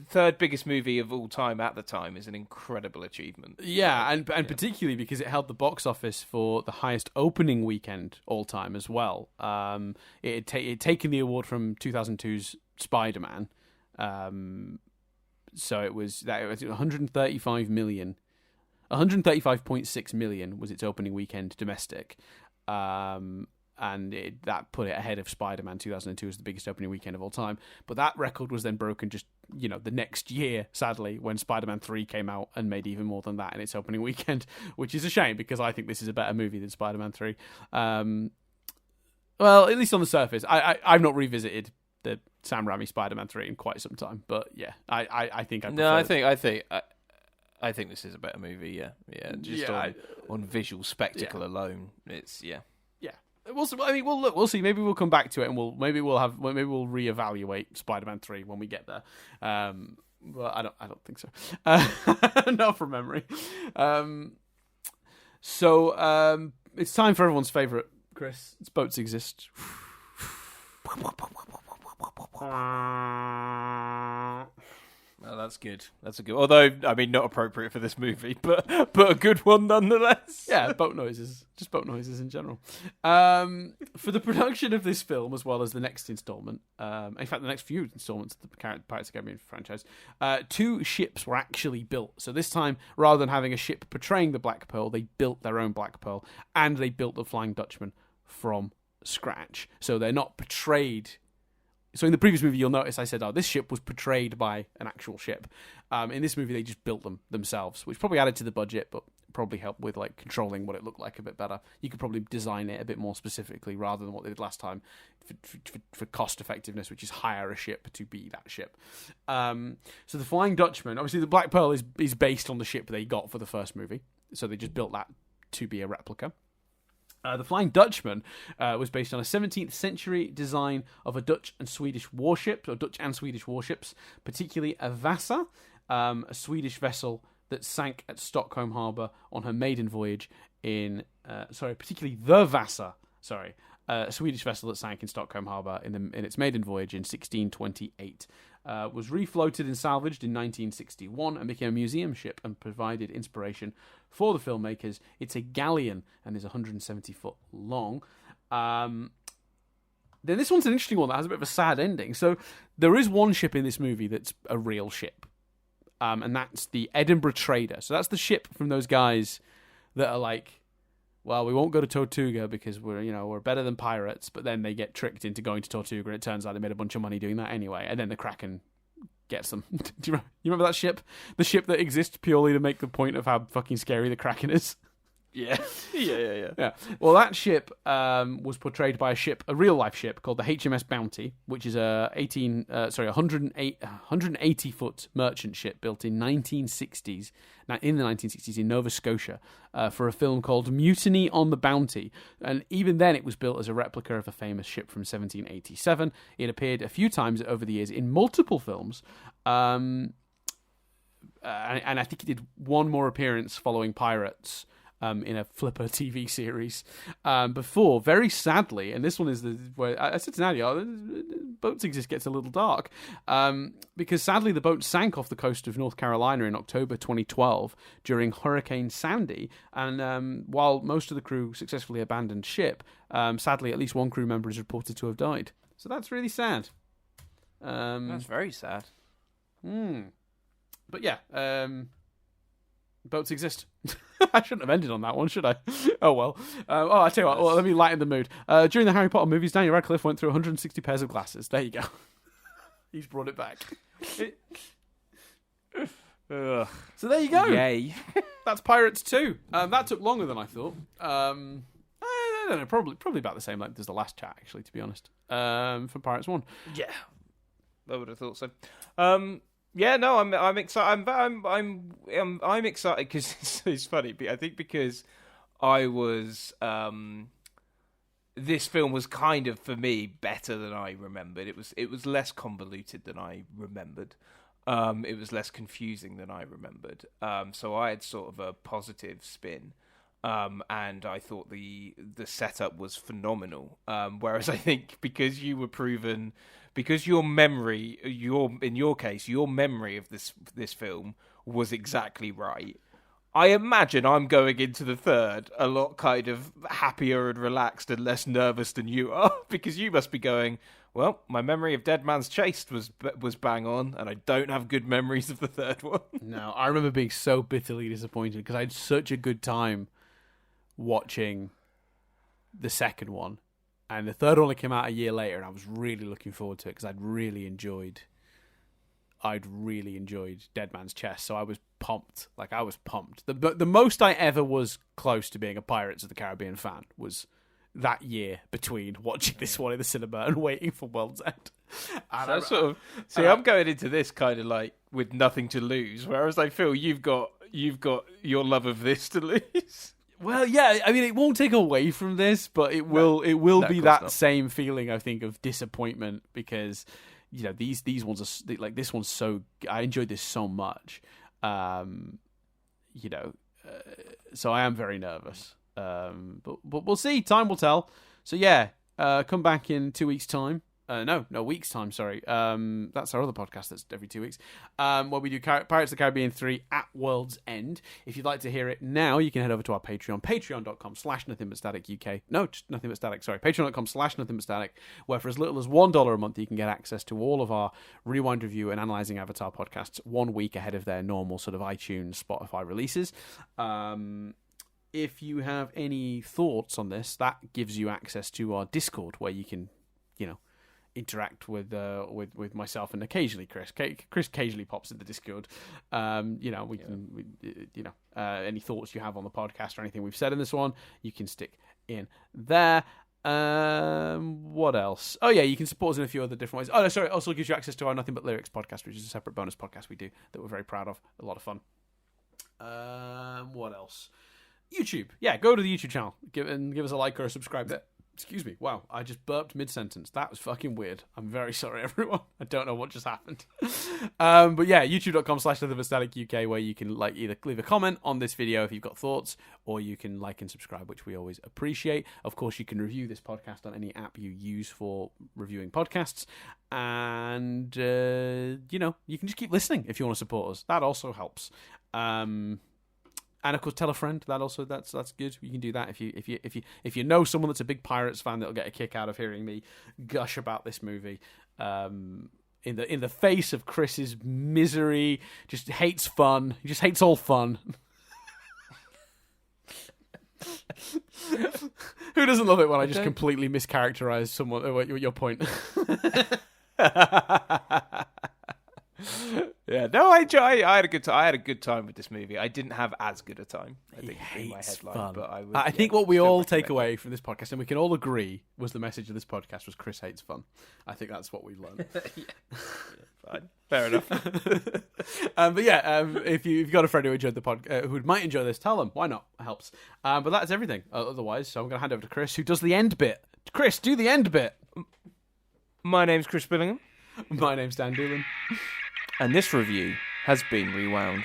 third biggest movie of all time at the time. Is an incredible achievement. Yeah, and particularly because it held the box office for the highest opening weekend all time as well. It had taken the award from 2002's Spider-Man. So it was 135 million. 135.6 million was its opening weekend domestic. And that put it ahead of Spider-Man 2002 as the biggest opening weekend of all time. But that record was then broken just, the next year, sadly, when Spider-Man 3 came out and made even more than that in its opening weekend, which is a shame because I think this is a better movie than Spider-Man 3. Well, at least on the surface. I've not revisited the Sam Raimi Spider-Man 3 in quite some time, but yeah, I think I prefer I think this is a better movie. Yeah. Just on visual spectacle alone, it's Yeah. We'll see. Maybe we'll come back to it, and we'll reevaluate Spider-Man 3 when we get there. Well, I don't think so. Not from memory. So it's time for everyone's favourite, Chris. It's Boats Exist. Oh, that's good. That's a good. Although, I mean, not appropriate for this movie, but a good one nonetheless. Yeah, boat noises. Just boat noises in general. For the production of this film, as well as the next instalment, in fact, the next few installments of the Pirates of the Caribbean franchise, 2 ships were actually built. So this time, rather than having a ship portraying the Black Pearl, they built their own Black Pearl, and they built the Flying Dutchman from scratch. So they're not portrayed. So in the previous movie, you'll notice I said, this ship was portrayed by an actual ship. In this movie, they just built them themselves, which probably added to the budget, but probably helped with like controlling what it looked like a bit better. You could probably design it a bit more specifically rather than what they did last time for cost effectiveness, which is hire a ship to be that ship. So the Flying Dutchman, obviously the Black Pearl is based on the ship they got for the first movie. So they just built that to be a replica. The Flying Dutchman was based on a 17th century design of a Dutch and Swedish warships, particularly a Vasa, a Swedish vessel that sank at Stockholm Harbour on her maiden voyage particularly the Vasa, a Swedish vessel that sank in Stockholm Harbour in its maiden voyage in 1628. Was refloated and salvaged in 1961 and became a museum ship and provided inspiration for the filmmakers. It's a galleon and is 170 foot long. Then this one's an interesting one that has a bit of a sad ending. So there is one ship in this movie that's a real ship, and that's the Edinburgh Trader. So that's the ship from those guys that are like well, we won't go to Tortuga because we're better than pirates. But then they get tricked into going to Tortuga, and it turns out they made a bunch of money doing that anyway. And then the Kraken gets them. Do you remember that ship? The ship that exists purely to make the point of how fucking scary the Kraken is. Yeah. Yeah. Well, that ship was portrayed by a real life ship called the HMS Bounty, which is a 180 foot merchant ship built in 1960s. Now, in the 1960s in Nova Scotia, for a film called Mutiny on the Bounty, and even then it was built as a replica of a famous ship from 1787. It appeared a few times over the years in multiple films. And I think it did one more appearance following Pirates. In a Flipper TV series before, very sadly, and this one is where I said to Nadia, Boats Exist gets a little dark, because sadly the boat sank off the coast of North Carolina in October 2012 during Hurricane Sandy, and while most of the crew successfully abandoned ship, sadly at least one crew member is reported to have died. So that's really sad. That's very sad. But yeah, Boats Exist. I shouldn't have ended on that one, should I? Oh, well. I tell you what, well, let me lighten the mood. During the Harry Potter movies, Daniel Radcliffe went through 160 pairs of glasses. There you go. He's brought it back. So there you go. Yay. That's Pirates 2. That took longer than I thought. I don't know, probably about the same length as the last chat, actually, to be honest. For Pirates 1. Yeah. I would have thought so. Yeah, no, I'm excited. I'm excited because it's funny. I think because I was this film was kind of for me better than I remembered. It was less convoluted than I remembered. It was less confusing than I remembered. So I had sort of a positive spin. And I thought the setup was phenomenal. Whereas I think because you were proven, because your memory, in your case, your memory of this film was exactly right. I imagine I'm going into the third a lot kind of happier and relaxed and less nervous than you are, because you must be going, well, my memory of Dead Man's Chase was bang on, and I don't have good memories of the third one. No, I remember being so bitterly disappointed because I had such a good time watching the second one, and the third one came out a year later, and I was really looking forward to it because I'd really enjoyed Dead Man's Chest, so I was pumped. I was pumped. The most I ever was close to being a Pirates of the Caribbean fan was that year between watching this one in the cinema and waiting for World's End. And I'm going into this kind of with nothing to lose, whereas I feel you've got your love of this to lose. Well, yeah, I mean, it won't take away from this, but it will be that same feeling, I think, of disappointment, because these ones are this one's so. I enjoyed this so much, so I am very nervous. But we'll see. Time will tell. So yeah, come back in 2 weeks' time. No, weeks' time, sorry. That's our other podcast that's every 2 weeks. Where we do Pirates of the Caribbean 3 at World's End. If you'd like to hear it now, you can head over to our Patreon, patreon.com/nothingbutstatic UK. No, just Nothing But Static, sorry. Patreon.com/nothingbutstatic, where for as little as $1 a month, you can get access to all of our Rewind Review and Analyzing Avatar podcasts 1 week ahead of their normal sort of iTunes, Spotify releases. If you have any thoughts on this, that gives you access to our Discord, where you can, interact with myself and occasionally Chris. Chris occasionally pops in the Discord. Any thoughts you have on the podcast or anything we've said in this one, you can stick in there. What else? Oh yeah, you can support us in a few other different ways. Oh no, sorry. Also gives you access to our Nothing But Lyrics podcast, which is a separate bonus podcast we do that we're very proud of. A lot of fun. What else? YouTube. Yeah, go to the YouTube channel. Give us a like or a subscribe there. Excuse me. Wow, I just burped mid-sentence. That was fucking weird. I'm very sorry, everyone. I don't know what just happened. But yeah, youtube.com/nothingbutstatic UK, where you can either leave a comment on this video if you've got thoughts, or you can like and subscribe, which we always appreciate. Of course, you can review this podcast on any app you use for reviewing podcasts. And, you can just keep listening if you want to support us. That also helps. And of course, tell a friend. That's good. You can do that if you know someone that's a big Pirates fan that'll get a kick out of hearing me gush about this movie. In the face of Chris's misery, just hates fun. He just hates all fun. Who doesn't love it when I just completely mischaracterize someone? Your point. Yeah, no, I had a good time. I had a good time with this movie. I didn't have as good a time. I think in my headline, fun. but I think what we all take away from this podcast, and we can all agree, was the message of this podcast was Chris hates fun. I think that's what we learned. Fine. Fair enough. But yeah, if you've got a friend who enjoyed the who might enjoy this, tell them. Why not? It helps. But that's everything. Otherwise, so I'm going to hand over to Chris, who does the end bit. Chris, do the end bit. My name's Chris Billingham. My name's Dan Doolan. And this review has been rewound.